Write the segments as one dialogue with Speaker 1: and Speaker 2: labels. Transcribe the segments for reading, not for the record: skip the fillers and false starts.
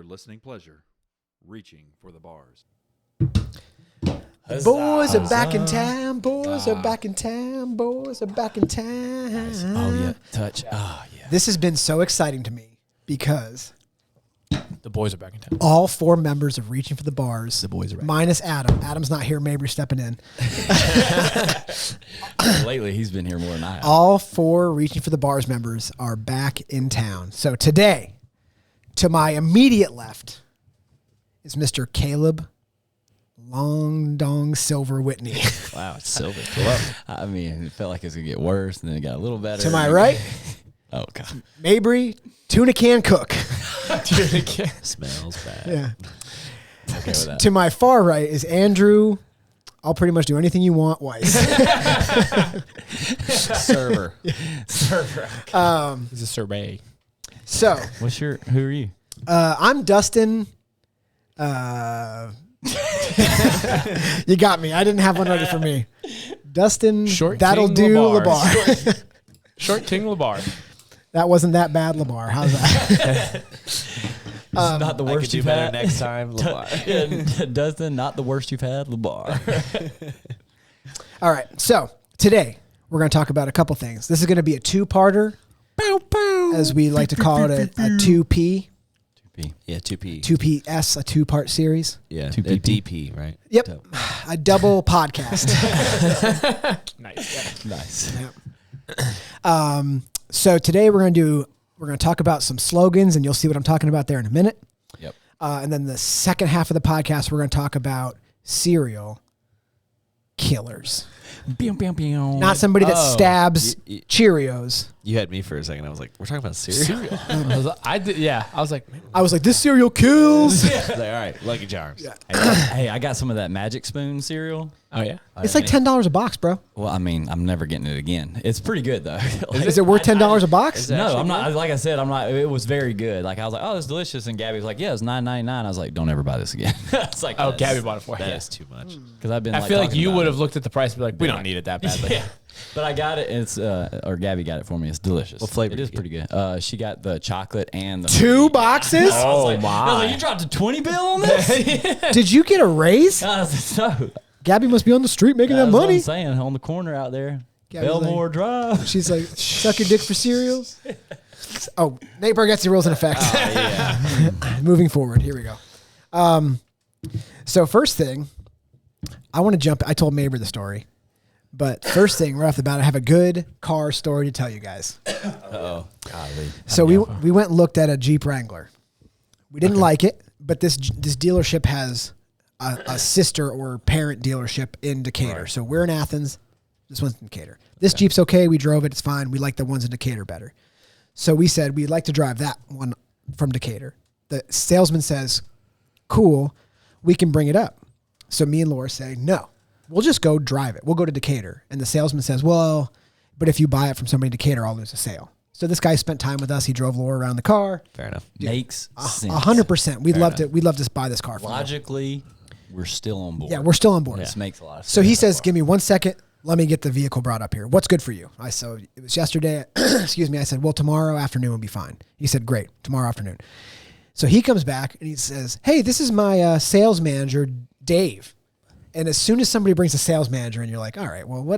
Speaker 1: listening pleasure, reaching for the bars.
Speaker 2: The boys are back in town. Boys are back in town. Boys are back in town.
Speaker 3: Nice. Oh, yeah. Touch. Oh, yeah.
Speaker 2: This has been so exciting to me because
Speaker 3: the boys are back in town.
Speaker 2: All 4 members of Reaching for the Bars,
Speaker 3: The boys are back.
Speaker 2: minus Adam. Adam's not here. Mabry's stepping in.
Speaker 3: Lately, he's been here more than I have.
Speaker 2: All 4 Reaching for the Bars members are back in town. So today, to my immediate left is Mr. Caleb Long Dong Silver Whitney.
Speaker 3: Wow, it's silver. Well, I mean, it felt like it was going to get worse, and then it got a little better.
Speaker 2: To my right,
Speaker 3: oh, God.
Speaker 2: Mabry Tuna Can Cook.
Speaker 3: Tuna can. Smells bad.
Speaker 2: Yeah.
Speaker 3: Okay with that.
Speaker 2: To my far right is Andrew. I'll pretty much do anything you want, Weiss.
Speaker 3: Server. Server.
Speaker 4: He's a survey.
Speaker 2: So,
Speaker 3: Who are you?
Speaker 2: I'm Dustin. You got me. I didn't have one ready for me. Dustin,
Speaker 4: Short
Speaker 2: that'll
Speaker 4: King
Speaker 2: do
Speaker 4: LeBar.
Speaker 2: LeBar.
Speaker 4: Short King LeBar.
Speaker 2: That wasn't that bad, LeBar. How's that?
Speaker 3: Not the
Speaker 5: I could
Speaker 3: worst
Speaker 5: do
Speaker 3: you've
Speaker 5: better
Speaker 3: had.
Speaker 5: next time, LeBar.
Speaker 3: Yeah, Dustin, not the worst you've had, LeBar.
Speaker 2: All right. So today we're going to talk about a couple things. This is going to be a 2-parter, as we like to call it, a 2P.
Speaker 3: 2P.
Speaker 5: Yeah, 2P.
Speaker 2: 2PS, a 2-part series.
Speaker 5: Yeah,
Speaker 3: 2PP.
Speaker 5: DP, right?
Speaker 2: Yep.
Speaker 5: Dope.
Speaker 2: A double podcast.
Speaker 4: Nice.
Speaker 3: Nice.
Speaker 2: Yep. So today we're going to talk about some slogans, and you'll see what I'm talking about there in a minute.
Speaker 3: Yep.
Speaker 2: And then the second half of the podcast, we're going to talk about serial killers. Not somebody that stabs Cheerios.
Speaker 5: You had me for a second. I was like, we're talking about cereal?
Speaker 4: I was like,
Speaker 2: I was like, this cereal kills.
Speaker 5: I was like, all right, Lucky Charms.
Speaker 2: Yeah.
Speaker 3: Hey, I got some of that Magic Spoon cereal.
Speaker 4: oh yeah.
Speaker 2: It's like $10 a box, bro.
Speaker 3: Well, I mean, I'm never getting it again. It's pretty good though.
Speaker 2: Is it worth $10 a box?
Speaker 5: Is it
Speaker 3: No,
Speaker 5: actually
Speaker 3: I'm not.
Speaker 5: good?
Speaker 3: Like I said, I'm not. It was very good. Like I was like, oh, it's delicious. And Gabby was like, yeah, it's $9.99. I was like, don't ever buy this again. It's like,
Speaker 4: Oh, Gabby bought it for you.
Speaker 5: That is too much.
Speaker 3: because I've been.
Speaker 4: I feel like
Speaker 3: talking
Speaker 4: you
Speaker 3: about
Speaker 4: would
Speaker 3: it.
Speaker 4: have looked at the price and be like, we don't need it that badly.
Speaker 3: Yeah. But I got it. And it's or Gabby got it for me. It's delicious.
Speaker 5: What flavor
Speaker 3: It
Speaker 5: did
Speaker 3: is
Speaker 5: you
Speaker 3: pretty good. She got the chocolate and the
Speaker 2: 2 boxes?
Speaker 3: I was like,
Speaker 4: my.
Speaker 3: I was like, you dropped a 20 bill on this?
Speaker 2: Did you get a raise?
Speaker 3: I was like, no.
Speaker 2: Gabby must be on the street making that
Speaker 3: That's what
Speaker 2: money.
Speaker 3: I'm saying, on the corner out there.
Speaker 2: Gabby's
Speaker 3: Belmore Drive.
Speaker 2: She's like, suck your dick for cereals. Oh, Nate Bargatze rules in effect. Moving forward, here we go. So first thing, I want to jump. I told Mabry the story, but first thing right off the bat, I have a good car story to tell you guys.
Speaker 5: Uh-oh.
Speaker 3: Golly.
Speaker 2: So we went and looked at a Jeep Wrangler. We didn't like it, but this dealership has a sister or parent dealership in Decatur.
Speaker 5: Right.
Speaker 2: So we're in Athens. This one's in Decatur. This Jeep's okay. We drove it. It's fine. We like the ones in Decatur better. So we said we'd like to drive that one from Decatur. The salesman says, cool, we can bring it up. So me and Laura say, no, we'll just go drive it. We'll go to Decatur. And the salesman says, well, but if you buy it from somebody in Decatur, I'll lose a sale. So this guy spent time with us. He drove Laura around the car.
Speaker 5: Fair enough.
Speaker 3: Makes sense.
Speaker 2: 100%. We'd
Speaker 5: Fair
Speaker 2: love
Speaker 5: enough.
Speaker 2: to. We'd love to buy this car from you.
Speaker 3: Logically, we're still on board.
Speaker 2: Yeah, we're still on board.
Speaker 3: This makes a lot of sense.
Speaker 2: So he says, give me 1 second. Let me get the vehicle brought up here. What's good for you? So it was yesterday. Excuse me. I said, well, tomorrow afternoon will be fine. He said, great. Tomorrow afternoon. So he comes back and he says, hey, this is my sales manager, Dave. And as soon as somebody brings a sales manager in, you're like, all right, well, why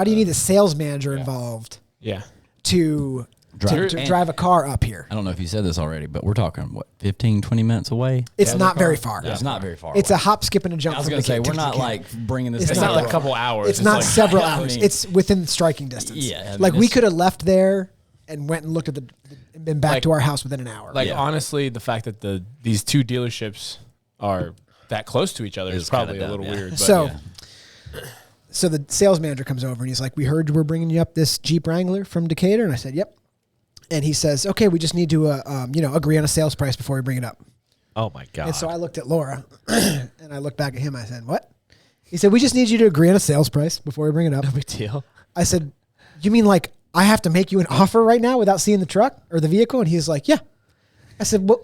Speaker 2: do you need a sales manager involved
Speaker 4: Yeah.
Speaker 2: to drive a car up here?
Speaker 3: I don't know if you said this already, but we're talking, what, 15, 20 minutes away?
Speaker 2: It's not very far.
Speaker 3: It's not very far
Speaker 2: It's
Speaker 3: away.
Speaker 2: a hop, skip, and a jump.
Speaker 3: I was
Speaker 2: from
Speaker 3: going to say,
Speaker 2: Decatur
Speaker 3: we're
Speaker 2: to
Speaker 3: not
Speaker 2: Decatur.
Speaker 3: like bringing this
Speaker 2: It's
Speaker 4: It's
Speaker 3: thing
Speaker 4: not
Speaker 2: not
Speaker 4: like
Speaker 3: up.
Speaker 4: a couple hours.
Speaker 2: It's not
Speaker 4: like,
Speaker 2: several
Speaker 3: I
Speaker 2: hours.
Speaker 3: mean-
Speaker 2: It's within striking distance.
Speaker 3: Yeah, I mean,
Speaker 2: like we
Speaker 3: it's-
Speaker 2: could have left there and went and looked at and been back
Speaker 4: Like-
Speaker 2: to our house within an hour.
Speaker 4: Like
Speaker 3: Yeah.
Speaker 4: honestly, the fact that these two dealerships are that close to each other is
Speaker 5: It's kinda
Speaker 4: probably a
Speaker 5: dumb,
Speaker 4: little
Speaker 5: yeah.
Speaker 4: weird. But
Speaker 2: so,
Speaker 3: yeah.
Speaker 2: so the sales manager comes over and he's like, "We heard we're bringing you up this Jeep Wrangler from Decatur," and I said, "Yep." And he says, "Okay, we just need to, agree on a sales price before we bring it up."
Speaker 5: Oh, my God.
Speaker 2: And so I looked at Laura and I looked back at him. I said, "What?" He said, "We just need you to agree on a sales price before we bring it up."
Speaker 4: no big deal.
Speaker 2: I said, "You mean like I have to make you an offer right now without seeing the truck or the vehicle?" And he's like, "Yeah." I said, well,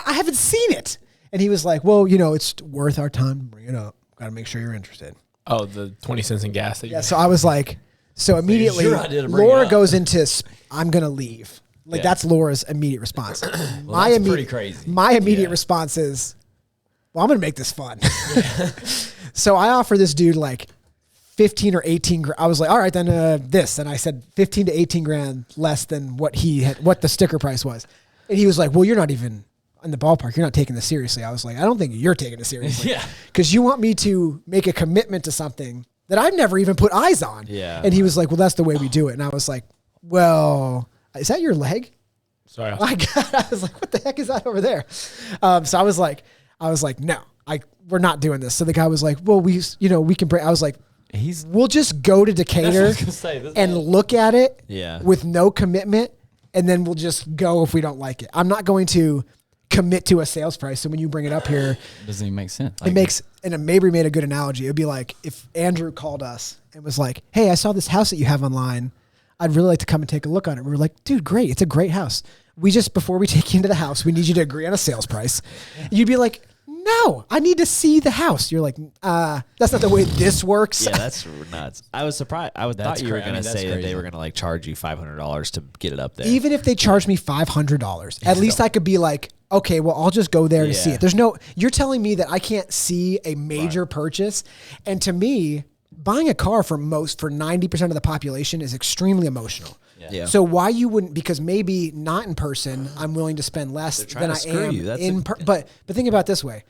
Speaker 2: I haven't seen it." And he was like, "Well, it's worth our time to bring it up. Got to make sure you're interested."
Speaker 4: Oh, the 20 cents in gas that you
Speaker 2: Yeah. So I was like, so immediately
Speaker 3: your idea to bring it
Speaker 2: Laura
Speaker 3: up.
Speaker 2: goes into, I'm going to leave. Like that's Laura's immediate response.
Speaker 3: that's pretty crazy.
Speaker 2: My immediate response is, well, I'm going to make this fun. So I offer this dude like 15 or 18 grand. I was like, all right, then this. And I said 15 to 18 grand less than what the sticker price was. And he was like, well, you're not even in the ballpark. You're not taking this seriously. I was like, I don't think you're taking it seriously.
Speaker 3: Yeah.
Speaker 2: Because you want me to make a commitment to something that I've never even put eyes on.
Speaker 5: Yeah.
Speaker 2: And he was like, well, that's the way we do it. And I was like, well, is that your leg?
Speaker 4: Sorry.
Speaker 2: I was like, what the heck is that over there? So I was like, no, we're not doing this. So the guy was like, well, we can bring, I was like, we'll just go to Decatur and look at it with no commitment. And then we'll just go if we don't like it. I'm not going to commit to a sales price. So when you bring it up here,
Speaker 3: doesn't even make sense.
Speaker 2: It makes, and Mabry made a good analogy. It'd be like if Andrew called us and was like, hey, I saw this house that you have online. I'd really like to come and take a look on it. We were like, dude, great. It's a great house. Before we take you into the house, we need you to agree on a sales price. You'd be like, no, I need to see the house. You're like, that's not the way this works.
Speaker 5: Yeah, that's nuts. I was surprised. I thought you were going to say that they were going to like charge you $500 to get it up there.
Speaker 2: Even if they charged me $500, at least I could be like, okay, well, I'll just go there to see it. You're telling me that I can't see a major purchase. And to me, buying a car for 90% of the population is extremely emotional.
Speaker 5: Yeah.
Speaker 2: So why you wouldn't, because maybe not in person, I'm willing to spend less than I am but think about it this way.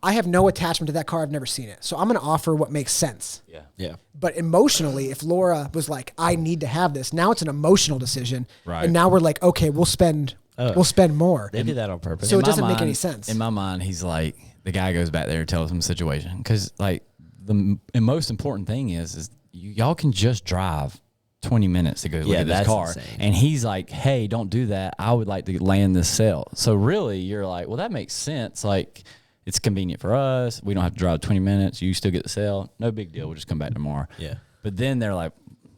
Speaker 2: I have no attachment to that car. I've never seen it. So I'm going to offer what makes sense.
Speaker 5: Yeah.
Speaker 2: But emotionally, if Laura was like, I need to have this, now it's an emotional decision.
Speaker 3: Right.
Speaker 2: And now we're like, okay, we'll spend more.
Speaker 5: They did that on purpose.
Speaker 2: So it doesn't make any sense.
Speaker 3: In my mind, he's like, the guy goes back there and tells him the situation. Because like the most important thing is y'all can just drive 20 minutes to go look at this car.
Speaker 5: Insane.
Speaker 3: And he's like, hey, don't do that. I would like to land this sale. So really you're like, well, that makes sense. Like it's convenient for us. We don't have to drive 20 minutes. You still get the sale. No big deal. We'll just come back tomorrow.
Speaker 5: Yeah.
Speaker 3: But then they're like,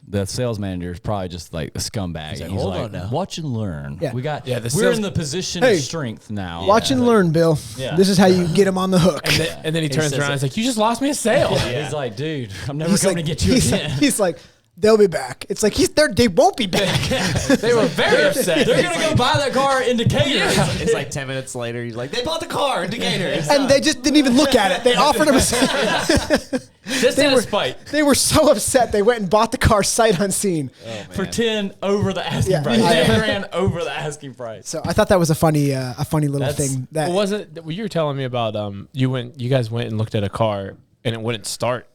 Speaker 3: the sales manager is probably just like a scumbag.
Speaker 5: He's like,
Speaker 3: He's
Speaker 5: hold
Speaker 3: like,
Speaker 5: on now.
Speaker 3: watch and learn.
Speaker 2: Yeah.
Speaker 3: We're in the position of strength now.
Speaker 2: Watch and learn, Bill.
Speaker 3: Yeah.
Speaker 2: This is how you get him on the hook.
Speaker 4: And then he turns around and he's like, you just lost me a sale.
Speaker 3: He's like, dude, I'm never going to get you again.
Speaker 2: He's like, they'll be back. It's like they won't be back.
Speaker 4: They were very upset.
Speaker 3: They're going to go buy that car in Decatur.
Speaker 5: It's like 10 minutes later. He's like, they bought the car in Decatur.
Speaker 2: And they just didn't even look at it. They offered him a
Speaker 4: Just out of spite.
Speaker 2: They were so upset. They went and bought the car sight unseen.
Speaker 3: For 10 over the asking
Speaker 2: Yeah.
Speaker 3: price. 10 grand over the asking price.
Speaker 2: So I thought that was a funny little thing. That
Speaker 4: Was it? You were telling me about you guys went and looked at a car and it wouldn't start.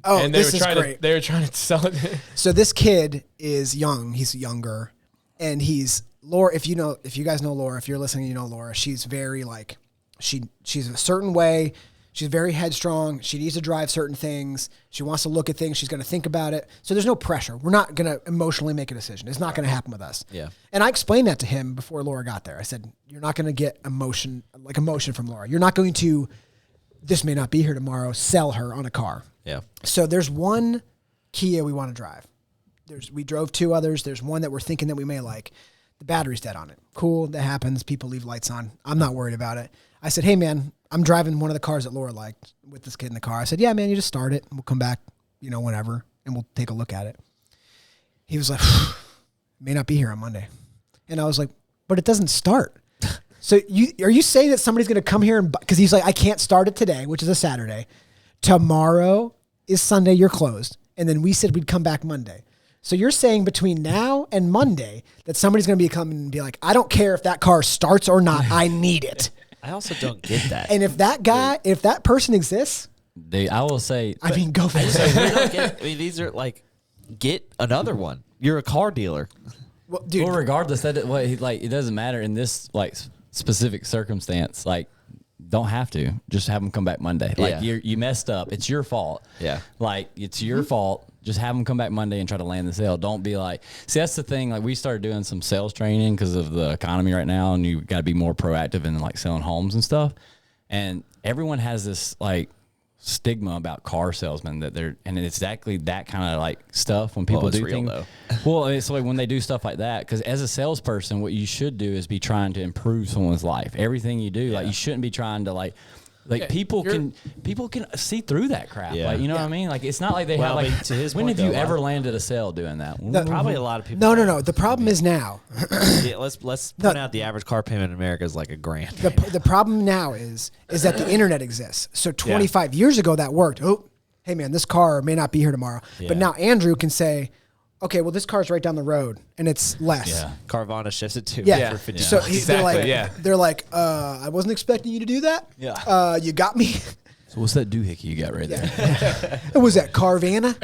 Speaker 4: And
Speaker 2: this is great.
Speaker 4: They were trying to sell it.
Speaker 2: So this kid is young. He's younger, and he's Laura. If you guys know Laura, if you're listening, you know Laura. She's very like she's a certain way. She's very headstrong. She needs to drive certain things. She wants to look at things. She's going to think about it. So there's no pressure. We're not going to emotionally make a decision. It's not going to happen with us.
Speaker 5: Yeah.
Speaker 2: And I explained that to him before Laura got there. I said, you're not going to get emotion from Laura. You're not going to, this may not be here tomorrow, sell her on a car.
Speaker 5: Yeah.
Speaker 2: So there's one Kia we want to drive. We drove two others. There's one that we're thinking that we may like. The battery's dead on it. Cool. That happens. People leave lights on. I'm not worried about it. I said, hey man, I'm driving one of the cars that Laura liked with this kid in the car. I said, yeah, man, you just start it and we'll come back, whenever, and we'll take a look at it. He was like, may not be here on Monday. And I was like, but it doesn't start. So are you saying that somebody's going to come here because he's like, I can't start it today, which is a Saturday. Tomorrow is Sunday, you're closed. And then we said we'd come back Monday. So you're saying between now and Monday that somebody's going to be coming and be like, I don't care if that car starts or not. I need it.
Speaker 5: I also don't get that.
Speaker 2: And if that person exists,
Speaker 3: I will say,
Speaker 2: go for it.
Speaker 5: These are like, get another one. You're a car dealer.
Speaker 2: Well, dude,
Speaker 3: regardless, it doesn't matter in this like specific circumstance. Like, don't have to just have them come back Monday. Like you messed up. It's your fault.
Speaker 5: Yeah.
Speaker 3: Like it's your fault. Just have them come back Monday and try to land the sale. Don't be like, see, that's the thing. Like we started doing some sales training because of the economy right now, and you got to be more proactive in like selling homes and stuff. And everyone has this like stigma about car salesmen and it's exactly that kind of like stuff when people do things. Well, it's like when they do stuff like that, because as a salesperson, what you should do is be trying to improve someone's life. Everything you do, like you shouldn't be trying to like Like people can see through that crap.
Speaker 5: Yeah.
Speaker 3: Like, you know what I mean? Like, it's not like they have like.
Speaker 5: to his
Speaker 3: when
Speaker 5: point,
Speaker 3: have you
Speaker 5: though,
Speaker 3: ever landed a sale doing that?
Speaker 5: Probably a lot of people.
Speaker 2: No. The problem is now.
Speaker 5: Yeah, let's point out the average car payment in America is like $1,000.
Speaker 2: The problem now is that the internet exists. So 25 years ago that worked. Oh, hey man, this car may not be here tomorrow.
Speaker 5: Yeah.
Speaker 2: But now Andrew can say, okay, well this car's right down the road and it's less.
Speaker 3: Yeah.
Speaker 5: Carvana shifts it to
Speaker 2: Yeah.
Speaker 5: for 50.
Speaker 2: So
Speaker 4: Exactly,
Speaker 2: they're like, I wasn't expecting you to do that.
Speaker 3: Yeah.
Speaker 2: You got me.
Speaker 3: So what's that doohickey you got right there?
Speaker 2: It was that Carvana.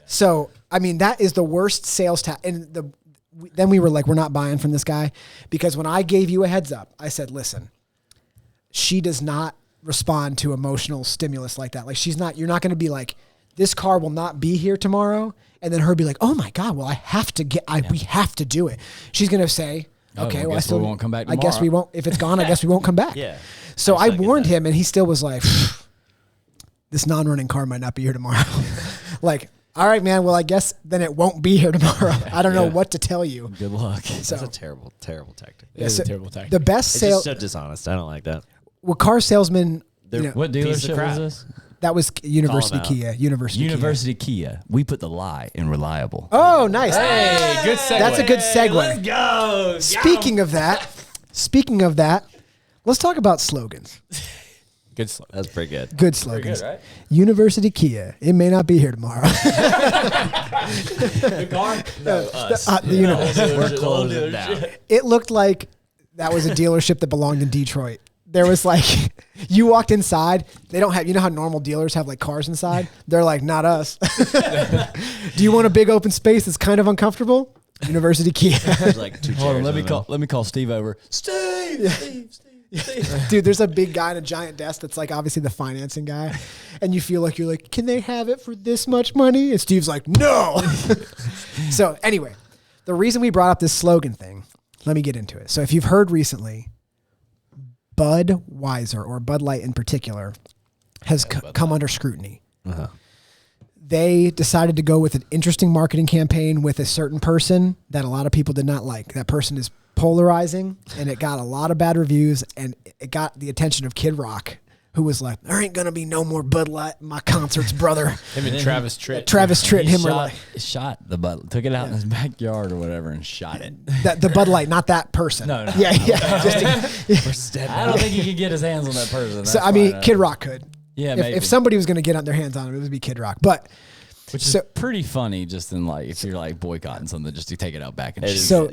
Speaker 2: So I mean that is the worst sales and then we were like, we're not buying from this guy because when I gave you a heads up, I said, listen, she does not respond to emotional stimulus like that. Like you're not going to be like, this car will not be here tomorrow. And then her be like, oh my God, well, we have to do it. She's going to say, okay, well, I still
Speaker 3: won't come back tomorrow.
Speaker 2: I guess we won't, if it's gone, I guess we won't come back.
Speaker 5: Yeah.
Speaker 2: So I warned him and he still was like, this non-running car might not be here tomorrow. Like, all right, man. Well, I guess then it won't be here tomorrow. I don't know what to tell you.
Speaker 3: Good luck.
Speaker 2: So,
Speaker 5: That's a terrible, terrible tactic.
Speaker 4: It's a terrible tactic.
Speaker 2: the best
Speaker 5: It's
Speaker 2: sale,
Speaker 5: just so dishonest. I don't like that.
Speaker 2: well, car salesmen,
Speaker 3: What
Speaker 5: Piece of
Speaker 3: dealership
Speaker 5: crap.
Speaker 3: was this?
Speaker 2: that was University
Speaker 5: out.
Speaker 2: Kia.
Speaker 3: University Kia. We put the lie in reliable.
Speaker 2: Oh, nice.
Speaker 4: Hey, good segue.
Speaker 2: That's a good segue.
Speaker 3: Let's go.
Speaker 2: Speaking of that, let's talk about slogans.
Speaker 4: Good slogan.
Speaker 5: That's pretty good.
Speaker 2: Good slogans.
Speaker 3: right?
Speaker 2: University Kia. It may not be here tomorrow.
Speaker 3: The car? No, us.
Speaker 5: We're closing down.
Speaker 2: It looked like that was a dealership that belonged in Detroit. There was like, you walked inside. They don't have, you know how normal dealers have like cars inside? They're like, not us. Do you want a big open space that's kind of uncomfortable? University Kia.
Speaker 5: There's like two
Speaker 3: Hold on,
Speaker 5: chairs.
Speaker 3: let me call Steve over. Steve.
Speaker 2: Dude, there's a big guy in a giant desk that's like obviously the financing guy. And you feel like you're like, can they have it for this much money? And Steve's like, no. So anyway, the reason we brought up this slogan thing, let me get into it. So if you've heard recently, Budweiser or Bud Light in particular has come under scrutiny.
Speaker 5: Uh-huh.
Speaker 2: They decided to go with an interesting marketing campaign with a certain person that a lot of people did not like. That person is polarizing, and it got a lot of bad reviews, and it got the attention of Kid Rock, who was like, there ain't going to be no more Bud Light in my concerts, brother.
Speaker 4: Him and Travis Tritt.
Speaker 2: Travis Tritt and him were like,
Speaker 3: shot the Bud, took it out in his backyard or whatever and shot it.
Speaker 2: the Bud Light, not that person.
Speaker 3: No.
Speaker 2: Yeah.
Speaker 3: I don't think he could get his hands on that person.
Speaker 2: So, I mean, Kid Rock could.
Speaker 3: Yeah,
Speaker 2: if somebody was going to get on their hands on him, it would be Kid Rock. But
Speaker 3: which is pretty funny, just in like if you're like boycotting something, just to take it out back and
Speaker 2: so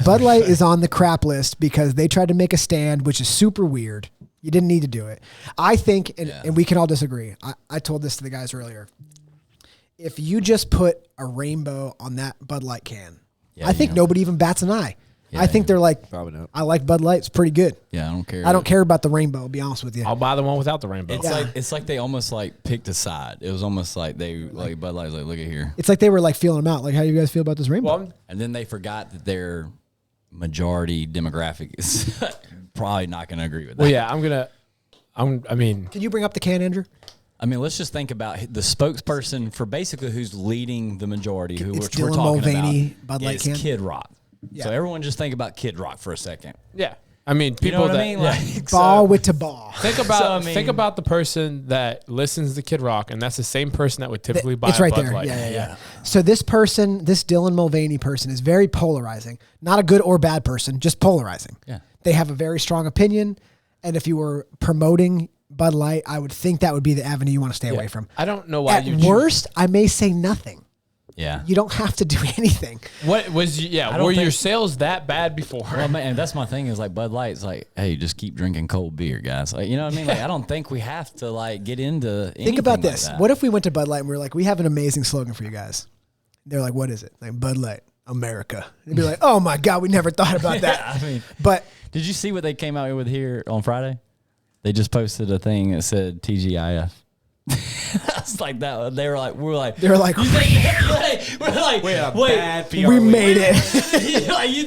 Speaker 2: Bud Light is on the crap list because they tried to make a stand, which is super weird. You didn't need to do it. I think, and we can all disagree. I told this to the guys earlier. If you just put a rainbow on that Bud Light can, I think nobody even bats an eye.
Speaker 3: Yeah,
Speaker 2: I think they're like,
Speaker 5: probably not.
Speaker 2: I like Bud Light. It's pretty good.
Speaker 3: Yeah, I don't care.
Speaker 2: I don't care about the rainbow, to be honest with you.
Speaker 4: I'll buy the one without the rainbow.
Speaker 3: It's like they almost like picked a side. It was almost like they like Bud Light was like, look at here.
Speaker 2: It's like they were like feeling them out. Like, how do you guys feel about this rainbow?
Speaker 4: Well,
Speaker 3: And then they forgot that their majority demographic is probably not going to agree with that.
Speaker 4: well, yeah, I mean,
Speaker 2: Can you bring up the can, Andrew?
Speaker 3: I mean, let's just think about the spokesperson for basically who's leading the majority, who
Speaker 2: It's
Speaker 3: we're
Speaker 2: Dylan
Speaker 3: talking
Speaker 2: Mulvaney,
Speaker 3: about,
Speaker 2: Bud Light
Speaker 3: is
Speaker 2: can.
Speaker 3: Kid Rock.
Speaker 2: Yeah.
Speaker 3: So everyone just think about Kid Rock for a second.
Speaker 4: yeah. I mean,
Speaker 3: You know
Speaker 4: people
Speaker 3: what
Speaker 4: that
Speaker 3: I mean?
Speaker 4: yeah.
Speaker 3: Like,
Speaker 2: Ball
Speaker 3: so-
Speaker 2: with to ball.
Speaker 4: Think about
Speaker 3: So, I mean-
Speaker 4: think about the person that listens to Kid Rock, and that's the same person that would typically buy
Speaker 2: It's
Speaker 4: a
Speaker 2: right
Speaker 4: Bud
Speaker 2: there.
Speaker 4: Light.
Speaker 2: Yeah. So this person, this Dylan Mulvaney person, is very polarizing. Not a good or bad person, just polarizing.
Speaker 3: Yeah.
Speaker 2: They have a very strong opinion, and if you were promoting Bud Light, I would think that would be the avenue you want to stay away from.
Speaker 4: I don't know why
Speaker 2: At
Speaker 4: you choose-
Speaker 2: worst, I may say nothing.
Speaker 3: Yeah.
Speaker 2: You don't have to do anything.
Speaker 4: What was you, yeah?
Speaker 3: don't
Speaker 4: Were your
Speaker 3: think-
Speaker 4: sales that bad before?
Speaker 3: Well, man, that's my thing is like Bud Light's like, hey, just keep drinking cold beer, guys. Like, you know what I mean? Like, I don't think we have to like get into
Speaker 2: Think about
Speaker 3: anything
Speaker 2: this.
Speaker 3: like that.
Speaker 2: What if we went to Bud Light and we were like, we have an amazing slogan for you guys? They're like, what is it? Like, Bud Light, America. And you'd be like, oh my God, we never thought about that.
Speaker 3: I mean,
Speaker 2: But
Speaker 3: did you see what they came out with here on Friday? They just posted a thing that said TGIF. It's like that. They were like,
Speaker 2: they were like,
Speaker 3: we're like, wait,
Speaker 2: we made it.
Speaker 3: like, you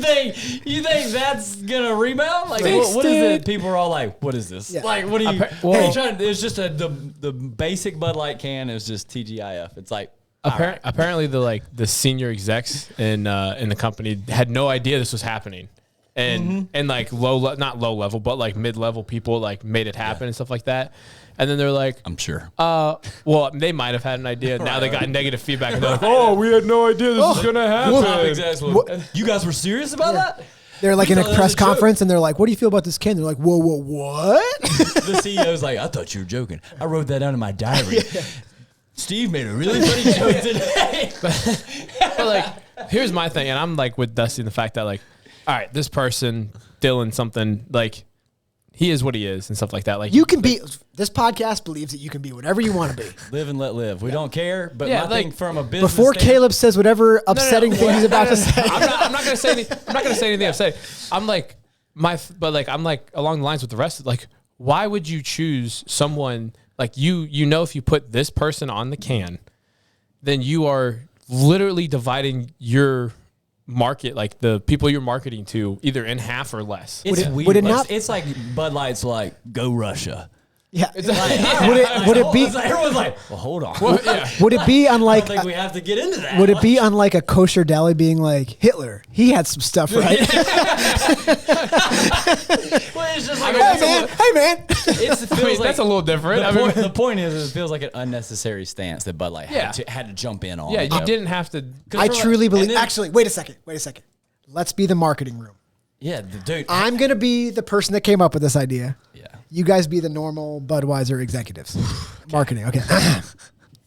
Speaker 3: think that's gonna rebound? Like,
Speaker 4: Fixed
Speaker 3: what is
Speaker 4: it.
Speaker 3: it? People are all like, what is this?
Speaker 2: Yeah.
Speaker 3: Like, what are you?
Speaker 4: Well-
Speaker 3: Hey, trying to, it's just the basic Bud Light can is just TGIF. It's like, all right.
Speaker 4: Apparently, the senior execs in the company had no idea this was happening, and like not low level, but like mid level people like made it happen and stuff like that. And then they're like,
Speaker 3: I'm sure.
Speaker 4: Well, they might have had an idea. Now they got negative feedback. And they're like, oh, we had no idea this was gonna happen.
Speaker 3: You guys were serious about that?
Speaker 2: They're like in a press conference and they're like, what do you feel about this can? They're like, whoa, what?
Speaker 3: The CEO's like, I thought you were joking. I wrote that down in my diary. Steve made a really funny joke today.
Speaker 4: But like, here's my thing. And I'm like with Dusty in the fact that like, all right, this person, Dylan, something like, he is what he is and stuff like that. Like
Speaker 2: you can be. This podcast believes that you can be whatever you want to be.
Speaker 3: Live and let live. We don't care. But my thing from a business
Speaker 2: before Caleb says whatever upsetting thing he's about to say,
Speaker 4: I'm not gonna say anything. I'm not gonna say anything upsetting. I'm like I'm like along the lines with the rest of like, why would you choose someone like you? You know, if you put this person on the can, then you are literally dividing your market, like the people you're marketing to, either in half or less.
Speaker 3: It's weird.
Speaker 2: Would it not?
Speaker 3: It's like Bud Light's like, go Russia.
Speaker 2: Yeah.
Speaker 3: It's like,
Speaker 2: would it be?
Speaker 3: Everyone's like, well, hold on.
Speaker 4: Well, yeah.
Speaker 2: Would it be unlike?
Speaker 3: I don't think we have to get into that.
Speaker 2: Would it be unlike a kosher deli being like Hitler? He had some stuff, right?
Speaker 3: Well, it's just like,
Speaker 2: hey man.
Speaker 4: That's a little different.
Speaker 3: The point is, it feels like an unnecessary stance that Bud Light had to jump in on.
Speaker 4: Yeah, you didn't have to.
Speaker 2: I truly believe. Actually, wait a second. Let's be the marketing room.
Speaker 3: Yeah, dude.
Speaker 2: I'm gonna be the person that came up with this idea.
Speaker 3: Yeah.
Speaker 2: You guys be the normal Budweiser executives. Marketing. Okay.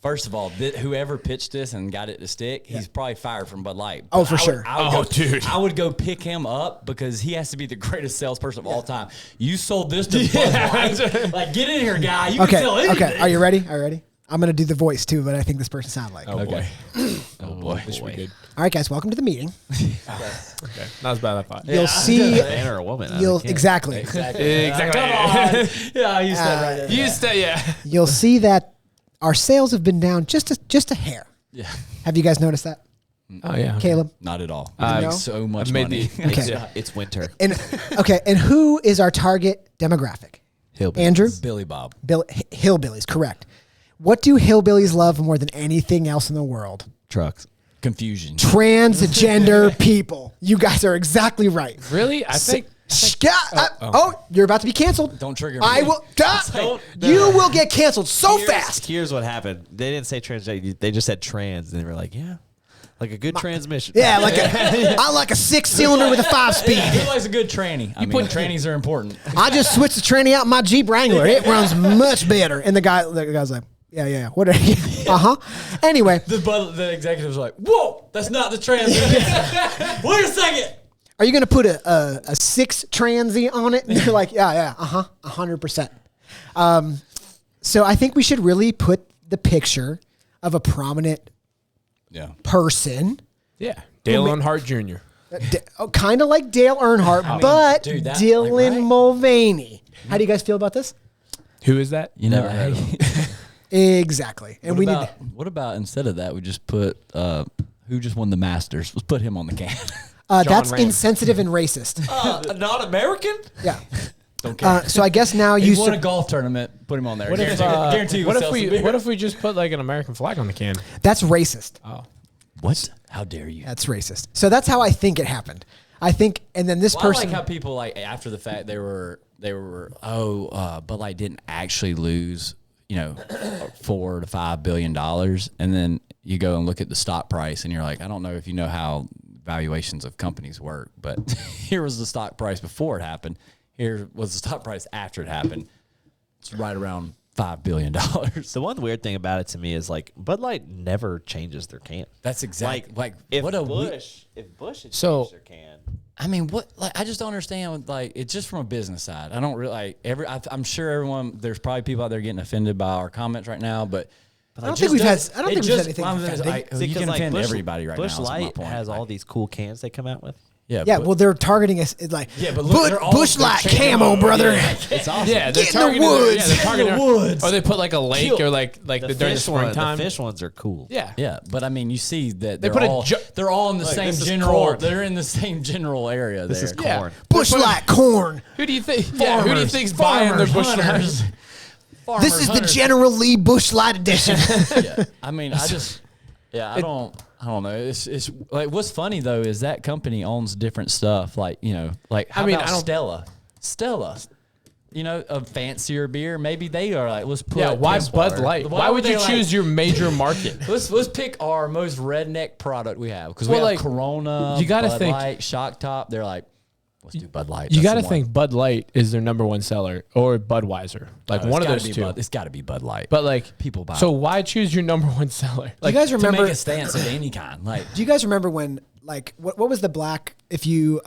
Speaker 3: First of all, whoever pitched this and got it to stick, he's probably fired from Bud Light.
Speaker 2: Oh, for sure.
Speaker 4: Dude.
Speaker 3: I would go pick him up because he has to be the greatest salesperson of all time. You sold this to Bud Light. Like, get in here, guy. You can sell anything. Okay. Are you ready? I'm going to do the voice too, but I think this person sounds like.
Speaker 4: Oh, boy.
Speaker 3: Oh, boy.
Speaker 4: This should be good.
Speaker 2: All right, guys. Welcome to the meeting.
Speaker 4: Okay. Not as bad as I thought.
Speaker 2: You'll see.
Speaker 5: A man or a woman.
Speaker 2: Exactly.
Speaker 4: Exactly.
Speaker 3: Yeah, you said right.
Speaker 4: You said, yeah.
Speaker 2: You'll see that our sales have been down just a hair.
Speaker 3: Yeah.
Speaker 2: Have you guys noticed that?
Speaker 4: Oh, yeah.
Speaker 2: Caleb?
Speaker 3: Not at all.
Speaker 2: No?
Speaker 3: So much
Speaker 4: made
Speaker 3: money.
Speaker 5: It's winter.
Speaker 2: And who is our target demographic?
Speaker 5: Hillbillies.
Speaker 2: Andrew?
Speaker 3: Billy Bob.
Speaker 2: Hillbillies, correct. What do hillbillies love more than anything else in the world?
Speaker 5: Trucks.
Speaker 3: Confusion.
Speaker 2: Transgender people. You guys are exactly right.
Speaker 4: Really? I think.
Speaker 2: You're about to be canceled.
Speaker 3: Don't trigger me.
Speaker 2: I will. You will get canceled so fast.
Speaker 5: Here's what happened. They didn't say transgender. They just said trans, and they were like, yeah, like a good transmission.
Speaker 2: Yeah, I like a 6-cylinder with a 5-speed.
Speaker 3: Who likes a good tranny? I mean, trannies are important.
Speaker 2: I just switched the tranny out in my Jeep Wrangler. It runs much better. And the guy's like, yeah. What are you? Anyway.
Speaker 3: The executives are like, whoa, that's not the trans. Wait a second.
Speaker 2: Are you going to put a 6 transy on it? And you're like, yeah, 100%. So I think we should really put the picture of a prominent person.
Speaker 4: Yeah. Dale Earnhardt Jr.
Speaker 2: Kind of like Dale Earnhardt, but Dylan Mulvaney. How do you guys feel about this?
Speaker 4: Who is that?
Speaker 3: You never heard of him.
Speaker 2: Exactly. And
Speaker 3: what about instead of that, we just put who just won the Masters? Let's put him on the can.
Speaker 2: That's insensitive and racist.
Speaker 5: Not American?
Speaker 2: Yeah.
Speaker 3: Don't care.
Speaker 2: So I guess now
Speaker 3: he won a golf tournament. Put him on there.
Speaker 4: What if we just put like an American flag on the can?
Speaker 2: That's racist.
Speaker 4: Oh.
Speaker 3: What? How dare you?
Speaker 2: That's racist. So that's how I think it happened. I think, and then this person.
Speaker 3: I like how people like after the fact they were Bud Light didn't actually lose, $4 to $5 billion, and then you go and look at the stock price, and you're like, I don't know if you know how valuations of companies work, but here was the stock price before it happened. Here was the stock price after it happened. It's right around $5 billion.
Speaker 5: The one weird thing about it to me is like Bud Light never changes their can.
Speaker 3: That's exactly
Speaker 5: if
Speaker 3: what
Speaker 5: Busch had changed their can.
Speaker 3: I mean, I just don't understand. Like, it's just from a business side. I don't really I'm sure everyone. There's probably people out there getting offended by our comments right now, but
Speaker 2: I don't think we've had anything offending.
Speaker 3: You can offend everybody right now.
Speaker 5: Busch Light has all these cool cans they come out with.
Speaker 2: Yeah, well, they're targeting us like Busch Light camo, brother.
Speaker 5: It's awesome.
Speaker 4: Yeah, they're targeting the woods. Or they put like a lake or like during the springtime.
Speaker 5: The fish ones are cool.
Speaker 3: Yeah, but I mean, you see that they're all in the same general. They're in the same general area.
Speaker 5: This is corn.
Speaker 2: Busch Light corn.
Speaker 4: Who do you think? Who do you think's buying the Busch Light?
Speaker 2: This is the General Lee Busch Light edition.
Speaker 3: I mean, I I don't know. It's like what's funny though is that company owns different stuff. Like like how about Stella. A fancier beer. Maybe they are like, let's put
Speaker 4: why
Speaker 3: piss
Speaker 4: Bud
Speaker 3: water.
Speaker 4: Light? Why would you choose your major market?
Speaker 3: Let's pick our most redneck product we have because we have Corona.
Speaker 4: You got to
Speaker 3: Bud
Speaker 4: think
Speaker 3: Light, Shock Top. They're like, let's do Bud Light.
Speaker 4: You got to think Bud Light is their number one seller or Budweiser, like one of those two.
Speaker 3: It's got to be Bud Light.
Speaker 4: But like
Speaker 3: people buy.
Speaker 4: So why choose your number one seller?
Speaker 2: Like, do you guys remember
Speaker 3: to make a stance of any kind? Like,
Speaker 2: do you guys remember when like what was the black? If you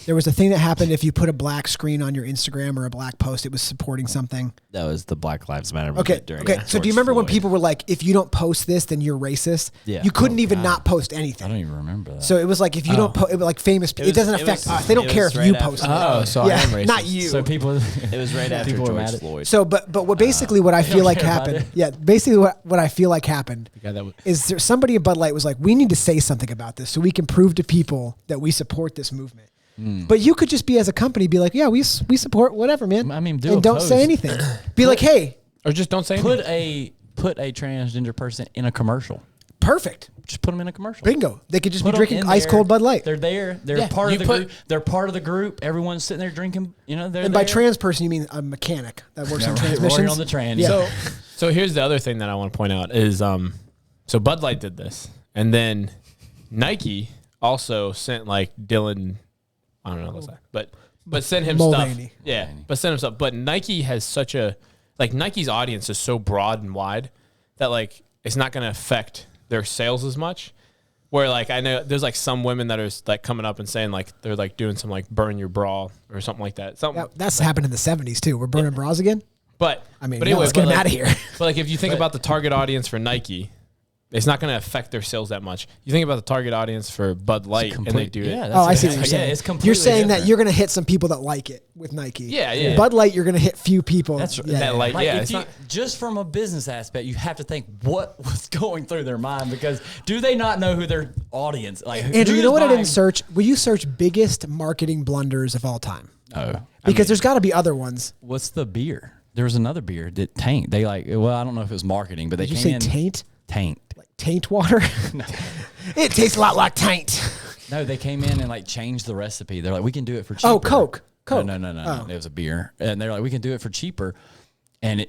Speaker 2: there was a thing that happened if you put a black screen on your Instagram or a black post, it was supporting something.
Speaker 5: That was the Black Lives Matter movement.
Speaker 2: Okay. So do you remember when people were like, if you don't post this, then you're racist?
Speaker 5: Yeah.
Speaker 2: You couldn't even not post anything.
Speaker 3: I don't even remember that.
Speaker 2: So it was like, if you don't post, like famous, it doesn't affect us. They don't care if you post it.
Speaker 4: Oh, so I am racist.
Speaker 2: Not you.
Speaker 3: So people,
Speaker 5: it was right after George Floyd.
Speaker 2: So, but what basically what I feel like happened, basically what I feel like happened is there somebody at Bud Light was like, we need to say something about this so we can prove to people that we support this movement. But you could just be as a company, be like, yeah, we support whatever, man.
Speaker 3: I mean,
Speaker 2: don't say anything. Be like, hey,
Speaker 4: or just don't say anything.
Speaker 3: Put a transgender person in a commercial.
Speaker 2: Perfect.
Speaker 3: Just put them in a commercial.
Speaker 2: Bingo. They could just be drinking ice cold Bud Light.
Speaker 3: They're there. They're part of the group. They're part of the group. Everyone's sitting there drinking. And
Speaker 2: by trans person, you mean a mechanic that works on transmissions.
Speaker 3: Working on the trans.
Speaker 2: Yeah.
Speaker 4: So here's the other thing that I want to point out is so Bud Light did this, and then Nike also sent like Dylan. I don't know what's that, but send him
Speaker 2: Mulvaney.
Speaker 4: stuff. Yeah, but send him stuff. But Nike has such a Nike's audience is so broad and wide that like it's not going to affect their sales as much. Where like I know there's like some women that are like coming up and saying like they're like doing some like burn your bra or something like that.
Speaker 2: That's happened in the 70s too. We're burning bras again.
Speaker 4: But
Speaker 2: I mean,
Speaker 4: anyway,
Speaker 2: let's get them out of here.
Speaker 4: But like if you think about the target audience for Nike. It's not going to affect their sales that much. You think about the target audience for Bud Light, and they do it.
Speaker 2: I see what you're saying.
Speaker 3: It's completely
Speaker 2: you're saying
Speaker 3: different.
Speaker 2: that you're going to hit some people that like it with Nike.
Speaker 4: Yeah.
Speaker 2: Bud Light, you're going to hit few people.
Speaker 4: That like it's not
Speaker 3: just from a business aspect, you have to think what was going through their mind because do they not know who their audience? Like,
Speaker 2: Andrew, you know what I didn't search? Will you search biggest marketing blunders of all time?
Speaker 3: Oh,
Speaker 2: because there's got to be other ones.
Speaker 3: What's the beer? There was another beer that Taint. They like. Well, I don't know if it was marketing, but they
Speaker 2: Did you
Speaker 3: came
Speaker 2: say
Speaker 3: in.
Speaker 2: Taint?
Speaker 3: Taint.
Speaker 2: Like taint water? No. It tastes a lot like taint.
Speaker 3: No, they came in and like changed the recipe. They're like, we can do it for cheaper.
Speaker 2: Oh, Coke.
Speaker 3: No. It was a beer, and they're like, we can do it for cheaper, and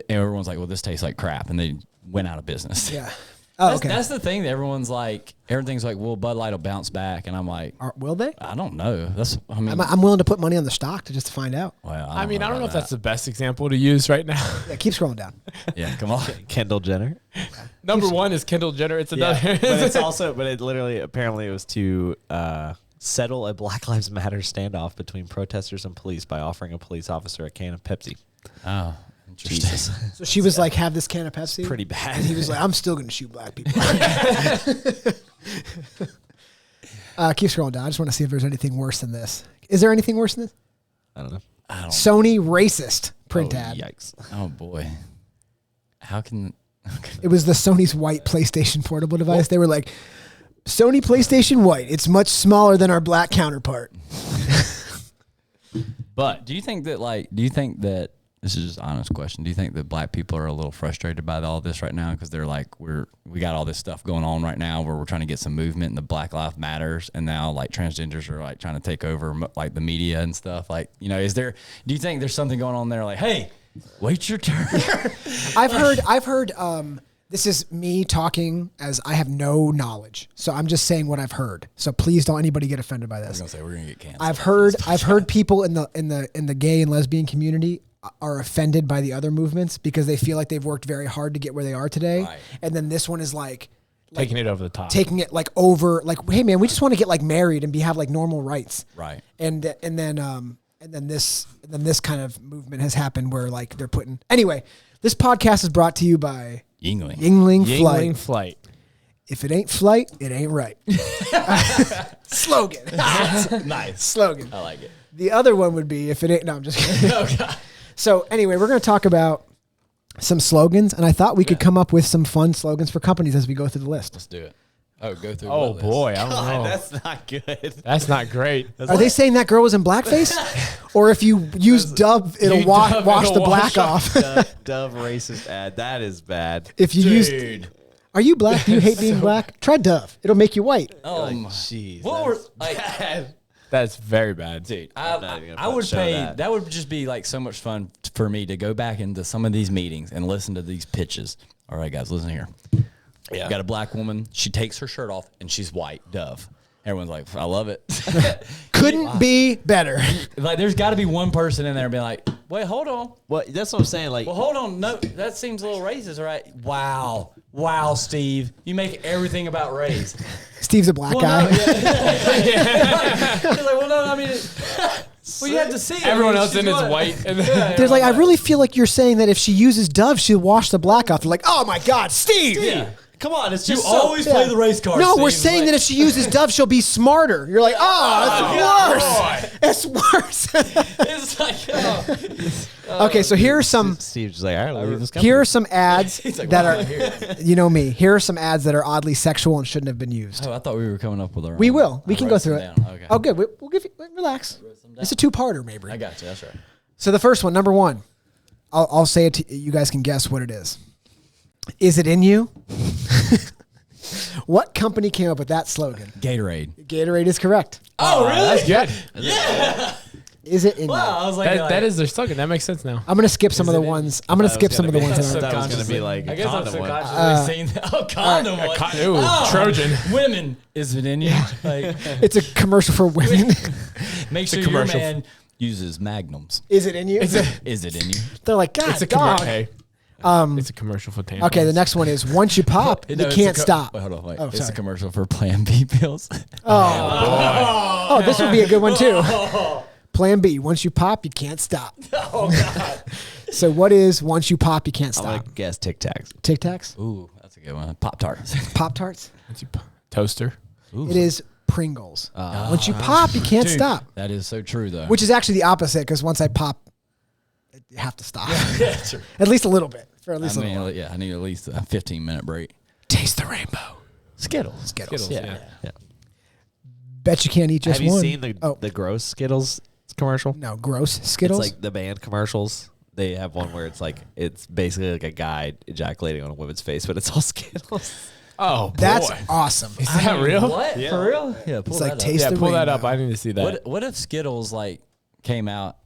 Speaker 3: everyone's like, well, this tastes like crap, and they went out of business.
Speaker 2: Yeah. Oh, okay.
Speaker 3: That's the thing. That everything's like, well, Bud Light will bounce back, and I'm like,
Speaker 2: will they?
Speaker 3: I don't know.
Speaker 2: I'm willing to put money on the stock to find out.
Speaker 3: Well,
Speaker 4: I don't know if that's the best example to use right now.
Speaker 2: Yeah, keep scrolling down.
Speaker 3: Yeah, come on.
Speaker 5: Kendall Jenner.
Speaker 4: Number one is Kendall Jenner. It's another.
Speaker 5: Yeah, but it's also, but it literally, apparently, it was to settle a Black Lives Matter standoff between protesters and police by offering a police officer a can of Pepsi.
Speaker 3: Oh.
Speaker 5: Jesus.
Speaker 2: So she was like, have this can of Pepsi?
Speaker 5: Pretty bad.
Speaker 2: And he was like, I'm still going to shoot black people. Keep scrolling down. I just want to see if there's anything worse than this. Is there anything worse than this?
Speaker 5: I don't know.
Speaker 2: Sony racist print ad.
Speaker 5: Yikes.
Speaker 3: Oh, boy. How can... Okay.
Speaker 2: It was the Sony's white PlayStation portable device. They were like, Sony PlayStation White. It's much smaller than our black counterpart.
Speaker 3: But do you think that this is just an honest question. Do you think that black people are a little frustrated by all this right now? Because they're like, we got all this stuff going on right now where we're trying to get some movement in the Black Lives Matters, and now like transgenders are like trying to take over like the media and stuff. Like, do you think there's something going on there? Like, hey, wait your turn.
Speaker 2: I've heard. This is me talking as I have no knowledge, so I'm just saying what I've heard. So please don't anybody get offended by this.
Speaker 3: I was gonna say we're gonna get canceled.
Speaker 2: I've heard people in the gay and lesbian community are offended by the other movements because they feel like they've worked very hard to get where they are today. Right. And then this one is like
Speaker 4: taking it over the top,
Speaker 2: taking it like over, like, hey man, we just want to get like married and have like normal rights.
Speaker 3: Right.
Speaker 2: And then this kind of movement has happened where like they're putting, anyway, this podcast is brought to you by Yingling Flight. If it ain't flight, it ain't right. Slogan.
Speaker 3: Nice.
Speaker 2: Slogan.
Speaker 3: I like it.
Speaker 2: The other one would be if it ain't, no, I'm just kidding.
Speaker 3: Oh, God.
Speaker 2: So anyway, we're going to talk about some slogans, and I thought we could come up with some fun slogans for companies as we go through the list.
Speaker 3: Let's do it. Oh, go through.
Speaker 4: Oh boy, I don't know.
Speaker 5: That's not good.
Speaker 4: That's not great.
Speaker 2: Are they saying that girl was in blackface? Or if you use Dove, it'll wash the black off.
Speaker 5: Dove racist ad. That is bad.
Speaker 2: If you use, Are you black? Do you hate being black? Try Dove. It'll make you white.
Speaker 3: Oh
Speaker 5: Like,
Speaker 3: my.
Speaker 5: jeez.
Speaker 3: What were like,
Speaker 4: That's very bad.
Speaker 3: dude?
Speaker 5: not even
Speaker 3: I
Speaker 5: gonna
Speaker 3: would
Speaker 5: show
Speaker 3: pay.
Speaker 5: that.
Speaker 3: That would just be like so much fun for me to go back into some of these meetings and listen to these pitches. All right, guys, listen here.
Speaker 5: Yeah.
Speaker 3: Got a black woman. She takes her shirt off and she's white. Dove. Everyone's like, I love it.
Speaker 2: Couldn't be better.
Speaker 3: Like, there's got to be one person in there being like, wait, hold on.
Speaker 5: Well, that's what I'm saying. Like,
Speaker 3: Well, hold on. No, that seems a little racist, right? Wow, Steve. You make everything about race.
Speaker 2: Steve's a black
Speaker 3: Well,
Speaker 2: guy.
Speaker 3: no, yeah. He's like, well, no, I mean, well, you have to see it.
Speaker 4: Everyone
Speaker 3: I mean,
Speaker 4: else in
Speaker 3: she's
Speaker 4: is
Speaker 3: what?
Speaker 4: white. And
Speaker 2: They're like, I really feel like you're saying that if she uses Dove, she'll wash the black off. They're like, oh my God, Steve.
Speaker 3: Yeah.
Speaker 5: come on, it's
Speaker 3: You
Speaker 5: just
Speaker 3: always play the race card.
Speaker 2: No, we're
Speaker 3: Steve.
Speaker 2: saying
Speaker 3: Like-
Speaker 2: that if she uses Dove, she'll be smarter. You're like, oh, it's worse. It's worse.
Speaker 3: It's like,
Speaker 2: Okay, so here are some.
Speaker 5: Steve's just like, all right, we'll leave this company.
Speaker 2: Here are some ads
Speaker 3: He's like,
Speaker 2: that
Speaker 3: "Wow,
Speaker 2: are,
Speaker 3: here."
Speaker 2: you know me. Here are some ads that are oddly sexual and shouldn't have been used.
Speaker 3: Oh, I thought we were coming up with our
Speaker 2: We
Speaker 3: own.
Speaker 2: will. We
Speaker 3: I
Speaker 2: can
Speaker 3: wrote
Speaker 2: go
Speaker 3: some
Speaker 2: through it.
Speaker 3: down. Okay.
Speaker 2: Oh, good. We'll give you. Relax. It's a two-parter, maybe.
Speaker 3: I got you. That's right.
Speaker 2: So the first one, number one, I'll say it. You guys can guess what it is. Is it in you? What company came up with that slogan?
Speaker 3: Gatorade.
Speaker 2: Gatorade is correct.
Speaker 3: Oh, really?
Speaker 4: That's good.
Speaker 2: Is it in
Speaker 3: Wow, I
Speaker 2: you?
Speaker 3: was like,
Speaker 4: That is their slogan. That makes sense now.
Speaker 2: I'm gonna skip some of the
Speaker 3: it in-
Speaker 2: ones. I'm gonna skip some of the ones that
Speaker 5: that
Speaker 2: are.
Speaker 5: was gonna be like
Speaker 3: I
Speaker 5: a
Speaker 3: guess I'm
Speaker 5: condom one.
Speaker 3: subconsciously saying that. Oh, condom one.
Speaker 4: Ooh, Trojan.
Speaker 3: Women, is it in you? Like,
Speaker 2: It's a commercial for women.
Speaker 3: make sure your
Speaker 4: commercial.
Speaker 3: man uses magnums.
Speaker 2: Is it in you?
Speaker 3: Is it in you?
Speaker 2: They're like, God,
Speaker 4: It's a
Speaker 2: dog.
Speaker 4: commercial. Hey, it's a commercial for tampons.
Speaker 2: Okay, the next one is once you pop,
Speaker 3: No,
Speaker 2: you
Speaker 3: it's
Speaker 2: can't
Speaker 3: a
Speaker 2: stop.
Speaker 3: Wait, hold on. Wait.
Speaker 2: Oh,
Speaker 3: It's
Speaker 2: sorry.
Speaker 3: a commercial for Plan B pills.
Speaker 2: Oh, this would be a good one too. Plan B. Once you pop, you can't stop.
Speaker 3: Oh, God.
Speaker 2: So what is once you pop, you can't
Speaker 5: I'm
Speaker 2: stop?
Speaker 5: gonna guess Tic Tacs.
Speaker 2: Tic Tacs,
Speaker 3: Ooh, that's a good one. Pop Tarts.
Speaker 2: Pop Tarts.
Speaker 4: Toaster.
Speaker 2: It is Pringles. Once you pop, you can't stop.
Speaker 3: That is so true, though.
Speaker 2: Which is actually the opposite because once I pop, you have to stop.
Speaker 3: yeah, true.
Speaker 2: At least a little bit. For at
Speaker 3: I
Speaker 2: least a little while.
Speaker 3: mean, yeah, I need at least a 15-minute break.
Speaker 2: Taste the rainbow.
Speaker 3: Skittles.
Speaker 2: Skittles.
Speaker 4: Yeah.
Speaker 5: Yeah.
Speaker 2: Bet you can't eat just
Speaker 5: Have you
Speaker 2: one.
Speaker 5: seen the gross Skittles commercial?
Speaker 2: No, gross Skittles.
Speaker 5: It's like the band commercials. They have one where it's basically like a guy ejaculating on a woman's face, but it's all Skittles.
Speaker 4: Oh, boy.
Speaker 2: That's awesome.
Speaker 4: Is that real?
Speaker 3: What?
Speaker 5: Yeah.
Speaker 3: For real? Yeah, pull
Speaker 2: It's
Speaker 3: that
Speaker 2: like
Speaker 3: up.
Speaker 2: taste
Speaker 4: Yeah,
Speaker 2: the
Speaker 4: pull that
Speaker 2: rainbow.
Speaker 4: up. I need to see that.
Speaker 3: What if Skittles like came out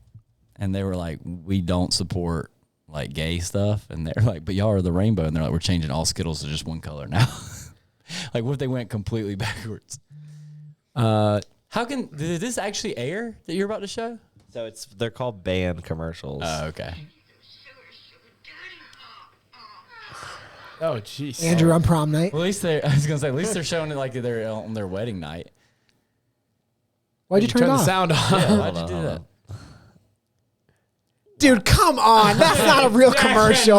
Speaker 3: and they were like, we don't support like gay stuff, and they're like, but y'all are the rainbow, and they're like, we're changing all Skittles to just one color now. Like, what if they went completely backwards? How can did this actually air that you're about to show?
Speaker 5: So they're called band commercials.
Speaker 3: Oh, okay.
Speaker 4: Oh, jeez.
Speaker 2: Andrew on prom night.
Speaker 3: Well, at least I was gonna say, at least they're showing it like they're on their wedding night.
Speaker 2: Why'd you turn it
Speaker 4: the
Speaker 2: off?
Speaker 4: sound off?
Speaker 3: Yeah, why'd you do that?
Speaker 2: Dude, come on. That's not a real commercial.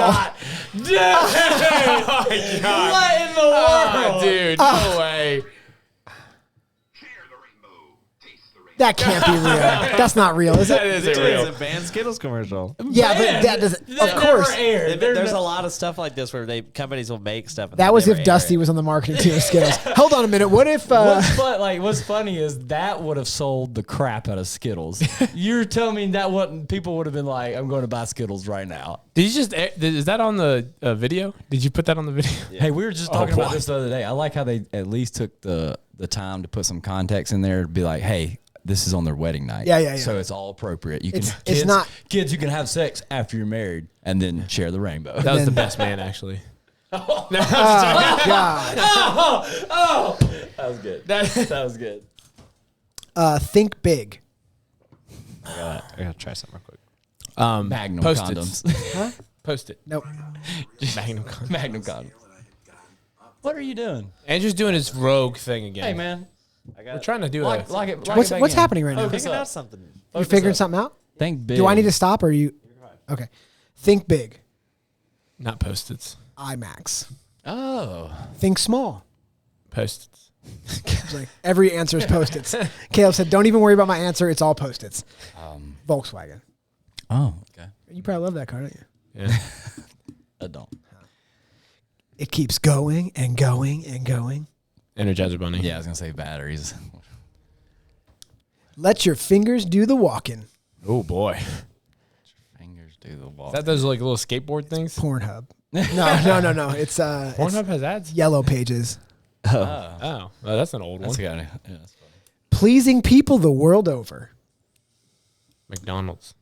Speaker 3: Dude, what in the world?
Speaker 4: Dude, no way.
Speaker 2: That can't be real. That's not real, is
Speaker 4: That
Speaker 2: it?
Speaker 4: is real.
Speaker 5: It's a band Skittles commercial.
Speaker 2: Yeah, but that doesn't. Of course.
Speaker 5: There's a lot of stuff like this where companies will make stuff. And
Speaker 2: That
Speaker 5: they
Speaker 2: was
Speaker 5: never
Speaker 2: if Dusty
Speaker 5: air it.
Speaker 2: was on the marketing team of Skittles. Hold on a minute. What if?
Speaker 3: What's funny is that would have sold the crap out of Skittles. You're telling me that wouldn't people would have been like, I'm going to buy Skittles right now.
Speaker 4: Did you just? Is that on the video? Did you put that on the video?
Speaker 3: Hey, we were just talking about
Speaker 4: boy.
Speaker 3: this the other day. I like how they at least took the time to put some context in there to be like, hey, this is on their wedding night.
Speaker 2: Yeah.
Speaker 3: So it's all appropriate. You can
Speaker 2: It's not-
Speaker 3: kids. You can have sex after you're married and then share the rainbow.
Speaker 4: That was the
Speaker 2: then-
Speaker 4: best man, actually.
Speaker 2: God.
Speaker 3: That was good. That was good.
Speaker 2: Think big.
Speaker 5: I gotta try something real quick.
Speaker 3: Magnum
Speaker 4: Post-its.
Speaker 3: condoms.
Speaker 4: Post it.
Speaker 2: Nope.
Speaker 4: Magnum con-
Speaker 3: Magnum condoms. What are you doing?
Speaker 4: Andrew's doing his rogue thing again.
Speaker 3: Hey, man.
Speaker 4: We're trying to do
Speaker 3: Lock
Speaker 4: a.
Speaker 3: it
Speaker 2: What's happening right now?
Speaker 3: Focus
Speaker 5: Figuring
Speaker 3: up.
Speaker 5: out something.
Speaker 2: You figuring something out?
Speaker 3: Think big.
Speaker 2: Do I need to stop or are you? Okay. Think big.
Speaker 4: Not post-its.
Speaker 2: IMAX.
Speaker 3: Oh.
Speaker 2: Think small.
Speaker 4: Post-its.
Speaker 2: It's like every answer is post-its. Caleb said, "Don't even worry about my answer. It's all post-its." Volkswagen.
Speaker 3: Oh, okay.
Speaker 2: You probably love that car, don't you?
Speaker 4: Yeah.
Speaker 3: I don't.
Speaker 2: It keeps going and going and going.
Speaker 4: Energizer Bunny.
Speaker 3: Yeah, I was gonna say batteries.
Speaker 2: Let your fingers do the walking.
Speaker 4: Oh boy.
Speaker 3: Fingers do the walk.
Speaker 4: Is that those like little skateboard things?
Speaker 2: Pornhub. No. It's
Speaker 4: Pornhub has ads.
Speaker 2: Yellow Pages.
Speaker 4: Oh, well, that's an old one.
Speaker 3: That's a good. Yeah, that's funny.
Speaker 2: Pleasing people the world over.
Speaker 4: McDonald's.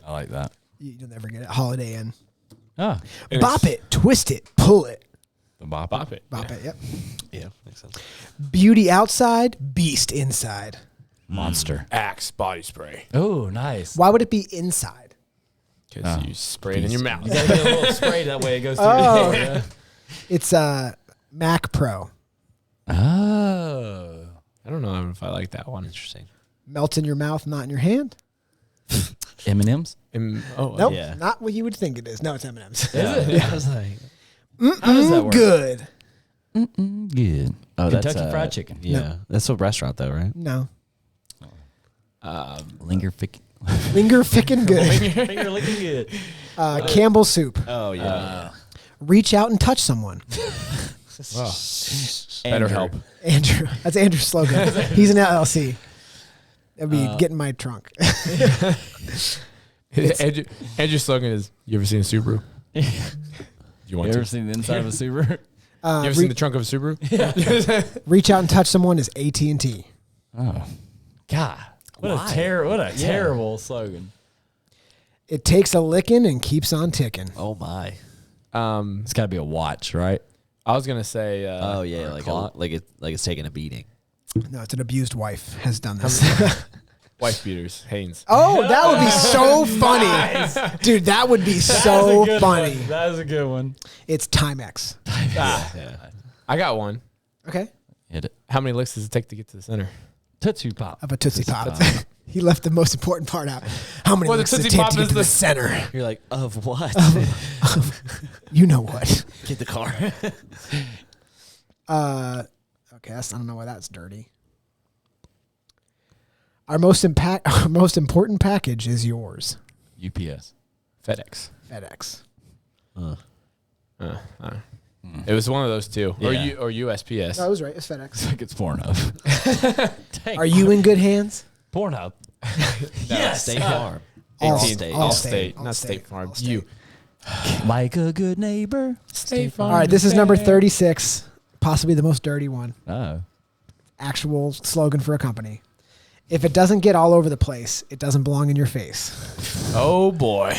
Speaker 3: I like that.
Speaker 2: You'll never get it. Holiday Inn.
Speaker 3: Oh,
Speaker 2: Bop it, twist it, pull it.
Speaker 3: the bop.
Speaker 4: Bop it.
Speaker 2: Bop it, yep.
Speaker 5: Yeah, makes sense.
Speaker 2: Beauty outside, beast inside.
Speaker 3: Monster.
Speaker 4: Axe body spray.
Speaker 3: Oh, nice.
Speaker 2: Why would it be inside?
Speaker 4: Because you spray it in your mouth.
Speaker 3: You gotta get a little spray that way it goes through.
Speaker 2: Oh.
Speaker 3: The yeah.
Speaker 2: It's Mac Pro.
Speaker 3: Oh.
Speaker 4: I don't know if I like that one.
Speaker 5: Interesting.
Speaker 2: Melts in your mouth, not in your hand.
Speaker 3: M&M's.
Speaker 2: Nope,
Speaker 5: yeah.
Speaker 2: not what you would think it is. No, it's M&M's.
Speaker 3: Is it?
Speaker 5: Yeah. I was like,
Speaker 3: How does that work?
Speaker 2: Good.
Speaker 3: Good.
Speaker 5: oh,
Speaker 3: Kentucky
Speaker 5: that's
Speaker 3: Fried Chicken.
Speaker 5: Yeah, that's a restaurant though, right?
Speaker 2: No.
Speaker 3: Linger fick.
Speaker 2: Linger fickin' good.
Speaker 3: Finger looking good.
Speaker 2: Campbell soup.
Speaker 5: Oh yeah.
Speaker 2: Reach out and touch someone.
Speaker 4: Better help.
Speaker 2: Andrew. That's Andrew's slogan. He's an LLC. That'd be getting my trunk.
Speaker 4: Andrew's slogan is, you ever seen a Subaru? You
Speaker 3: You
Speaker 4: want
Speaker 3: ever
Speaker 4: to?
Speaker 3: seen the inside of a Subaru?
Speaker 4: You ever seen the trunk of a Subaru?
Speaker 2: Reach out and touch someone is AT&T.
Speaker 3: Oh, God! What
Speaker 5: Why?
Speaker 3: a terrible slogan.
Speaker 2: It takes a licking and keeps on ticking.
Speaker 5: Oh my.
Speaker 3: It's got to be a watch, right?
Speaker 4: I was gonna say.
Speaker 5: Oh yeah, like
Speaker 3: clock.
Speaker 5: it's taking a beating.
Speaker 2: No, it's an abused wife has done this.
Speaker 4: Wife beaters, Hanes.
Speaker 2: Oh, that would be so funny. Dude, that would be so funny.
Speaker 3: That is a good one.
Speaker 2: It's Timex.
Speaker 4: I got one.
Speaker 2: Okay.
Speaker 3: Hit it.
Speaker 4: How many licks does it take to get to the center?
Speaker 3: Tootsie Pop.
Speaker 2: Of a Tootsie Pop. He left the most important part out. How many
Speaker 4: Well, the
Speaker 2: licks does it
Speaker 4: Tootsie
Speaker 2: take
Speaker 4: Pop
Speaker 2: to get
Speaker 4: is
Speaker 2: to the
Speaker 4: the-
Speaker 2: center?
Speaker 5: You're like, of what?
Speaker 2: You know what?
Speaker 5: Get the car.
Speaker 2: Okay, I don't know why that's dirty. Our most important package is yours.
Speaker 3: UPS.
Speaker 4: FedEx.
Speaker 2: FedEx.
Speaker 4: It was one of those two,
Speaker 3: Yeah.
Speaker 4: or USPS.
Speaker 2: No, I was right. It's FedEx.
Speaker 3: Like it's Pornhub.
Speaker 2: Are you in good hands?
Speaker 3: Pornhub.
Speaker 4: Yes.
Speaker 5: State Farm.
Speaker 2: Allstate.
Speaker 4: Allstate, not
Speaker 2: Allstate.
Speaker 4: State Farm.
Speaker 2: Allstate.
Speaker 4: You.
Speaker 3: Like a good neighbor.
Speaker 4: State Farm.
Speaker 2: All right, this is number 36, possibly the most dirty one.
Speaker 3: Oh.
Speaker 2: Actual slogan for a company. If it doesn't get all over the place, it doesn't belong in your face.
Speaker 4: Oh boy.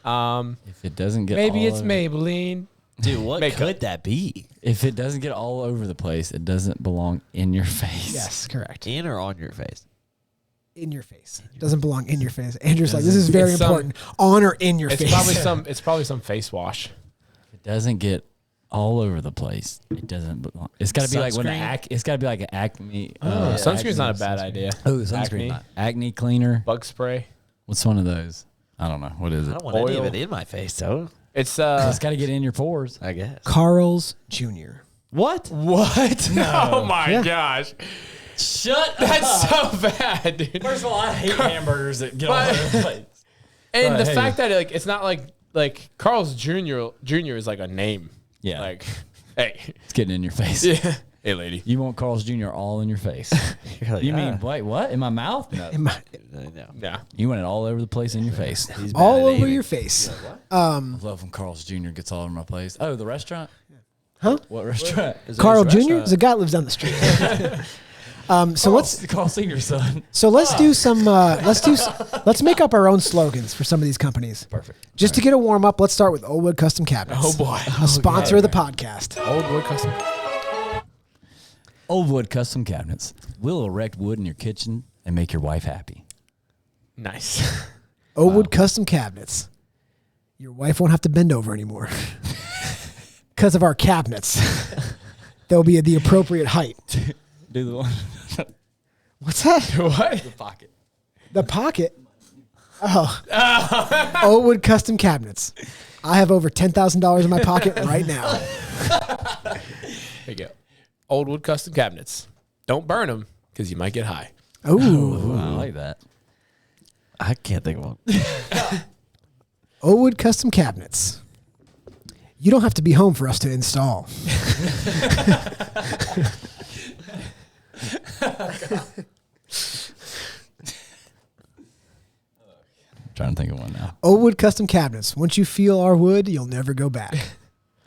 Speaker 3: If it doesn't get
Speaker 4: Maybe
Speaker 3: all
Speaker 4: it's
Speaker 3: over-
Speaker 4: Maybelline.
Speaker 5: Dude, what
Speaker 4: Makeup.
Speaker 5: could that be?
Speaker 3: If it doesn't get all over the place, it doesn't belong in your face.
Speaker 2: Yes, correct.
Speaker 5: In or on your face?
Speaker 2: In your face. It doesn't belong in your face. Andrew's like, this is very
Speaker 4: It's some-
Speaker 2: important. On or in your
Speaker 4: It's
Speaker 2: face.
Speaker 4: probably some face wash.
Speaker 3: If it doesn't get all over the place, it doesn't belong. It's got to be like when
Speaker 5: Sunscreen?
Speaker 3: it's got to be like an Acme.
Speaker 4: Sunscreen's not a bad idea.
Speaker 3: Oh, sunscreen.
Speaker 4: Acne.
Speaker 3: Acne cleaner.
Speaker 4: Bug spray.
Speaker 3: What's one of those? I don't know. What is
Speaker 5: I
Speaker 3: it?
Speaker 5: don't want any of
Speaker 4: Oil.
Speaker 5: it in my face, though.
Speaker 4: It's
Speaker 3: It's got to get in your pores.
Speaker 5: I guess.
Speaker 2: Carl's Jr.
Speaker 3: What?
Speaker 4: what? Oh my gosh.
Speaker 3: Shut
Speaker 4: That's so bad, dude.
Speaker 3: First of all, I hate hamburgers that get all
Speaker 4: But-
Speaker 3: over the place.
Speaker 4: And
Speaker 3: Right,
Speaker 4: the
Speaker 3: hey.
Speaker 4: fact that it's not like Carl's Jr. is like a name.
Speaker 3: Yeah.
Speaker 4: Like, hey,
Speaker 3: It's getting in your face.
Speaker 4: yeah. Hey, lady.
Speaker 3: You want Carl's Jr. all in your face.
Speaker 5: You're like,
Speaker 3: You mean, wait, what? In my mouth? No.
Speaker 2: In my-
Speaker 5: no.
Speaker 4: Yeah.
Speaker 3: You want it all over the place in your face.
Speaker 5: He's bad
Speaker 2: all
Speaker 5: at
Speaker 2: over
Speaker 5: aiming.
Speaker 2: your face.
Speaker 3: I love when Carl's Jr. gets all over my place. Oh, the restaurant?
Speaker 2: Huh?
Speaker 3: What restaurant?
Speaker 5: Is there
Speaker 2: Carl
Speaker 5: a
Speaker 2: Jr.
Speaker 5: restaurant?
Speaker 2: is a guy that lives down the street. So let's
Speaker 3: Carl Senior son.
Speaker 2: do some let's make up our own slogans for some of these companies.
Speaker 3: Perfect.
Speaker 2: Just to get a warm up, let's start with Oldwood Custom Cabinets.
Speaker 4: Oh boy.
Speaker 2: a sponsor of the podcast.
Speaker 4: Oldwood custom.
Speaker 3: Oldwood Custom Cabinets. We'll erect wood in your kitchen and make your wife happy.
Speaker 4: Nice.
Speaker 2: Oldwood Custom Cabinets. Your wife won't have to bend over anymore because of our cabinets. They'll be at the appropriate height.
Speaker 3: Do the one.
Speaker 2: What's that?
Speaker 4: What?
Speaker 3: The pocket.
Speaker 2: The pocket. Oh. Oldwood Custom Cabinets. I have over $10,000 in my pocket right now.
Speaker 4: There you go. Oldwood custom cabinets. Don't burn them because you might get high.
Speaker 2: Ooh.
Speaker 3: Ooh, I like that.
Speaker 5: I can't think of one.
Speaker 2: Oldwood Custom Cabinets. You don't have to be home for us to install.
Speaker 3: Trying to think of one now.
Speaker 2: Oldwood custom cabinets. Once you feel our wood, you'll never go back.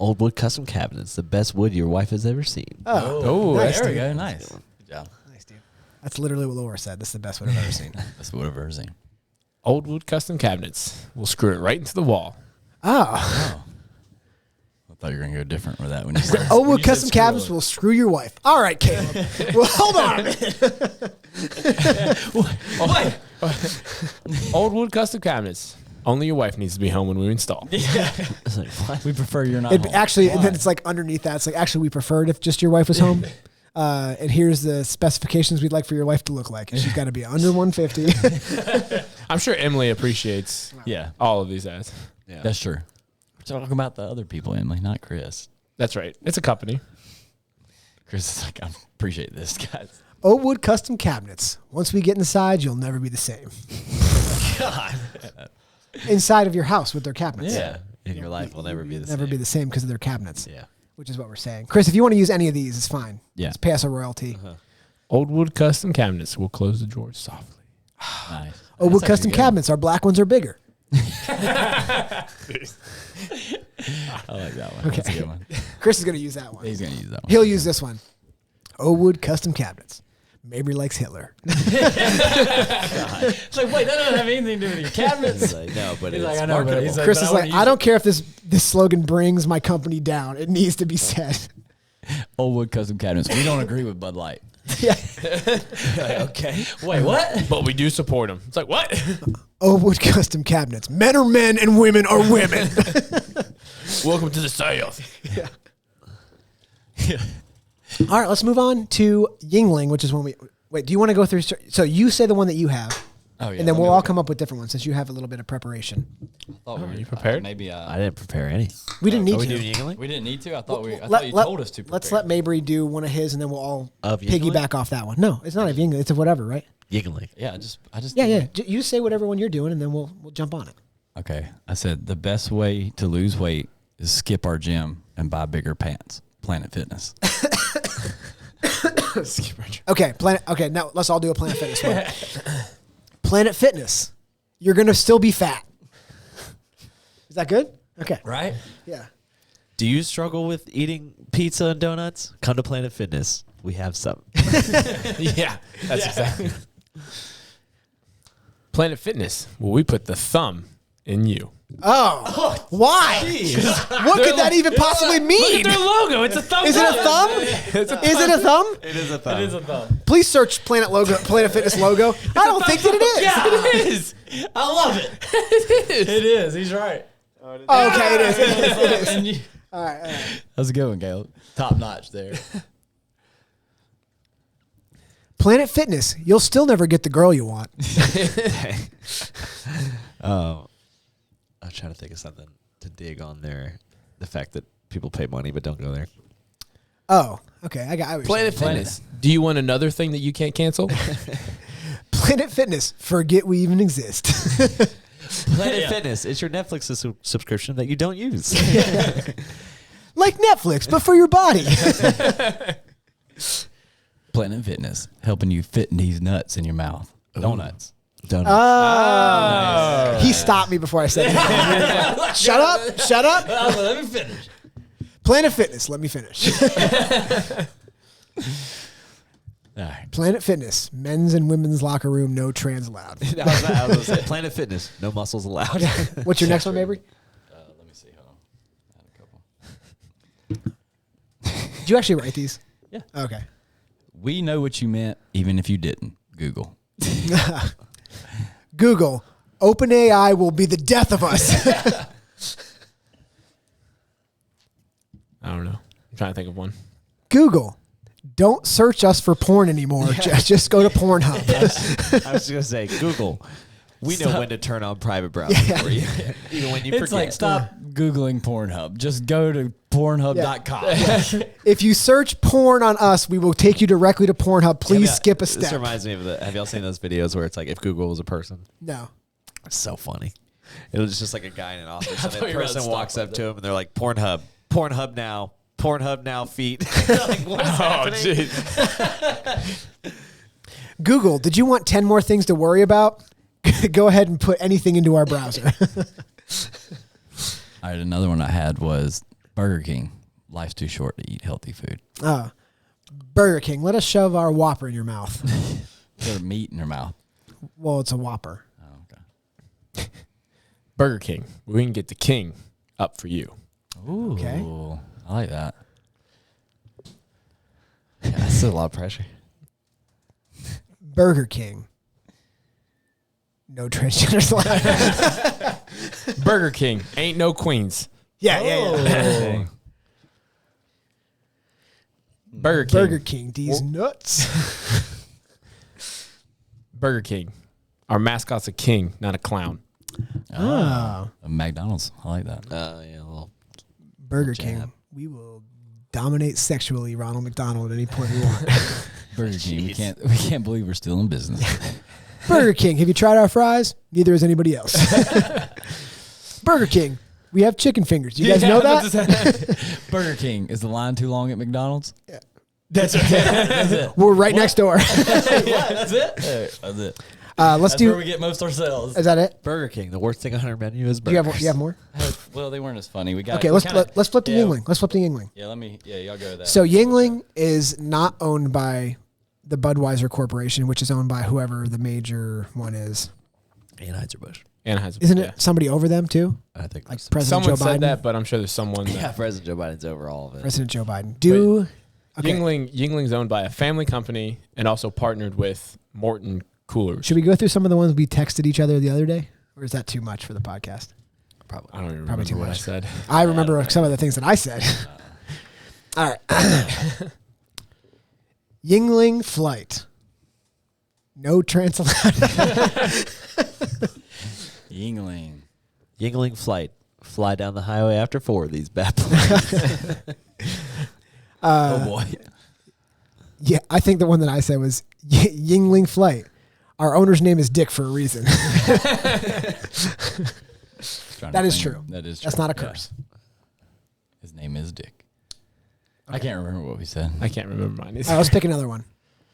Speaker 5: Oldwood custom cabinets, the best wood your wife has ever seen.
Speaker 4: Oh,
Speaker 2: nice,
Speaker 3: there we
Speaker 2: dude.
Speaker 3: go. Nice. Good job.
Speaker 2: Nice, dude. That's literally what Laura said. This is the best wood I've ever seen.
Speaker 3: That's what I've ever seen.
Speaker 4: Oldwood custom cabinets. We'll screw it right into the wall.
Speaker 2: Oh.
Speaker 3: Oh. I thought you were going to go different with that when you said
Speaker 2: Oldwood custom cabinets will screw your wife. All right, Caleb. Well, hold on a minute.
Speaker 4: Oldwood custom cabinets. Only your wife needs to be home when we install.
Speaker 5: It's like, what?
Speaker 3: We prefer you're not
Speaker 2: It,
Speaker 3: home.
Speaker 2: actually, and then it's like underneath that. It's like, actually, we preferred if just your wife was home. And here's the specifications we'd like for your wife to look like. And she's got to be under 150.
Speaker 4: I'm sure Emily appreciates
Speaker 3: Yeah,
Speaker 4: all of these ads.
Speaker 5: Yeah.
Speaker 3: that's true. We're talking about the other people, Emily, not Chris.
Speaker 4: That's right. It's a company.
Speaker 3: Chris is like, I appreciate this, guys.
Speaker 2: Oldwood custom cabinets. Once we get inside, you'll never be the same.
Speaker 5: God.
Speaker 2: Inside of your house with their cabinets.
Speaker 5: Yeah. In your life will never be the
Speaker 2: Never
Speaker 5: same.
Speaker 2: be the same because of their cabinets.
Speaker 5: Yeah.
Speaker 2: Which is what we're saying. Chris, if you want to use any of these, it's fine.
Speaker 3: Yeah.
Speaker 2: Just pay us a royalty.
Speaker 4: Oldwood custom cabinets. We'll close the drawers softly.
Speaker 3: Nice.
Speaker 2: Oldwood
Speaker 3: That's
Speaker 2: custom
Speaker 3: actually good.
Speaker 2: cabinets. Our black ones are bigger.
Speaker 3: I like that one. That's a good one.
Speaker 2: Chris is going to use that one.
Speaker 3: He's going to use that one.
Speaker 2: He'll use this one. Oldwood custom cabinets. Mabry likes Hitler.
Speaker 3: It's like, wait, that doesn't have anything to do with your cabinets.
Speaker 5: He's like, no, but
Speaker 3: He's
Speaker 5: it's
Speaker 3: like, I know, but
Speaker 5: marketable.
Speaker 3: he's like,
Speaker 2: Chris
Speaker 3: but
Speaker 2: is
Speaker 3: I wanna
Speaker 2: like,
Speaker 3: use
Speaker 2: I don't care if this slogan brings my company down. It needs to be said.
Speaker 3: Oldwood custom cabinets. We don't agree with Bud Light.
Speaker 2: Yeah.
Speaker 5: Okay.
Speaker 3: Wait, what?
Speaker 4: But we do support them. It's like, what?
Speaker 2: Oldwood custom cabinets. Men are men and women are women.
Speaker 4: Welcome to the South.
Speaker 2: All right, let's move on to Yingling, which is when we wait. Do you want to go through? So you say the one that you have,
Speaker 3: Oh, yeah.
Speaker 2: and then we'll all come up with different ones since you have a little bit of preparation.
Speaker 3: Thought we were
Speaker 4: you prepared?
Speaker 3: Maybe
Speaker 5: I didn't prepare any.
Speaker 2: We didn't need
Speaker 5: Are we
Speaker 2: to.
Speaker 5: doing Yingling?
Speaker 3: we didn't need to. I thought I thought you told us to.
Speaker 2: Let's
Speaker 3: prepare.
Speaker 2: let Mabry do one of his, and then we'll all
Speaker 5: Of Yingling?
Speaker 2: piggyback off that one. No, it's not a Yingling. It's a whatever, right?
Speaker 5: Yingling.
Speaker 3: Yeah, I just.
Speaker 2: Yeah. You say whatever one you're doing, and then we'll jump on it.
Speaker 3: Okay, I said the best way to lose weight is skip our gym and buy bigger pants. Planet Fitness.
Speaker 2: Okay, Okay, now let's all do a Planet Fitness one. Planet Fitness. You're gonna still be fat. Is that good? Okay.
Speaker 3: Right?
Speaker 2: Yeah.
Speaker 5: Do you struggle with eating pizza and donuts? Come to Planet Fitness. We have some.
Speaker 4: Yeah, that's exactly. Planet Fitness. Well, we put the thumb in you.
Speaker 2: Oh, why? What could that even possibly mean?
Speaker 4: Look at their logo. It's a thumb.
Speaker 2: Is it a thumb? Is it a thumb?
Speaker 5: It is a thumb.
Speaker 3: It is a thumb.
Speaker 2: Please search Planet Fitness logo. I don't think that it is.
Speaker 3: Yeah, it is. I love it. It is. He's right.
Speaker 2: Oh, okay, it is. It is.
Speaker 3: And you-
Speaker 2: All right.
Speaker 3: That was a good one, Caleb. Top notch there.
Speaker 2: Planet Fitness. You'll still never get the girl you want.
Speaker 5: I'm trying to think of something to dig on there. The fact that people pay money but don't go there.
Speaker 2: Oh, okay. I got
Speaker 4: Planet Fitness. Do you want another thing that you can't cancel?
Speaker 2: Planet Fitness. Forget we even exist.
Speaker 5: Planet Fitness. It's your Netflix subscription that you don't use.
Speaker 2: Like Netflix, but for your body.
Speaker 3: Planet Fitness, helping you fit these nuts in your mouth. Donuts.
Speaker 5: Donuts.
Speaker 2: Oh. He stopped me before I said that. Shut up. Shut up.
Speaker 3: Let me finish.
Speaker 2: Planet Fitness. Let me finish.
Speaker 3: All right.
Speaker 2: Planet Fitness. Men's and women's locker room. No trans allowed.
Speaker 5: I was gonna say, Planet Fitness. No muscles allowed.
Speaker 2: What's your next one, Mabry?
Speaker 3: Let me see. Hold on. I had a couple.
Speaker 2: Did you actually write these?
Speaker 3: Yeah.
Speaker 2: Okay.
Speaker 3: We know what you meant, even if you didn't. Google.
Speaker 2: Google. OpenAI will be the death of us.
Speaker 4: I don't know. I'm trying to think of one.
Speaker 2: Google. Don't search us for porn anymore. Just go to Pornhub.
Speaker 5: I was just gonna say Google. We know when to turn on private browsing for you, even when you
Speaker 3: It's
Speaker 5: forget.
Speaker 3: like, stop Googling Pornhub. Just go to Pornhub.com.
Speaker 2: If you search porn on us, we will take you directly to Pornhub. Please skip a
Speaker 5: This
Speaker 2: step.
Speaker 5: reminds me of have y'all seen those videos where it's like if Google was a person?
Speaker 2: No.
Speaker 5: It's so funny. It was just like a guy in an office, and
Speaker 3: thought
Speaker 5: the
Speaker 3: you were about to
Speaker 5: person walks
Speaker 3: stop
Speaker 5: up to him, and they're like, "Pornhub, Pornhub now, feet." Like, what is happening?
Speaker 2: Google, did you want 10 more things to worry about? go ahead and put anything into our browser.
Speaker 3: All right, another one I had was Burger King. Life's too short to eat healthy food.
Speaker 2: Burger King, let us shove our Whopper in your mouth.
Speaker 3: Put meat in your mouth.
Speaker 2: Well, it's a Whopper.
Speaker 3: Oh, okay.
Speaker 4: Burger King. We can get the king up for you.
Speaker 3: Ooh,
Speaker 2: Okay.
Speaker 3: I like that.
Speaker 5: Yeah, that's a lot of pressure.
Speaker 2: Burger King. No transgenders allowed.
Speaker 4: Burger King. Ain't no queens.
Speaker 2: Yeah.
Speaker 4: Burger King.
Speaker 2: Burger King, these nuts.
Speaker 4: Burger King. Our mascot's a king, not a clown.
Speaker 2: Oh.
Speaker 3: McDonald's. I like that.
Speaker 5: Yeah, well,
Speaker 2: Burger
Speaker 5: Jab.
Speaker 2: King. We will dominate sexually Ronald McDonald at any point we want.
Speaker 3: Burger King. We can't believe we're still in business.
Speaker 2: Burger King. Have you tried our fries? Neither has anybody else. Burger King. We have chicken fingers. You guys know that?
Speaker 3: Burger King. Is the line too long at McDonald's?
Speaker 2: Yeah.
Speaker 3: That's it.
Speaker 2: We're right next door.
Speaker 3: That's it. That's it.
Speaker 2: Let's
Speaker 3: That's where we get most of our sales.
Speaker 2: Is that it?
Speaker 5: Burger King. The worst thing on our menu is
Speaker 2: Do
Speaker 5: burgers.
Speaker 2: you have more?
Speaker 3: Well, they weren't as funny. We got
Speaker 2: Okay, let's flip to Yingling. Let's flip to Yingling.
Speaker 3: Yeah, y'all go with that.
Speaker 2: So Yingling is not owned by the Budweiser Corporation, which is owned by whoever the major one is.
Speaker 5: Anheuser-Busch.
Speaker 4: Anheuser.
Speaker 2: Isn't it somebody over them too?
Speaker 5: I think
Speaker 2: Like
Speaker 5: so.
Speaker 2: President
Speaker 4: Someone
Speaker 2: Joe
Speaker 4: said
Speaker 2: Biden?
Speaker 4: that, but I'm sure there's someone. That
Speaker 5: Yeah, President Joe Biden's over all of it.
Speaker 2: President Joe Biden. Okay.
Speaker 4: Yingling's owned by a family company and also partnered with Morton Coolers.
Speaker 2: Should we go through some of the ones we texted each other the other day? Or is that too much for the podcast?
Speaker 5: Probably.
Speaker 4: I don't even
Speaker 2: Probably
Speaker 4: remember
Speaker 2: too
Speaker 4: what
Speaker 2: much.
Speaker 4: I said.
Speaker 2: I remember some of the things that I said. All right. Yingling flight. No trans allowed.
Speaker 3: Yingling.
Speaker 5: Yingling flight. Fly down the highway after 4 of these bad boys.
Speaker 3: Oh boy.
Speaker 2: Yeah, I think the one that I said was Yingling flight. Our owner's name is Dick for a reason. That is true.
Speaker 3: That is true.
Speaker 2: That's not a
Speaker 3: Yeah.
Speaker 2: curse.
Speaker 3: His name is Dick. I can't remember what we said.
Speaker 4: I can't remember mine.
Speaker 2: All right, let's pick another one.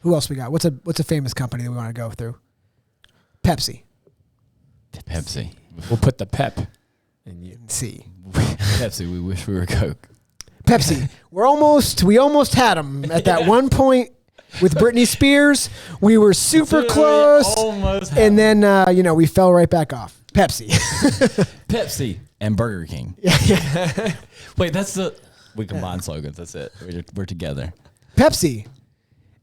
Speaker 2: Who else we got? What's a famous company that we want to go through? Pepsi.
Speaker 3: Pepsi.
Speaker 4: We'll put the pep in you.
Speaker 2: C.
Speaker 3: Pepsi. We wish we were Coke.
Speaker 2: Pepsi. We almost had them at that one point with Britney Spears. We were super close,
Speaker 3: Almost.
Speaker 2: and then we fell right back off. Pepsi.
Speaker 3: Pepsi and Burger King. Wait, we combine slogans. That's it. We're together.
Speaker 2: Pepsi.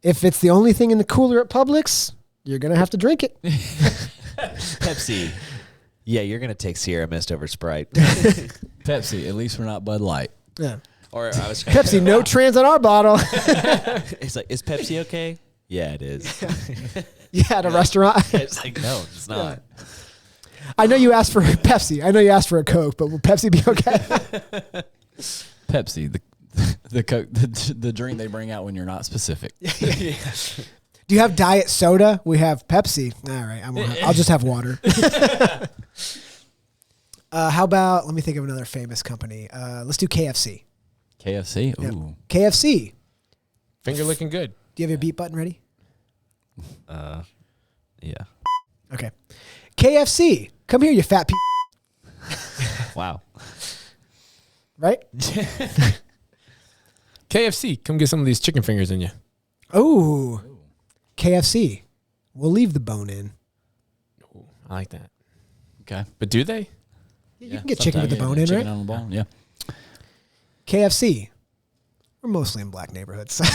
Speaker 2: If it's the only thing in the cooler at Publix, you're gonna have to drink it.
Speaker 5: Pepsi. Yeah, you're going to take Sierra Mist over Sprite.
Speaker 3: Pepsi. At least we're not Bud Light.
Speaker 2: Yeah.
Speaker 5: Or I was
Speaker 2: Pepsi. No trans on our bottle.
Speaker 5: It's like, is Pepsi okay? Yeah, it is.
Speaker 2: Yeah, at a restaurant.
Speaker 5: It's like, no, it's not.
Speaker 2: I know you asked for Pepsi. I know you asked for a Coke, but will Pepsi be okay?
Speaker 3: Pepsi. The Coke. The drink they bring out when you're not specific.
Speaker 2: Do you have diet soda? We have Pepsi. All right, I'll just have water. How about, let me think of another famous company. Let's do KFC.
Speaker 3: KFC.
Speaker 2: Yep.
Speaker 3: Ooh.
Speaker 2: KFC.
Speaker 4: Finger looking good.
Speaker 2: Do you have your beat button ready?
Speaker 5: Yeah.
Speaker 2: Okay. KFC. Come here, you fat piece.
Speaker 5: Wow.
Speaker 2: Right?
Speaker 4: KFC, come get some of these chicken fingers in you.
Speaker 2: Oh. KFC. We'll leave the bone in.
Speaker 4: Ooh, I like that.
Speaker 3: Okay.
Speaker 4: But do they?
Speaker 2: You can get chicken with the bone in,
Speaker 3: chicken
Speaker 2: right?
Speaker 3: on the bone. Yeah.
Speaker 2: KFC. We're mostly in black neighborhoods.
Speaker 5: I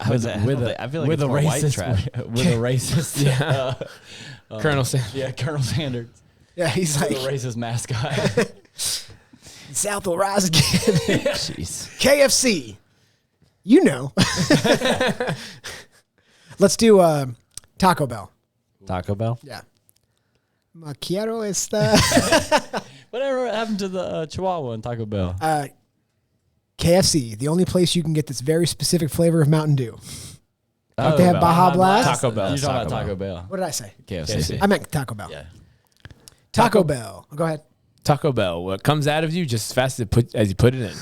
Speaker 5: feel like
Speaker 3: with
Speaker 5: it's
Speaker 3: a
Speaker 5: more white
Speaker 3: racist
Speaker 5: trash.
Speaker 3: with a racist
Speaker 4: Colonel Sanders.
Speaker 3: Yeah, Colonel Sanders.
Speaker 2: Yeah, he's like,
Speaker 3: With a racist mascot.
Speaker 2: South will rise again.
Speaker 5: Jeez.
Speaker 2: KFC. You know. Let's do Taco Bell.
Speaker 5: Taco Bell?
Speaker 2: Yeah. Quiero esta.
Speaker 3: Whatever happened to the Chihuahua and Taco Bell?
Speaker 2: KFC, the only place you can get this very specific flavor of Mountain Dew.
Speaker 3: Oh,
Speaker 2: they have Baja Blast?
Speaker 4: Taco Bell.
Speaker 3: You're talking about
Speaker 5: Taco
Speaker 3: Taco Bell.
Speaker 2: What did I say?
Speaker 3: KFC.
Speaker 2: I meant Taco Bell.
Speaker 3: Yeah.
Speaker 2: Taco Bell. Go ahead.
Speaker 4: Taco Bell. What comes out of you just as fast as you put it in.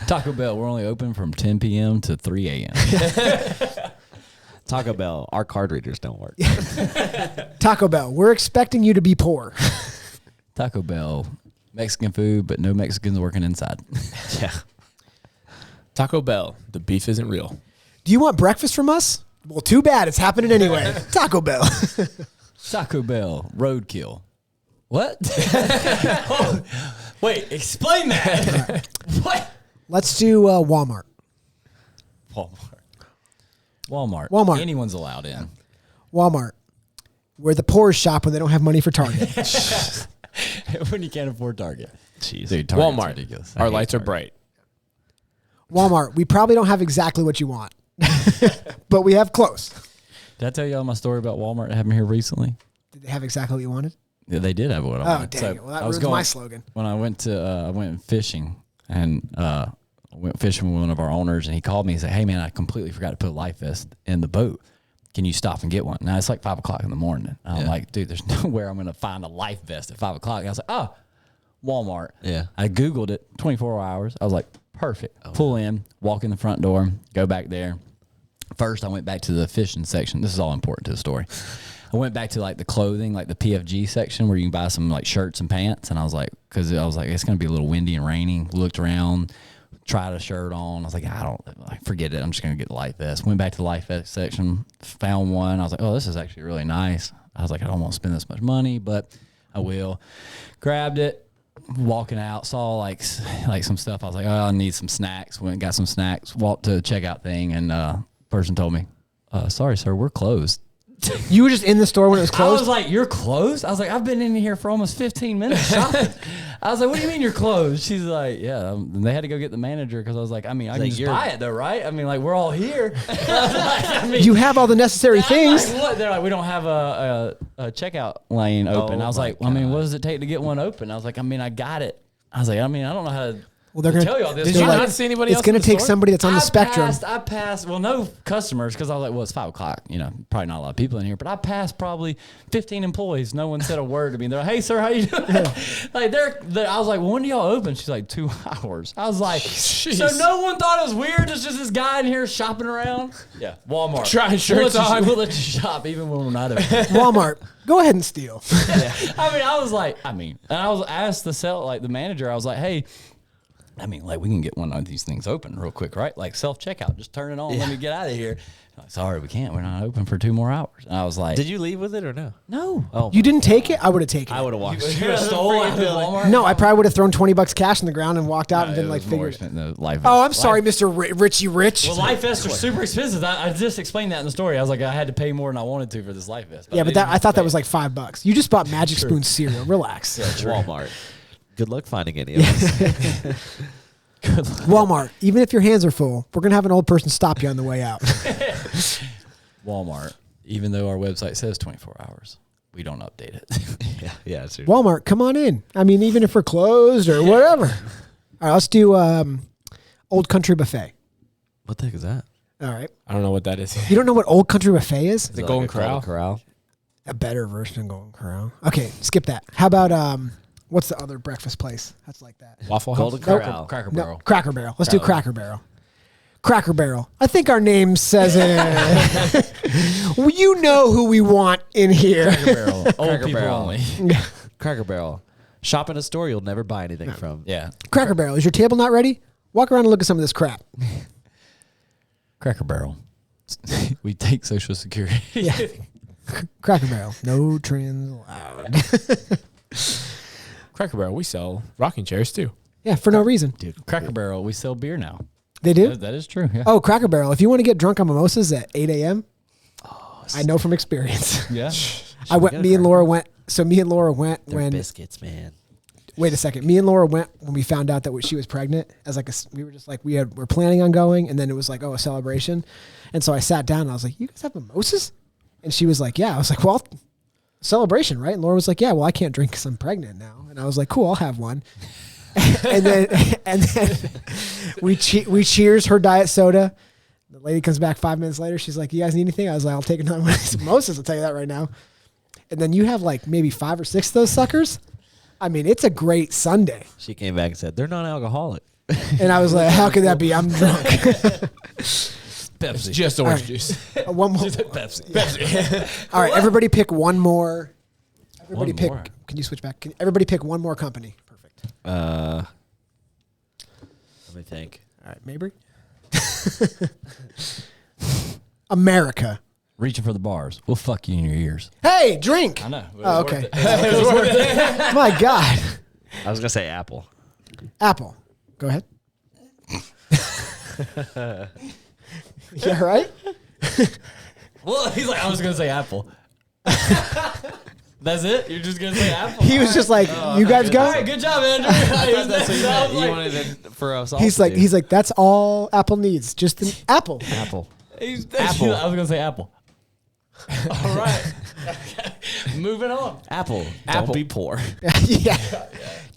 Speaker 3: Taco Bell, we're only open from 10 p.m. to 3 a.m.
Speaker 5: Taco Bell, our card readers don't work.
Speaker 2: Taco Bell, we're expecting you to be poor.
Speaker 3: Taco Bell, Mexican food, but no Mexicans working inside.
Speaker 5: Yeah.
Speaker 4: Taco Bell, the beef isn't real.
Speaker 2: Do you want breakfast from us? Well, too bad. It's happening anyway. Taco Bell.
Speaker 3: Taco Bell, roadkill. What? Oh, wait, explain that. What?
Speaker 2: Let's do Walmart.
Speaker 3: Walmart. Anyone's allowed in.
Speaker 2: Walmart, where the poor shop when they don't have money for Target.
Speaker 3: When you can't afford Target.
Speaker 5: Jeez.
Speaker 3: Dude, Target's
Speaker 4: Walmart,
Speaker 3: ridiculous.
Speaker 4: our lights are bright.
Speaker 2: Walmart, we probably don't have exactly what you want, but we have close.
Speaker 3: Did I tell y'all my story about Walmart that happened here recently?
Speaker 2: Did they have exactly what you wanted?
Speaker 3: Yeah, they did have what I
Speaker 2: Oh,
Speaker 3: wanted.
Speaker 2: dang it. Well, that ruins my slogan.
Speaker 3: When I went fishing and I went fishing with one of our owners, and he called me and said, "Hey man, I completely forgot to put a life vest in the boat. Can you stop and get one?" Now it's like 5 o'clock in the morning. And I'm like, dude, there's nowhere I'm going to find a life vest at 5 o'clock. And I was like, oh, Walmart.
Speaker 5: Yeah.
Speaker 3: I Googled it, 24 hours. I was like, perfect. Pull in, walk in the front door, go back there. First, I went back to the fishing section. This is all important to the story. I went back to like the clothing, like the PFG section where you can buy some like shirts and pants. And I was like, because I was like, it's going to be a little windy and rainy. Looked around, tried a shirt on. I was like, forget it. I'm just going to get the life vest. Went back to the life vest section, found one. I was like, oh, this is actually really nice. I was like, I don't want to spend this much money, but I will. Grabbed it, walking out, saw like some stuff. I was like, oh, I need some snacks. Went and got some snacks, walked to the checkout thing, and person told me, sorry, sir, we're closed.
Speaker 2: You were just in the store when it was
Speaker 3: I
Speaker 2: closed?
Speaker 3: was like, you're closed? I was like, I've been in here for almost 15 minutes shopping. I was like, what do you mean you're closed? She's like, yeah. And they had to go get the manager because I was like, I mean, I can just buy it though, right? I mean, like, we're all here. I mean,
Speaker 2: you have all the necessary things.
Speaker 3: like, what? They're like, we don't have a checkout lane open. I was like, I mean, what does it take to get one open? I was like, I mean, I got it. I was like, I mean, I don't know how to.
Speaker 2: Well, they're going
Speaker 3: tell you all this.
Speaker 4: Did you not see anybody else?
Speaker 2: It's going to take somebody that's on the spectrum.
Speaker 3: I passed, well, no customers because I was like, well, it's 5 o'clock. You know, probably not a lot of people in here, but I passed probably 15 employees. No one said a word to me. They're like, hey, sir, how you doing? Like, I was like, well, when do y'all open? She's like, 2 hours. I was like, so no one thought it was weird. There's just this guy in here shopping around. Yeah, Walmart.
Speaker 4: Trying shirts on.
Speaker 3: We'll let you shop even when we're not open.
Speaker 2: Walmart, go ahead and steal.
Speaker 3: I mean, and I was asked the manager, I was like, hey, I mean, like, we can get one of these things open real quick, right? Like self-checkout. Just turn it on. Let me get out of here. Like, sorry, we can't. We're not open for 2 more hours. And I was like,
Speaker 5: Did you leave with it or no?
Speaker 3: no.
Speaker 5: Oh,
Speaker 2: You didn't take it? I would have taken it.
Speaker 5: I would have walked.
Speaker 3: You stole it at Walmart?
Speaker 2: No, I probably would have thrown $20 cash on the ground and walked out and
Speaker 3: It
Speaker 2: then like
Speaker 3: was more
Speaker 2: figured.
Speaker 3: expensive than the life
Speaker 2: Oh, I'm
Speaker 3: vest.
Speaker 2: sorry, Mr. Richie Rich.
Speaker 3: Well, life vests are super expensive. I just explained that in the story. I was like, I had to pay more than I wanted to for this life vest.
Speaker 2: Yeah, but I thought that was like $5. You just bought Magic Spoon cereal. Relax.
Speaker 5: Walmart. Good luck finding any of us.
Speaker 2: Walmart, even if your hands are full, we're going to have an old person stop you on the way out.
Speaker 3: Walmart, even though our website says 24 hours, we don't update it.
Speaker 5: Yeah, seriously.
Speaker 2: Walmart, come on in. I mean, even if we're closed or whatever. All right, let's do Old Country Buffet.
Speaker 5: What the heck is that?
Speaker 2: All right.
Speaker 4: I don't know what that is.
Speaker 2: You don't know what Old Country Buffet is?
Speaker 4: The Golden Corral.
Speaker 2: A better version of Golden Corral. Okay, skip that. How about what's the other breakfast place that's like that?
Speaker 4: Waffle House.
Speaker 5: Golden
Speaker 2: Nope.
Speaker 5: Corral.
Speaker 3: Cracker
Speaker 2: No,
Speaker 3: Barrel.
Speaker 2: Cracker Barrel. Let's do Cracker Barrel. Cracker Barrel. I think our name says it. Well, you know who we want in here.
Speaker 3: Cracker Barrel. Old
Speaker 5: Cracker
Speaker 3: people
Speaker 5: Barrel.
Speaker 3: only.
Speaker 5: Cracker Barrel. Shop in a store you'll never buy anything from.
Speaker 3: Yeah.
Speaker 2: Cracker Barrel. Is your table not ready? Walk around and look at some of this crap.
Speaker 3: Cracker Barrel. We take Social Security.
Speaker 2: Yeah. Cracker Barrel. No trends allowed.
Speaker 4: Cracker Barrel. We sell rocking chairs too.
Speaker 2: Yeah, for no reason.
Speaker 5: Dude,
Speaker 3: Cracker Barrel. We sell beer now.
Speaker 2: They do?
Speaker 3: That is true. Yeah.
Speaker 2: Oh, Cracker Barrel. If you want to get drunk on mimosas at 8 a.m., I know from experience.
Speaker 3: Yeah.
Speaker 2: Me and Laura went
Speaker 5: they're
Speaker 2: when
Speaker 5: biscuits, man.
Speaker 2: wait a second. Me and Laura went when we found out that she was pregnant. As like we were just like we're planning on going, and then it was like a celebration, and so I sat down and I was like, "You guys have mimosas?" And she was like, "Yeah." I was like, "Well, celebration, right?" And Laura was like, "Yeah, well, I can't drink because I'm pregnant now." And I was like, "Cool, I'll have one." and then we cheers her diet soda. The lady comes back 5 minutes later. She's like, "You guys need anything?" I was like, "I'll take another one of these mimosas." I'll tell you that right now. And then you have like maybe 5 or 6 of those suckers. I mean, it's a great Sunday.
Speaker 5: She came back and said, they're non-alcoholic.
Speaker 2: And I was like, how could that be? I'm drunk.
Speaker 3: Pepsi.
Speaker 4: It's just orange
Speaker 2: right.
Speaker 4: juice.
Speaker 2: One more.
Speaker 3: Pepsi.
Speaker 2: All right, everybody pick one more. Everybody
Speaker 3: One
Speaker 2: pick.
Speaker 3: more.
Speaker 2: Can you switch back? Can everybody pick one more company? Perfect.
Speaker 5: Let me think.
Speaker 2: All right, Mabry. America.
Speaker 3: Reaching for the bars. We'll fuck you in your ears.
Speaker 2: Hey, drink.
Speaker 3: I know.
Speaker 2: Oh, okay. My God.
Speaker 5: I was gonna say Apple.
Speaker 2: Apple. Go ahead. Yeah, right?
Speaker 3: Well, he's like, I was gonna say Apple. That's it? You're just gonna say Apple?
Speaker 2: He was just like, you guys go.
Speaker 3: All right, good job, Andrew.
Speaker 5: That's what you meant. You wanted it for us all.
Speaker 2: He's like, that's all Apple needs. Just an apple.
Speaker 5: Apple.
Speaker 3: Apple. I was gonna say Apple. All right. Moving on.
Speaker 5: Apple.
Speaker 4: Apple.
Speaker 5: Don't be poor.
Speaker 2: Yeah.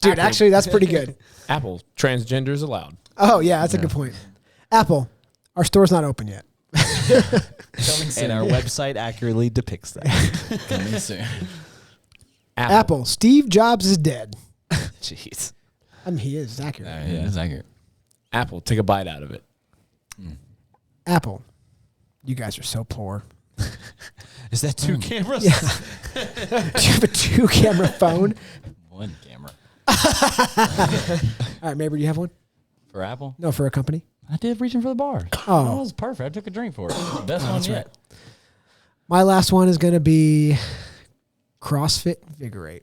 Speaker 2: Dude, actually, that's pretty good.
Speaker 4: Apple, transgenders allowed.
Speaker 2: Oh, yeah, that's a good point. Apple, our store's not open yet.
Speaker 5: And our website accurately depicts that.
Speaker 3: Coming soon.
Speaker 2: Apple, Steve Jobs is dead.
Speaker 5: Jeez.
Speaker 2: I mean, he is accurate.
Speaker 3: Yeah, it's accurate.
Speaker 4: Apple, take a bite out of it.
Speaker 2: Apple, you guys are so poor.
Speaker 5: Is that 2 cameras?
Speaker 2: Yeah. Do you have a 2-camera phone?
Speaker 3: One camera.
Speaker 2: All right, Mabry, do you have one?
Speaker 3: For Apple?
Speaker 2: No, for a company.
Speaker 3: I did reaching for the bars.
Speaker 2: Oh.
Speaker 3: That was perfect. I took a drink for it. Best one yet.
Speaker 2: My last one is going to be CrossFit Invigorate.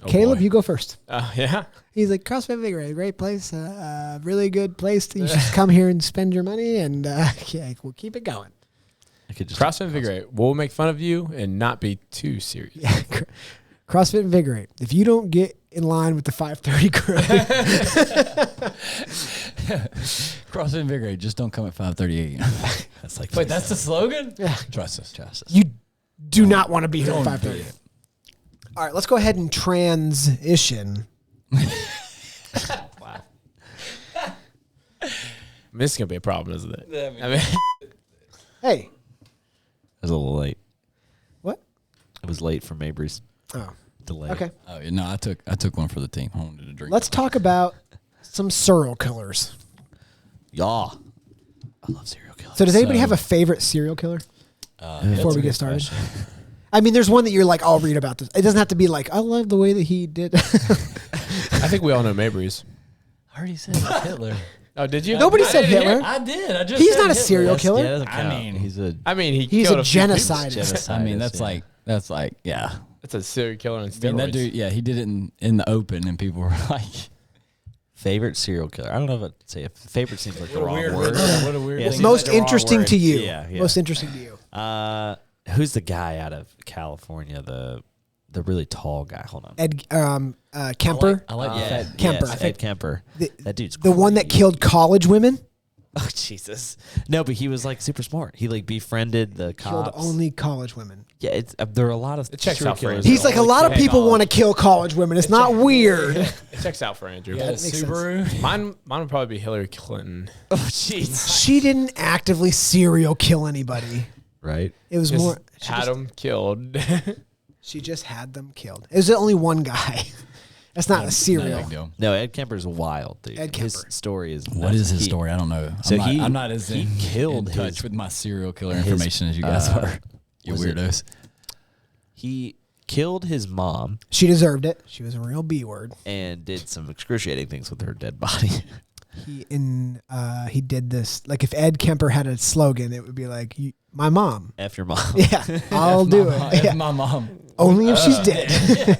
Speaker 2: Caleb,
Speaker 4: boy.
Speaker 2: you go first.
Speaker 4: Yeah.
Speaker 2: He's like, CrossFit Invigorate, great place, really good place. You should come here and spend your money, and yeah, we'll keep it going.
Speaker 5: I could just
Speaker 4: CrossFit Invigorate. We'll make fun of you and not be too serious.
Speaker 2: Yeah, CrossFit Invigorate. If you don't get in line with the 5:30 crew,
Speaker 3: CrossFit Invigorate. Just don't come at 5:30 a.m.
Speaker 5: That's like
Speaker 3: Wait, that's the slogan?
Speaker 2: Yeah.
Speaker 3: Trust us. Trust us.
Speaker 2: you do not want to be here at
Speaker 3: Don't
Speaker 2: 5:30.
Speaker 3: be it.
Speaker 2: All right, let's go ahead and transition.
Speaker 5: wow.
Speaker 4: This is going to be a problem, isn't it? I mean,
Speaker 2: Hey,
Speaker 5: It was a little late.
Speaker 2: what?
Speaker 5: It was late for Mabry's
Speaker 2: Oh,
Speaker 5: delay.
Speaker 2: okay.
Speaker 3: Oh, yeah, no, I took one for the team. I wanted to drink.
Speaker 2: Let's talk about some serial killers.
Speaker 5: Yeah. I love serial killers.
Speaker 2: So, does anybody
Speaker 3: So-
Speaker 2: have a favorite serial killer?
Speaker 3: That's
Speaker 2: Before
Speaker 3: a
Speaker 2: we
Speaker 3: good
Speaker 2: get started.
Speaker 3: question.
Speaker 2: I mean, there's one that you're like, I'll read about this. It doesn't have to be like, I love the way that he did.
Speaker 4: I think we all know Mabry's.
Speaker 3: I already said Hitler.
Speaker 4: Oh, did you?
Speaker 2: Nobody
Speaker 4: I
Speaker 2: said
Speaker 4: didn't hear
Speaker 2: Hitler.
Speaker 4: it.
Speaker 3: I did. I just
Speaker 2: He's
Speaker 3: said
Speaker 2: not a
Speaker 3: Hitler.
Speaker 2: serial
Speaker 3: That's-
Speaker 2: killer.
Speaker 5: Yeah, that doesn't
Speaker 3: I
Speaker 5: count.
Speaker 3: mean-
Speaker 5: he's a
Speaker 4: I mean, he
Speaker 2: He's
Speaker 4: killed
Speaker 2: a
Speaker 4: few people.
Speaker 2: genocidist.
Speaker 3: I mean, that's
Speaker 5: yeah.
Speaker 3: like, yeah.
Speaker 4: That's a serial killer on
Speaker 3: I mean,
Speaker 4: steroids.
Speaker 3: that dude, yeah, he did it in the open, and people were like,
Speaker 5: favorite serial killer. I don't know if I'd say a favorite seems like the wrong word.
Speaker 3: what a weird
Speaker 5: Yeah,
Speaker 3: thing.
Speaker 5: seems
Speaker 2: Most
Speaker 5: like the wrong
Speaker 2: interesting
Speaker 5: word.
Speaker 2: to you.
Speaker 5: Yeah, yeah.
Speaker 2: Most interesting to you.
Speaker 5: Who's the guy out of California? The really tall guy. Hold on.
Speaker 2: Ed Kemper,
Speaker 3: I like
Speaker 5: Yeah,
Speaker 3: that.
Speaker 2: Kemper.
Speaker 5: yes,
Speaker 2: I think
Speaker 5: Ed Kemper. That dude's
Speaker 2: the one that
Speaker 5: crazy.
Speaker 2: killed college women,
Speaker 5: Oh Jesus! No, but he was like super smart. He like befriended the
Speaker 2: killed
Speaker 5: cops.
Speaker 2: only college women.
Speaker 5: Yeah, it's there are a lot of
Speaker 4: It checks
Speaker 5: serial
Speaker 4: out for
Speaker 5: killers.
Speaker 4: Andrew.
Speaker 2: He's like, a lot of people want to kill college women. It's not weird.
Speaker 4: It checks out for Andrew.
Speaker 2: Yeah, that makes sense.
Speaker 3: Subaru.
Speaker 4: Mine would probably be Hillary Clinton.
Speaker 5: Oh jeez!
Speaker 2: She didn't actively serial kill anybody.
Speaker 5: Right?
Speaker 2: It was
Speaker 4: Just
Speaker 2: more.
Speaker 4: had him killed.
Speaker 2: She just had them killed. It was only one guy. That's not a serial.
Speaker 3: Big deal.
Speaker 5: No, Ed Kemper's wild, dude.
Speaker 2: Ed
Speaker 5: His
Speaker 2: Kemper.
Speaker 5: story is
Speaker 3: What
Speaker 5: nuts.
Speaker 3: is his
Speaker 5: He-
Speaker 3: story? I don't know.
Speaker 5: So
Speaker 3: I'm not as
Speaker 5: he
Speaker 3: in,
Speaker 5: killed
Speaker 3: in touch
Speaker 5: his-
Speaker 3: with my serial killer
Speaker 5: his,
Speaker 3: information as you guys are. You
Speaker 5: was it-
Speaker 3: weirdos.
Speaker 5: He killed his mom
Speaker 2: She deserved it. She was a real B word.
Speaker 5: and did some excruciating things with her dead body.
Speaker 2: He did this. Like if Ed Kemper had a slogan, it would be like, "My mom."
Speaker 5: F your mom.
Speaker 2: Yeah, I'll do it. Yeah.
Speaker 3: My mom.
Speaker 2: Only if she's dead.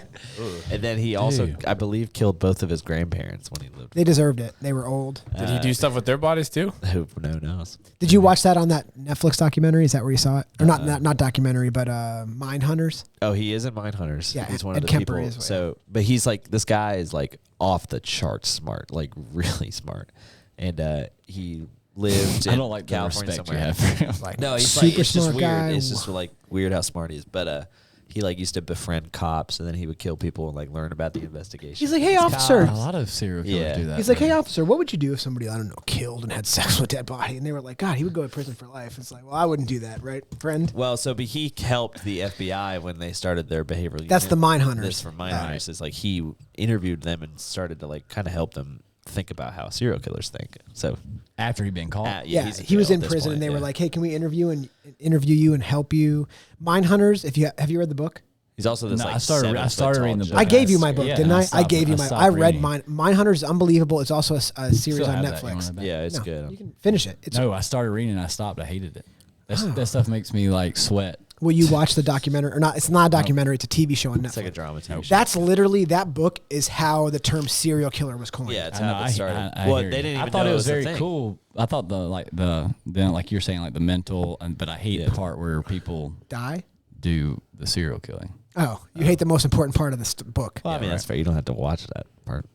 Speaker 5: And then he also,
Speaker 3: Dude.
Speaker 5: I believe, killed both of his grandparents when he lived.
Speaker 2: They deserved it. They were old.
Speaker 4: Did he do stuff with their bodies too?
Speaker 5: Who knows?
Speaker 2: Did you watch that on that Netflix documentary? Is that where you saw it? Or not documentary, but Mind Hunters.
Speaker 5: Oh, he is in Mindhunters.
Speaker 2: Yeah,
Speaker 5: he's one
Speaker 2: Ed
Speaker 5: of the
Speaker 2: Kemper
Speaker 5: people.
Speaker 2: is,
Speaker 5: So, but he's like, this guy is like off the charts smart, like really smart, and he lived in
Speaker 3: I don't like the
Speaker 5: California
Speaker 3: respect
Speaker 5: somewhere.
Speaker 3: you have for him.
Speaker 2: Like
Speaker 5: No, he's
Speaker 2: super
Speaker 5: like, it's just
Speaker 2: smart
Speaker 5: weird.
Speaker 2: guy.
Speaker 5: It's just like weird how smart he is. But he like used to befriend cops, and then he would kill people and like learn about the investigation.
Speaker 2: He's like, "Hey, officer."
Speaker 3: A lot of serial killers
Speaker 5: Yeah.
Speaker 3: do that.
Speaker 2: He's like,
Speaker 3: man.
Speaker 2: "Hey, officer, what would you do if somebody, I don't know, killed and had sex with a dead body?" And they were like, "God, he would go to prison for life." It's like, well, I wouldn't do that, right, friend?
Speaker 5: Well, so but he helped the FBI when they started their behavioral.
Speaker 2: That's
Speaker 5: unit.
Speaker 2: the Mind Hunters.
Speaker 5: This from Mind Hunters is like he interviewed them and started to like kind of help them think about how serial killers think. So
Speaker 3: After he'd been caught.
Speaker 2: Yeah,
Speaker 5: he's
Speaker 2: he was
Speaker 5: jail
Speaker 2: in
Speaker 5: at this
Speaker 2: prison,
Speaker 5: point,
Speaker 2: and they
Speaker 5: yeah.
Speaker 2: were like, "Hey, can we interview you and help you?" Mindhunters. Have you read the book?
Speaker 5: He's also this
Speaker 3: No,
Speaker 5: like
Speaker 3: I started reading the book.
Speaker 2: I gave you my book,
Speaker 3: Yeah,
Speaker 2: didn't
Speaker 3: and
Speaker 2: I?
Speaker 3: I
Speaker 2: I gave you
Speaker 3: stopped
Speaker 2: I read
Speaker 3: reading.
Speaker 2: Mindhunters is unbelievable. It's also a series
Speaker 3: Still
Speaker 2: on
Speaker 3: have that. You
Speaker 2: Netflix.
Speaker 3: want it back?
Speaker 5: Yeah, it's
Speaker 2: No,
Speaker 5: good.
Speaker 2: you can finish it. It's,
Speaker 3: No, I started reading and I stopped. I hated it. That stuff makes me like sweat.
Speaker 2: will you watch the documentary or not? It's not a documentary. It's a TV show on Netflix.
Speaker 5: It's like a drama TV show.
Speaker 2: That's literally that book is how the term serial killer was coined.
Speaker 5: Yeah, it's
Speaker 3: I know,
Speaker 5: how it started.
Speaker 3: I
Speaker 5: Well,
Speaker 3: hear
Speaker 5: they
Speaker 3: you.
Speaker 5: didn't
Speaker 3: I
Speaker 5: even
Speaker 3: thought
Speaker 5: know
Speaker 3: it was
Speaker 5: a
Speaker 3: very
Speaker 5: thing.
Speaker 3: cool. I thought like you're saying, like the mental, but I hate the part where people
Speaker 2: Die.
Speaker 3: do the serial killing.
Speaker 2: Oh, you hate the most important part of this book.
Speaker 5: Well, I mean, that's fair. You don't have to watch that part.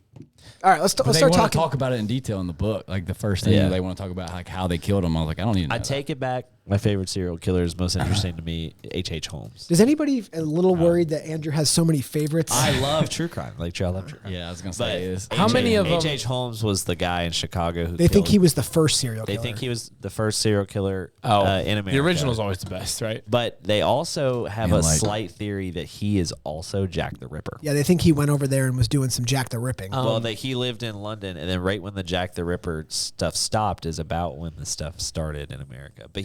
Speaker 2: All right, let's
Speaker 3: But
Speaker 2: start
Speaker 3: they want to
Speaker 2: talking.
Speaker 3: talk about it in detail in the book. Like the first thing
Speaker 5: Yeah.
Speaker 3: they want to talk about, like how they killed him. I was like, I don't even know
Speaker 5: I take it back. My favorite serial killer is most interesting to me, H.H. Holmes.
Speaker 2: Does anybody a little worried that Andrew has so many favorites?
Speaker 5: I love true crime. Like, I love true crime.
Speaker 3: Yeah, I was gonna
Speaker 5: But
Speaker 3: say is
Speaker 4: How many of them-
Speaker 5: H.H. Holmes was the guy in Chicago who
Speaker 2: they think
Speaker 5: killed-
Speaker 2: he was the first serial
Speaker 5: They
Speaker 2: killer.
Speaker 5: think he was the first serial killer in America.
Speaker 4: The original's always the best, right?
Speaker 5: But they also have
Speaker 3: And
Speaker 5: a
Speaker 3: like-
Speaker 5: slight theory that he is also Jack the Ripper.
Speaker 2: Yeah, they think he went over there and was doing some Jack the Ripping.
Speaker 5: Well, he lived in London, and then right when the Jack the Ripper stuff stopped is about when the stuff started in America. But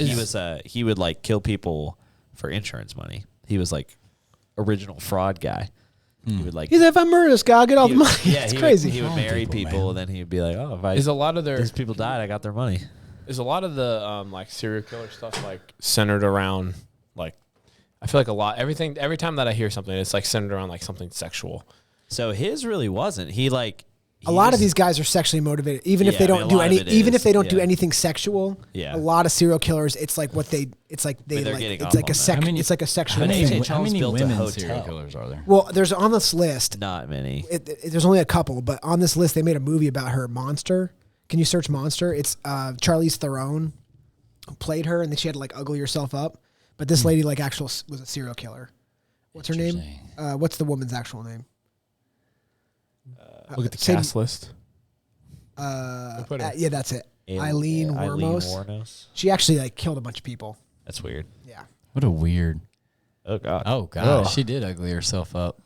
Speaker 5: he would like kill people for insurance money. He was like original fraud guy. He would like
Speaker 2: He's like, if I murder this guy, I'll get all the money.
Speaker 5: Yeah,
Speaker 2: It's
Speaker 5: he
Speaker 2: crazy.
Speaker 5: Would, he would marry people, and then he would be like, "Oh, if
Speaker 4: Is a lot of their
Speaker 5: these people died, I got their money."
Speaker 4: is a lot of the like serial killer stuff like centered around like I feel like every time that I hear something, it's like centered around like something sexual.
Speaker 5: So his really wasn't.
Speaker 2: A lot of these guys are sexually motivated, even if
Speaker 5: Yeah,
Speaker 2: they
Speaker 5: I
Speaker 2: don't
Speaker 5: mean, a
Speaker 2: do
Speaker 5: lot of
Speaker 2: any,
Speaker 5: it
Speaker 2: even if
Speaker 5: is,
Speaker 2: they don't do
Speaker 5: yeah.
Speaker 2: anything sexual.
Speaker 5: Yeah.
Speaker 2: A lot of serial killers, it's like what they, it's like they
Speaker 5: they're
Speaker 2: like,
Speaker 5: getting
Speaker 2: it's
Speaker 5: off
Speaker 2: like
Speaker 5: on
Speaker 2: a
Speaker 5: that.
Speaker 2: sex,
Speaker 3: How many-
Speaker 2: it's like a sexual.
Speaker 5: How many
Speaker 2: thing.
Speaker 5: H.H.
Speaker 3: how
Speaker 5: Holmes
Speaker 3: many
Speaker 5: built a
Speaker 3: women
Speaker 5: hotel.
Speaker 3: serial killers are there?
Speaker 2: Well, there's on this list.
Speaker 5: Not many.
Speaker 2: There's only a couple, but on this list they made a movie about her, Monster. Can you search Monster? It's Charlize Theron played her, and then she had to like ugly herself up. But this lady like was a serial killer. What's her name?
Speaker 3: Interesting.
Speaker 2: What's the woman's actual name?
Speaker 4: Look at the
Speaker 2: say-
Speaker 4: cast list. put her.
Speaker 2: Yeah, that's it. Eileen Wuornos.
Speaker 5: Wuornos.
Speaker 2: She actually like killed a bunch of people.
Speaker 5: That's weird.
Speaker 2: Yeah.
Speaker 3: What a weird.
Speaker 5: Oh God.
Speaker 3: Oh god,
Speaker 4: Ugh.
Speaker 3: she did ugly herself up.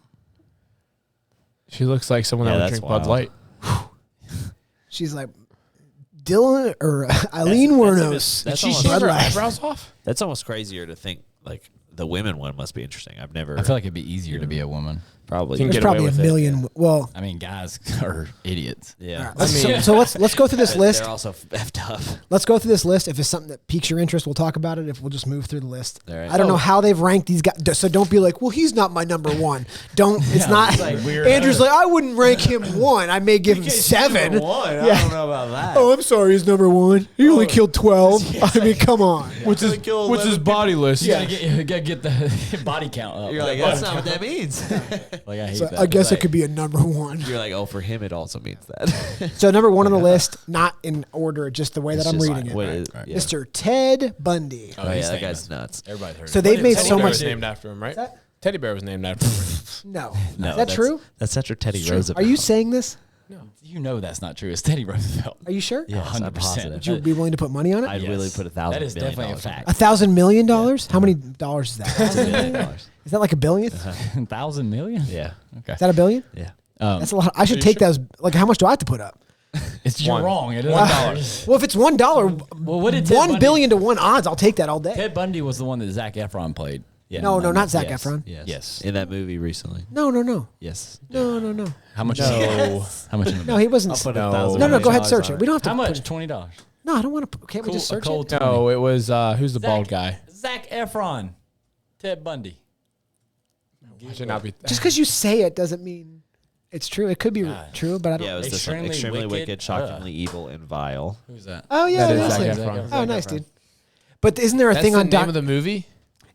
Speaker 4: She looks like someone
Speaker 5: Yeah,
Speaker 4: that would
Speaker 5: that's
Speaker 4: drink Bud
Speaker 5: wild.
Speaker 4: Light.
Speaker 2: She's like Dylan or Eileen Wuornos.
Speaker 5: that's
Speaker 4: She
Speaker 5: almost-
Speaker 4: shaved her
Speaker 2: Bud Light.
Speaker 4: eyebrows off.
Speaker 5: That's almost crazier to think. Like the women one must be interesting. I've never.
Speaker 3: I feel like it'd be easier to be a woman.
Speaker 5: probably.
Speaker 4: Can
Speaker 2: There's
Speaker 4: get away
Speaker 2: probably a
Speaker 4: with it,
Speaker 2: million. Well,
Speaker 3: I mean, guys are idiots.
Speaker 5: Yeah.
Speaker 2: so let's go through this
Speaker 5: But
Speaker 2: list.
Speaker 5: They're also effed up.
Speaker 2: Let's go through this list. If it's something that piques your interest, we'll talk about it. If we'll just move through the list.
Speaker 5: All right.
Speaker 2: I don't know how they've ranked these guys. So don't be like, well, he's not my number one. Don't. It's not. Andrew's like, I wouldn't rank him one. I may give him 7.
Speaker 5: I
Speaker 2: Yeah.
Speaker 5: don't know about that.
Speaker 2: Oh, I'm sorry. He's number 1. He only killed 12. I mean, come on.
Speaker 4: What's his body list?
Speaker 3: You gotta get the body count up.
Speaker 5: You're like, that's not what that means.
Speaker 3: Like, I hate
Speaker 2: So
Speaker 3: that.
Speaker 2: I guess
Speaker 5: like-
Speaker 2: it could be a number 1.
Speaker 5: You're like, oh, for him, it also means that.
Speaker 2: So number 1 on the list, not in order, just the way that
Speaker 5: It's
Speaker 2: I'm
Speaker 5: just
Speaker 2: reading
Speaker 5: what
Speaker 2: it.
Speaker 5: is- yeah.
Speaker 2: Mr. Ted Bundy.
Speaker 5: Oh,
Speaker 3: he's
Speaker 5: yeah, that
Speaker 3: famous.
Speaker 5: guy's nuts.
Speaker 3: Everybody heard
Speaker 2: So
Speaker 3: it.
Speaker 2: they've made
Speaker 4: Teddy
Speaker 2: so
Speaker 4: Bear
Speaker 2: much.
Speaker 4: was named after him, right?
Speaker 2: that?
Speaker 4: Teddy Bear was named after him.
Speaker 2: No.
Speaker 5: No,
Speaker 2: Is that true?
Speaker 5: That's after Teddy
Speaker 2: Are
Speaker 5: Roosevelt.
Speaker 2: you saying this?
Speaker 3: You know that's not true. It's Teddy Roosevelt.
Speaker 2: Are you sure?
Speaker 5: Yes, I'm
Speaker 3: 100%.
Speaker 5: positive.
Speaker 2: Would you be willing to put money on it?
Speaker 5: I'd really put $1,000
Speaker 3: That is
Speaker 5: million
Speaker 3: definitely a
Speaker 5: on it.
Speaker 3: fact.
Speaker 2: $1,000 million? How many dollars is that?
Speaker 5: $1 million.
Speaker 2: Is that like a billion?
Speaker 3: 1,000 million?
Speaker 5: Yeah.
Speaker 3: Okay.
Speaker 2: Is that a billion?
Speaker 5: Yeah.
Speaker 2: That's a lot. I should take those. Like, how much do I have to put up?
Speaker 3: You're
Speaker 4: One.
Speaker 3: wrong. It
Speaker 4: $1.
Speaker 3: is.
Speaker 2: Well, if it's $1,
Speaker 3: Well, what did Ted
Speaker 2: $1
Speaker 3: Bundy-
Speaker 2: billion to 1 odds, I'll take that all day.
Speaker 3: Ted Bundy was the one that Zac Efron played.
Speaker 5: Yeah.
Speaker 2: No, not Zac
Speaker 5: Yes.
Speaker 2: Efron.
Speaker 5: Yes.
Speaker 3: Yes.
Speaker 5: In that movie recently.
Speaker 2: No.
Speaker 5: Yes.
Speaker 2: No.
Speaker 3: How much?
Speaker 4: No.
Speaker 3: How much? In the
Speaker 2: No, he wasn't.
Speaker 5: put
Speaker 4: No.
Speaker 5: $1,000
Speaker 2: No, go ahead,
Speaker 5: million
Speaker 2: search
Speaker 5: on
Speaker 2: it. We don't have to.
Speaker 3: How much?
Speaker 2: put-
Speaker 3: $20.
Speaker 2: No, I don't want to. Can't we just search it?
Speaker 4: No, it was who's the bald guy?
Speaker 3: Zac Efron. Ted Bundy.
Speaker 4: I should not be.
Speaker 2: Just because you say it doesn't mean it's true. It could be true, but I don't.
Speaker 5: Yeah, it was
Speaker 3: Extremely
Speaker 5: extremely wicked,
Speaker 3: wicked,
Speaker 5: shockingly evil, and vile.
Speaker 3: Who's that?
Speaker 2: Oh yeah,
Speaker 4: That is
Speaker 2: that's
Speaker 4: Zac
Speaker 2: it.
Speaker 4: Efron.
Speaker 2: Oh, nice, dude. But isn't there a
Speaker 4: That's
Speaker 2: thing
Speaker 4: the
Speaker 2: on
Speaker 4: name of the movie.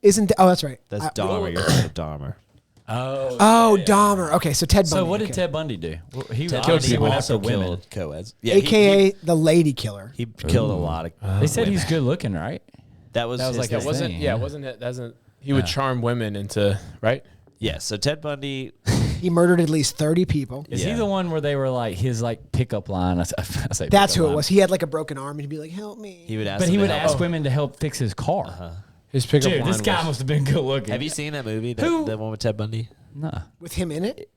Speaker 2: Isn't? Oh, that's right.
Speaker 5: That's Dahmer. You're thinking of Dahmer.
Speaker 3: Oh.
Speaker 2: Dahmer. Okay, so Ted Bundy.
Speaker 3: So what did
Speaker 2: okay.
Speaker 3: Ted Bundy do? Well, he
Speaker 5: Ted
Speaker 3: obviously
Speaker 5: Bundy
Speaker 3: went
Speaker 5: also
Speaker 3: after women.
Speaker 5: killed co-eds. Yeah,
Speaker 2: AKA the lady killer.
Speaker 5: he killed a lot of.
Speaker 3: They said
Speaker 5: women.
Speaker 3: he's good looking, right?
Speaker 5: That was
Speaker 3: like
Speaker 5: his
Speaker 3: his
Speaker 5: thing.
Speaker 4: Wasn't
Speaker 3: thing,
Speaker 4: yeah?
Speaker 3: yeah.
Speaker 4: Wasn't it? Doesn't he would charm women into right?
Speaker 5: Yeah. So Ted Bundy.
Speaker 2: He murdered at least 30 people.
Speaker 3: Is
Speaker 5: Yeah.
Speaker 3: he the one where they were like his like pickup line? I say
Speaker 2: That's
Speaker 3: pickup
Speaker 2: who it
Speaker 3: line.
Speaker 2: was. He had like a broken arm, and he'd be like, "Help me."
Speaker 5: He would ask.
Speaker 3: But he
Speaker 5: them
Speaker 3: would
Speaker 5: to help.
Speaker 3: ask women to help fix his car.
Speaker 4: His pickup
Speaker 3: Dude,
Speaker 4: line
Speaker 3: this guy
Speaker 4: was,
Speaker 3: must have been good looking.
Speaker 5: Have you seen that movie?
Speaker 3: Who?
Speaker 5: The one with Ted Bundy?
Speaker 3: Nah.
Speaker 2: With him in it.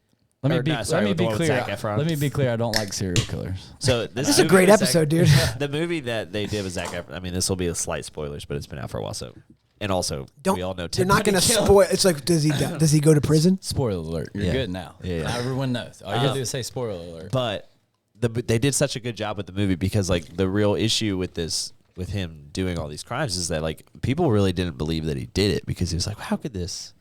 Speaker 3: Let me
Speaker 5: Or
Speaker 3: be,
Speaker 5: no, sorry,
Speaker 3: let me
Speaker 5: with the
Speaker 3: be
Speaker 5: one with
Speaker 3: clear.
Speaker 5: Zac Efron.
Speaker 3: Let me be clear. I don't like serial killers.
Speaker 5: So
Speaker 2: This is a great
Speaker 5: movie with
Speaker 2: episode, dude.
Speaker 5: The movie that they did with Zac Efron. I mean, this will be a slight spoilers, but it's been out for a while. So, and also,
Speaker 2: Don't.
Speaker 5: we all know
Speaker 2: You're
Speaker 5: Ted
Speaker 2: not
Speaker 5: Bundy
Speaker 2: going to
Speaker 5: killed.
Speaker 2: spoil. It's like, does he go to prison?
Speaker 3: Spoiler alert. You're
Speaker 5: Yeah.
Speaker 3: good now.
Speaker 5: Yeah.
Speaker 3: Now everyone knows. All you gotta do is say spoiler alert.
Speaker 5: But they did such a good job with the movie because like the real issue with him doing all these crimes is that like people really didn't believe that he did it because he was like, how could this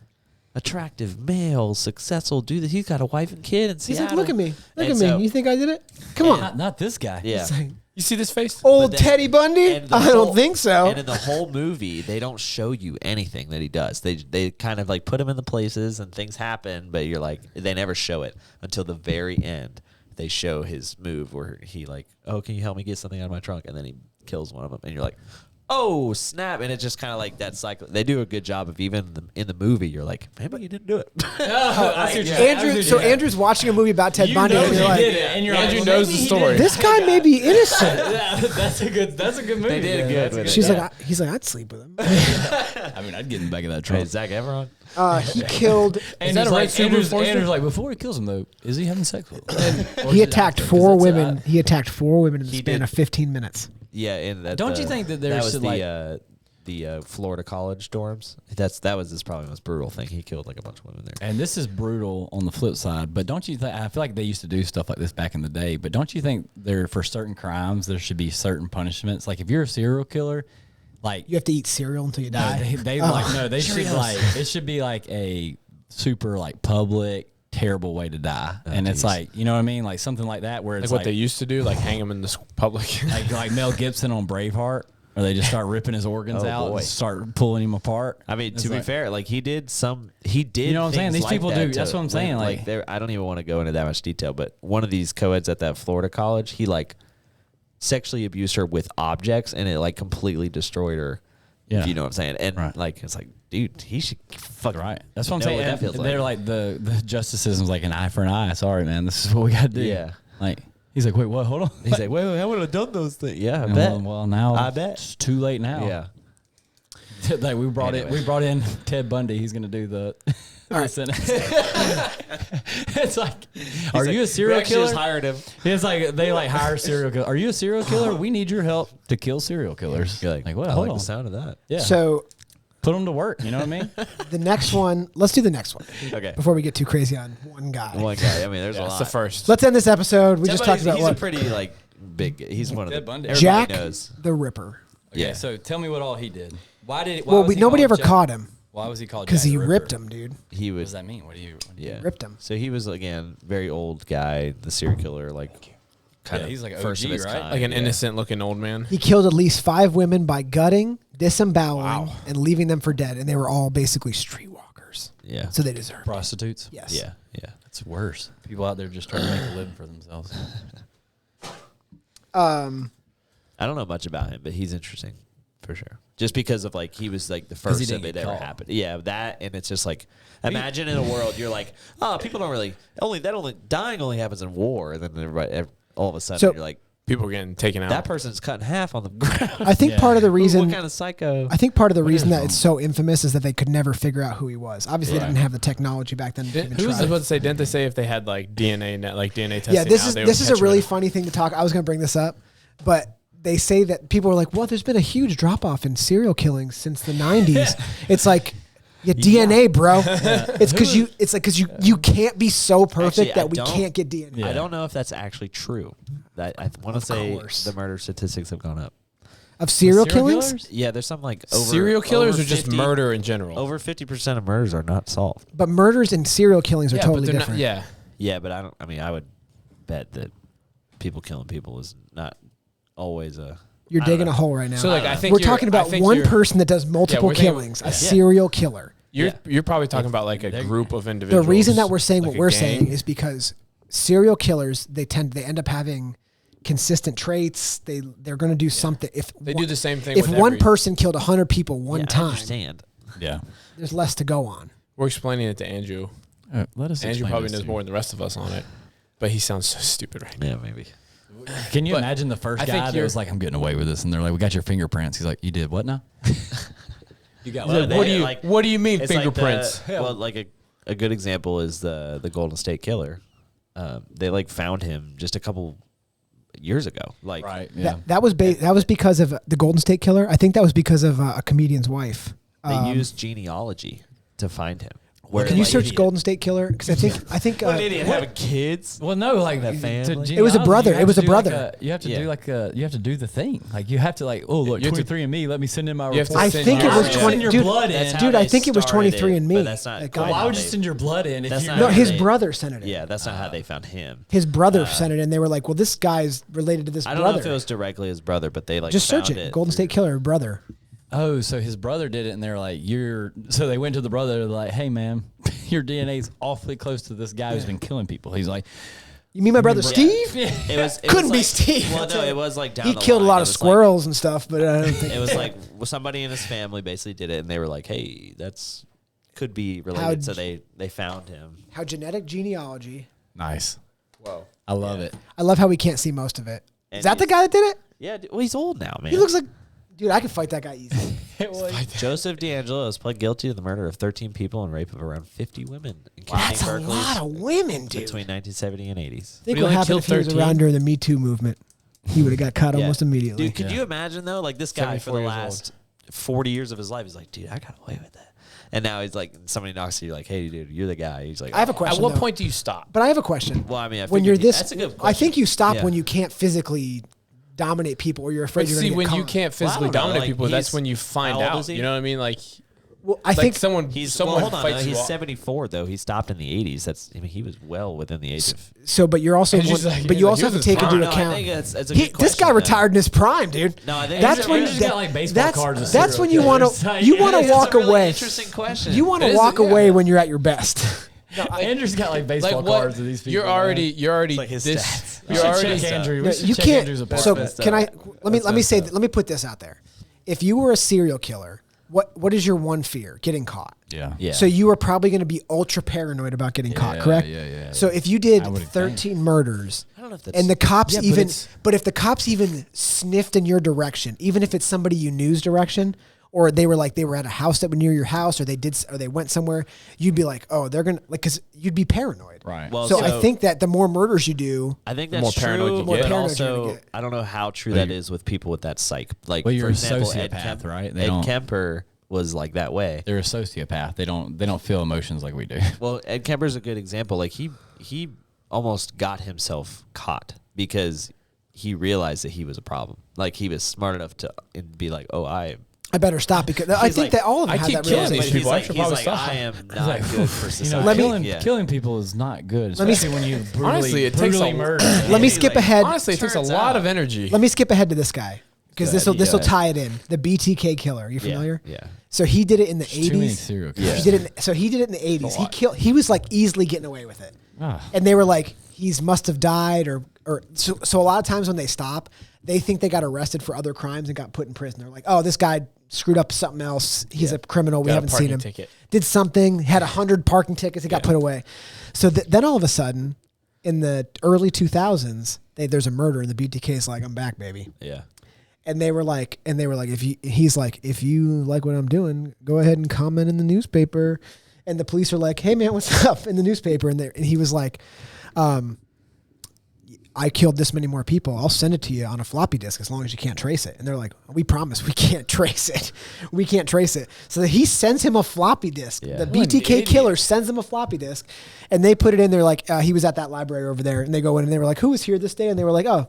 Speaker 5: attractive male, successful do this? He's got a wife and kid in
Speaker 2: He's
Speaker 5: Seattle.
Speaker 2: like, look at me. Look
Speaker 5: And
Speaker 2: at
Speaker 5: so-
Speaker 2: me. You think I did it? Come on.
Speaker 3: Not this guy.
Speaker 5: Yeah.
Speaker 2: It's like,
Speaker 4: You see this face?
Speaker 2: old
Speaker 5: But then-
Speaker 2: Teddy Bundy?
Speaker 5: And the
Speaker 2: I
Speaker 5: whole-
Speaker 2: don't think so.
Speaker 5: And in the whole movie, they don't show you anything that he does. They kind of like put him in the places and things happen, but you're like, they never show it until the very end. They show his move where he like, oh, can you help me get something out of my trunk? And then he kills one of them, and you're like, oh snap! And it's just kind of like that cycle. They do a good job of even in the movie. You're like, maybe you didn't do it.
Speaker 2: Andrew's watching a movie about Ted Bundy, and you're like,
Speaker 3: and you're
Speaker 4: Andrew
Speaker 3: like,
Speaker 4: knows
Speaker 3: maybe
Speaker 4: the
Speaker 3: he
Speaker 4: story.
Speaker 3: did.
Speaker 2: this guy may be innocent.
Speaker 3: That's a good movie.
Speaker 5: They did
Speaker 3: yeah.
Speaker 5: good with it.
Speaker 2: She's like, he's like, I'd sleep with him.
Speaker 3: I mean, I'd get in the back of that
Speaker 5: Hey,
Speaker 3: truck.
Speaker 5: Zac Efron.
Speaker 2: He killed.
Speaker 3: And
Speaker 4: that a red super enforcer?
Speaker 3: Andrew's like, before he kills him though, is he having sex with him?
Speaker 2: He attacked 4 women. He attacked 4 women in the
Speaker 5: He
Speaker 2: span
Speaker 5: did.
Speaker 2: of 15 minutes.
Speaker 5: Yeah, and that.
Speaker 3: Don't you think that there's
Speaker 5: was
Speaker 3: like-
Speaker 5: the Florida college dorms? That was his probably most brutal thing. He killed like a bunch of women there.
Speaker 3: And this is brutal on the flip side, but don't you think? I feel like they used to do stuff like this back in the day, but don't you think there for certain crimes there should be certain punishments? Like if you're a serial killer, like
Speaker 2: You have to eat cereal until you
Speaker 3: no,
Speaker 2: die.
Speaker 3: they like no, they should like it should be like a super like public terrible way to die, and it's
Speaker 5: geez.
Speaker 3: like you know what I mean, like something like that where
Speaker 4: Like
Speaker 3: it's
Speaker 4: what
Speaker 3: like
Speaker 4: they used to do, like hang him in the public.
Speaker 3: like Mel Gibson on Braveheart. Or they just start ripping his organs
Speaker 5: Oh,
Speaker 3: out
Speaker 5: boy.
Speaker 3: and start pulling him apart.
Speaker 5: I mean,
Speaker 3: It's
Speaker 5: to be
Speaker 3: like-
Speaker 5: fair, like he did. You
Speaker 3: know what I'm saying? These people do. That's what I'm saying, like-
Speaker 5: I don't even want to go into that much detail, but one of these co-eds at that Florida college, he like sexually abused her with objects, and it like completely destroyed her.
Speaker 3: Yeah.
Speaker 5: If you know what I'm saying? And
Speaker 3: Right.
Speaker 5: like it's like, dude, he should fuck
Speaker 3: Right. That's what I'm
Speaker 5: know
Speaker 3: saying.
Speaker 5: what that
Speaker 3: And
Speaker 5: feels
Speaker 3: they're like the justice system's like an eye for an eye. Sorry, man. This is what we got to do.
Speaker 5: Yeah.
Speaker 3: Like he's like, wait, what? Hold on.
Speaker 5: He's like, wait, I would have done those things. Yeah, I
Speaker 3: And
Speaker 5: bet.
Speaker 3: well, now
Speaker 5: I bet.
Speaker 3: it's too late now.
Speaker 5: Yeah.
Speaker 3: Like we brought
Speaker 5: Anyway.
Speaker 3: we brought in Ted Bundy. He's gonna do the, the sentence. It's like, are you a serial killer?
Speaker 5: Just hired him.
Speaker 3: It's like they like hire serial killer. Are you a serial killer? We need your help to kill serial killers.
Speaker 5: You're
Speaker 3: like what?
Speaker 5: I
Speaker 3: Hold
Speaker 5: like
Speaker 3: on.
Speaker 5: the sound of that.
Speaker 3: Yeah.
Speaker 2: So
Speaker 3: Put them to work. You know what I mean?
Speaker 2: the next one, let's do the next one
Speaker 5: Okay.
Speaker 2: before we get too crazy on one guy.
Speaker 5: One guy. I mean, there's a
Speaker 4: That's
Speaker 5: lot.
Speaker 4: the first.
Speaker 2: Let's end this episode. We just talked
Speaker 5: He's
Speaker 2: about
Speaker 5: a
Speaker 2: what
Speaker 5: pretty like big. He's one of
Speaker 3: Ted
Speaker 5: the
Speaker 3: Bundy.
Speaker 5: everybody
Speaker 2: Jack
Speaker 5: knows.
Speaker 2: the Ripper.
Speaker 3: Okay,
Speaker 5: Yeah.
Speaker 3: so tell me what all he did. Why did?
Speaker 2: Well,
Speaker 3: was he
Speaker 2: nobody
Speaker 3: called
Speaker 2: ever
Speaker 3: Jack-
Speaker 2: caught him
Speaker 3: Why was he called?
Speaker 2: because
Speaker 3: Jack
Speaker 2: he
Speaker 3: the
Speaker 2: ripped
Speaker 3: Ripper?
Speaker 2: him, dude.
Speaker 5: He
Speaker 3: What
Speaker 5: was.
Speaker 3: does that mean? What do you?
Speaker 5: Yeah.
Speaker 2: Ripped him.
Speaker 5: So he was again very old guy, the serial killer, like kind
Speaker 3: Yeah,
Speaker 5: of
Speaker 3: he's like
Speaker 5: first
Speaker 3: OG,
Speaker 5: of his
Speaker 3: right?
Speaker 5: kind.
Speaker 4: Like an
Speaker 5: yeah.
Speaker 4: innocent looking old man.
Speaker 2: He killed at least 5 women by gutting, disemboweling, and leaving them for dead, and they were all basically streetwalkers.
Speaker 5: Yeah.
Speaker 2: So they deserve it.
Speaker 3: Prostitutes.
Speaker 2: Yes.
Speaker 5: Yeah. Yeah.
Speaker 3: It's worse. People out there just trying to make a living for themselves.
Speaker 5: I don't know much about him, but he's interesting for sure. Just because of like he was like the first
Speaker 3: didn't
Speaker 5: of it
Speaker 3: get
Speaker 5: ever
Speaker 3: caught.
Speaker 5: happened. Yeah, that and it's just like imagine in a world you're like, oh, people don't really dying only happens in war, and then everybody all of a sudden
Speaker 2: So-
Speaker 5: you're like,
Speaker 4: People getting taken out.
Speaker 5: that person's cut in half on the ground.
Speaker 2: I think
Speaker 3: Yeah.
Speaker 2: part of the
Speaker 5: what
Speaker 2: reason
Speaker 5: kind of psycho?
Speaker 2: I think part of the reason
Speaker 3: is
Speaker 2: that it's so infamous is that they could never figure out who he was. Obviously, they
Speaker 3: Right.
Speaker 2: didn't have the technology back then. To even
Speaker 4: Who was
Speaker 2: try.
Speaker 4: I supposed to say? Didn't they say if they had like DNA testing?
Speaker 2: Yeah, this
Speaker 4: out,
Speaker 2: is
Speaker 4: they would
Speaker 2: this is
Speaker 4: catch
Speaker 2: a
Speaker 4: him
Speaker 2: really
Speaker 4: in
Speaker 2: funny thing to talk. I was going to bring this up, but they say that people are like, "Well, there's been a huge drop off in serial killings since the '90s." It's like, yeah, DNA, bro. It's because you can't be so perfect
Speaker 5: Actually, I
Speaker 2: that we
Speaker 5: don't-
Speaker 2: can't get DNA.
Speaker 3: Yeah.
Speaker 5: I don't know if that's actually true. That I want to say
Speaker 2: course.
Speaker 5: the murder statistics have gone up.
Speaker 2: Of serial killings,
Speaker 5: Yeah, there's some like over,
Speaker 4: Serial killers
Speaker 5: over
Speaker 4: or just
Speaker 5: 50
Speaker 4: murder in general?
Speaker 5: Over 50% of murders are not solved.
Speaker 2: but murders and serial killings are
Speaker 4: yeah,
Speaker 2: totally
Speaker 4: but they're
Speaker 2: different.
Speaker 4: not. Yeah,
Speaker 5: Yeah, but I mean, I would bet that people killing people is not always a.
Speaker 2: You're
Speaker 5: I don't
Speaker 2: digging
Speaker 5: know.
Speaker 2: a hole right now.
Speaker 4: So like I think
Speaker 2: we're
Speaker 4: you're-
Speaker 2: talking
Speaker 4: I
Speaker 2: about
Speaker 4: think
Speaker 2: one
Speaker 4: you're-
Speaker 2: person that does multiple
Speaker 4: we're thinking-
Speaker 2: killings, a
Speaker 4: yeah.
Speaker 2: serial killer.
Speaker 4: You're probably talking about like a group of
Speaker 2: The
Speaker 4: individuals.
Speaker 2: reason that we're saying
Speaker 4: like
Speaker 2: what
Speaker 4: a
Speaker 2: we're
Speaker 4: gang.
Speaker 2: saying is because serial killers they end up having consistent traits. They're going to do something. If
Speaker 4: They do the same thing
Speaker 2: If
Speaker 4: with
Speaker 2: one
Speaker 4: every-
Speaker 2: person killed 100 people one
Speaker 5: Yeah, I
Speaker 2: time,
Speaker 5: understand.
Speaker 3: Yeah.
Speaker 2: there's less to go on.
Speaker 4: We're explaining it to Andrew.
Speaker 3: Let us.
Speaker 4: Andrew
Speaker 3: explain
Speaker 4: probably
Speaker 3: this
Speaker 4: knows
Speaker 3: to
Speaker 4: more than the rest of us on it, but he sounds so stupid right now.
Speaker 5: Yeah, maybe.
Speaker 3: you. Can you
Speaker 4: But
Speaker 3: imagine the first
Speaker 4: I think
Speaker 3: guy that
Speaker 4: you're-
Speaker 3: was like, "I'm getting away with this," and they're like, "We got your fingerprints." He's like, "You did what now?" You got
Speaker 5: Well,
Speaker 3: what?
Speaker 5: they-
Speaker 4: What do you
Speaker 5: like-
Speaker 4: What do you mean
Speaker 5: It's like
Speaker 4: fingerprints?
Speaker 5: well, like a good example is the Golden State Killer. they like found him just a couple years ago. Like,
Speaker 3: Right. Yeah.
Speaker 2: That was because of the Golden State Killer. I think that was because of a comedian's wife.
Speaker 5: they used genealogy to find him. Where,
Speaker 2: Can you
Speaker 5: like,
Speaker 2: search Golden State Killer? Because I think
Speaker 5: What idiot having kids?
Speaker 3: Well, no, like
Speaker 5: That family?
Speaker 2: It was a brother.
Speaker 3: you have
Speaker 2: It was
Speaker 3: to
Speaker 2: a
Speaker 3: do
Speaker 2: brother.
Speaker 3: you have to
Speaker 5: Yeah.
Speaker 3: do you have to do the thing. Like you have to oh look,
Speaker 4: You have to-
Speaker 3: 23andMe. Let me send in my
Speaker 4: You have to
Speaker 3: report.
Speaker 2: I
Speaker 4: send
Speaker 2: think it
Speaker 4: your-
Speaker 2: was
Speaker 4: Yeah.
Speaker 2: 20.
Speaker 3: Send your
Speaker 2: Dude,
Speaker 3: blood in.
Speaker 5: That's how
Speaker 2: dude, I
Speaker 5: they
Speaker 2: think it was
Speaker 5: started
Speaker 2: 23andMe.
Speaker 5: but that's not.
Speaker 2: That
Speaker 5: quite
Speaker 2: guy-
Speaker 3: Why
Speaker 5: how
Speaker 3: would you
Speaker 5: they-
Speaker 3: send your blood in?
Speaker 5: That's
Speaker 3: If
Speaker 5: not
Speaker 3: you
Speaker 2: No,
Speaker 5: how
Speaker 2: his
Speaker 5: they-
Speaker 2: brother sent it in.
Speaker 5: Yeah, that's not how they found him.
Speaker 2: His brother sent it in. They were like, well, this guy's related to this
Speaker 5: I don't
Speaker 2: brother.
Speaker 5: know if it was directly his brother, but they like
Speaker 2: Just search
Speaker 5: found
Speaker 2: it. Golden State
Speaker 5: through-
Speaker 2: Killer, brother.
Speaker 3: Oh, so his brother did it, and they're like, So they went to the brother, they're like, hey, man, your DNA's awfully close to this guy who's been killing people. He's like,
Speaker 2: You mean my brother Steve?
Speaker 5: It was
Speaker 2: Couldn't be
Speaker 5: like-
Speaker 2: Steve.
Speaker 5: Well, no, it was like down.
Speaker 2: He
Speaker 5: the
Speaker 2: killed a
Speaker 5: line.
Speaker 2: lot
Speaker 5: It
Speaker 2: of
Speaker 5: was
Speaker 2: squirrels and stuff, but I don't think
Speaker 5: Like, it was like somebody in his family basically did it, and they were like, "Hey, that's could be related." So they found him.
Speaker 2: how genetic genealogy.
Speaker 3: nice.
Speaker 4: Whoa.
Speaker 3: I love it.
Speaker 2: I love how we can't see most of it. Is
Speaker 5: And
Speaker 2: that the
Speaker 5: he's-
Speaker 2: guy that did it?
Speaker 5: Yeah, well, he's old now, man.
Speaker 2: He looks like, dude, I could fight that guy easy.
Speaker 5: Joseph D'Angelo is pled guilty to the murder of 13 people and rape of around 50 women in County
Speaker 2: That's a
Speaker 5: Berkeley's
Speaker 2: lot of women, dude.
Speaker 5: between 1970 and 80s.
Speaker 2: Think
Speaker 4: But he
Speaker 2: what
Speaker 4: only
Speaker 2: happened
Speaker 4: killed
Speaker 2: if he was
Speaker 4: 13?
Speaker 2: around during the Me Too movement. He would have got caught
Speaker 5: Yeah.
Speaker 2: almost immediately.
Speaker 5: Dude, could you imagine though? Like this guy for
Speaker 4: 74
Speaker 5: the
Speaker 4: years
Speaker 5: last 40 years of his life, he's like, dude, I got away with that. And now he's like, somebody knocks you like, hey, dude, you're the guy. He's like,
Speaker 2: I have a
Speaker 5: "Oh."
Speaker 2: question.
Speaker 4: At what
Speaker 2: though.
Speaker 4: point do you stop?
Speaker 2: But I have a question.
Speaker 5: Well, I mean, I
Speaker 2: when
Speaker 5: figured
Speaker 2: you're
Speaker 5: you-
Speaker 2: this,
Speaker 5: that's a good
Speaker 2: I
Speaker 5: question.
Speaker 2: think you stop
Speaker 5: Yeah.
Speaker 2: when you can't physically dominate people, or you're afraid
Speaker 4: But
Speaker 2: you're
Speaker 4: see,
Speaker 2: going to get
Speaker 4: when you
Speaker 2: caught.
Speaker 4: can't
Speaker 5: Well, I
Speaker 4: physically
Speaker 5: don't know,
Speaker 4: dominate
Speaker 5: like,
Speaker 4: people, that's
Speaker 5: he's-
Speaker 4: when you find
Speaker 5: how old
Speaker 4: out.
Speaker 5: is he?
Speaker 4: You know what I mean? Like,
Speaker 2: Well, I
Speaker 4: like
Speaker 2: think
Speaker 4: someone
Speaker 5: hold on,
Speaker 4: fights
Speaker 5: he's
Speaker 4: you off.
Speaker 5: 74 though. He stopped in the 80s. He was well within the age of.
Speaker 2: so. But you're also,
Speaker 4: He's just like-
Speaker 2: but you
Speaker 4: he's
Speaker 2: also
Speaker 4: like,
Speaker 2: have to
Speaker 4: here's
Speaker 2: take
Speaker 4: his
Speaker 2: into
Speaker 5: prime. No, I
Speaker 2: account.
Speaker 5: think it's a
Speaker 2: He,
Speaker 5: good
Speaker 2: this guy
Speaker 5: question, though.
Speaker 2: retired in his prime, dude.
Speaker 5: No, I think
Speaker 2: That's
Speaker 5: it's a
Speaker 2: when
Speaker 5: really-
Speaker 3: Andrew's got like baseball cards. of
Speaker 2: that's
Speaker 3: serial
Speaker 2: when you want
Speaker 3: killers.
Speaker 2: to
Speaker 3: Like,
Speaker 2: you want
Speaker 5: It's
Speaker 2: to
Speaker 5: a
Speaker 2: walk
Speaker 5: really
Speaker 2: away.
Speaker 5: Interesting question.
Speaker 2: You want
Speaker 4: It
Speaker 2: to
Speaker 4: is,
Speaker 2: walk
Speaker 4: yeah.
Speaker 2: away when you're at your best.
Speaker 3: Andrew's got like baseball
Speaker 4: like what?
Speaker 3: cards of these people.
Speaker 4: You're
Speaker 3: man.
Speaker 4: already
Speaker 5: like his
Speaker 4: this.
Speaker 5: stats.
Speaker 3: We
Speaker 4: You're
Speaker 3: should
Speaker 4: already
Speaker 3: check Andrew.
Speaker 2: No,
Speaker 3: We should
Speaker 2: you
Speaker 3: check
Speaker 2: can't.
Speaker 3: Andrew's
Speaker 2: So
Speaker 3: apartment.
Speaker 2: can I? Let me
Speaker 3: That's
Speaker 2: say.
Speaker 3: messed up.
Speaker 2: Let me put this out there. If you were a serial killer, what is your one fear? Getting caught.
Speaker 3: Yeah.
Speaker 5: Yeah.
Speaker 2: So you are probably going to be ultra paranoid about getting caught,
Speaker 3: Yeah,
Speaker 2: correct?
Speaker 3: yeah.
Speaker 2: So if you did
Speaker 3: I would
Speaker 2: 13 murders,
Speaker 5: I don't know if that's.
Speaker 2: and the cops
Speaker 3: Yeah, but
Speaker 2: even,
Speaker 3: it's-
Speaker 2: but if the cops even sniffed in your direction, even if it's somebody you knew's direction, or they were at a house that was near your house, or they went somewhere, you'd be like, oh, they're gonna because you'd be paranoid.
Speaker 3: Right.
Speaker 5: Well,
Speaker 2: So I think that the more murders you do,
Speaker 5: I think
Speaker 4: the
Speaker 5: that's
Speaker 4: more paranoid
Speaker 5: true,
Speaker 4: you
Speaker 5: but
Speaker 4: get.
Speaker 2: Paranoid you're
Speaker 5: also
Speaker 2: gonna get.
Speaker 5: I don't know how true that is with people with that psych. Like,
Speaker 3: Well, you're
Speaker 5: for
Speaker 3: a
Speaker 5: example, Ed
Speaker 3: sociopath, right? They
Speaker 5: Ed
Speaker 3: don't-
Speaker 5: Kemper was like that way.
Speaker 3: They're a sociopath. They don't feel emotions like we do.
Speaker 5: Well, Ed Kemper's a good example. Like he almost got himself caught because he realized that he was a problem. Like he was smart enough to be like, oh, I
Speaker 2: better stop because I
Speaker 5: He's
Speaker 2: think
Speaker 5: like,
Speaker 2: that all of them
Speaker 4: I
Speaker 2: have
Speaker 4: keep
Speaker 2: that
Speaker 4: killing
Speaker 2: realization.
Speaker 4: these
Speaker 5: he's
Speaker 4: people.
Speaker 5: like,
Speaker 4: I should
Speaker 5: he's
Speaker 4: probably
Speaker 5: like,
Speaker 4: stop.
Speaker 5: I am
Speaker 3: It's
Speaker 5: not
Speaker 3: like,
Speaker 5: good for society.
Speaker 2: Let me-
Speaker 3: killing,
Speaker 5: Yeah.
Speaker 3: killing people is not good,
Speaker 2: Let me-
Speaker 3: especially when you brutally,
Speaker 4: Honestly, it takes
Speaker 3: brutally
Speaker 4: a-
Speaker 3: murder.
Speaker 2: Let me
Speaker 5: He's
Speaker 2: skip
Speaker 5: like,
Speaker 2: ahead.
Speaker 4: Honestly, it takes a
Speaker 5: Turns
Speaker 4: lot
Speaker 5: out.
Speaker 4: of energy.
Speaker 2: Let me skip ahead to this guy because
Speaker 5: Go
Speaker 2: this will
Speaker 5: ahead, you go
Speaker 2: tie it in. The BTK killer. You familiar?
Speaker 5: Yeah.
Speaker 2: So he did it in the
Speaker 3: Too many
Speaker 2: 80s.
Speaker 3: serial
Speaker 5: Yeah.
Speaker 3: killers.
Speaker 2: He did it in the 80s. He was like easily getting away with it.
Speaker 3: Ah.
Speaker 2: And they were like, must have died or so a lot of times when they stop, they think they got arrested for other crimes and got put in prison. They're like, oh, this guy screwed up something else. He's a criminal. We
Speaker 4: Got a
Speaker 2: haven't seen
Speaker 4: parking
Speaker 2: him.
Speaker 4: ticket.
Speaker 2: Did something, had 100 parking tickets. He got put away. So then all of a sudden, in the early 2000s, there's a murder and the BTK is like, I'm back, baby.
Speaker 5: Yeah.
Speaker 2: And they were like, if you like what I'm doing, go ahead and comment in the newspaper. And the police are like, hey man, what's up in the newspaper? And he was like, I killed this many more people. I'll send it to you on a floppy disk as long as you can't trace it. And they're like, we promise we can't trace it. We can't trace it. So he sends him a floppy disk.
Speaker 5: Yeah.
Speaker 2: The
Speaker 5: What
Speaker 4: an
Speaker 2: BTK
Speaker 4: idiot.
Speaker 2: killer sends him a floppy disk, and they put it in there like he was at that library over there. And they go in and they were like, who was here this day? And they were like, oh,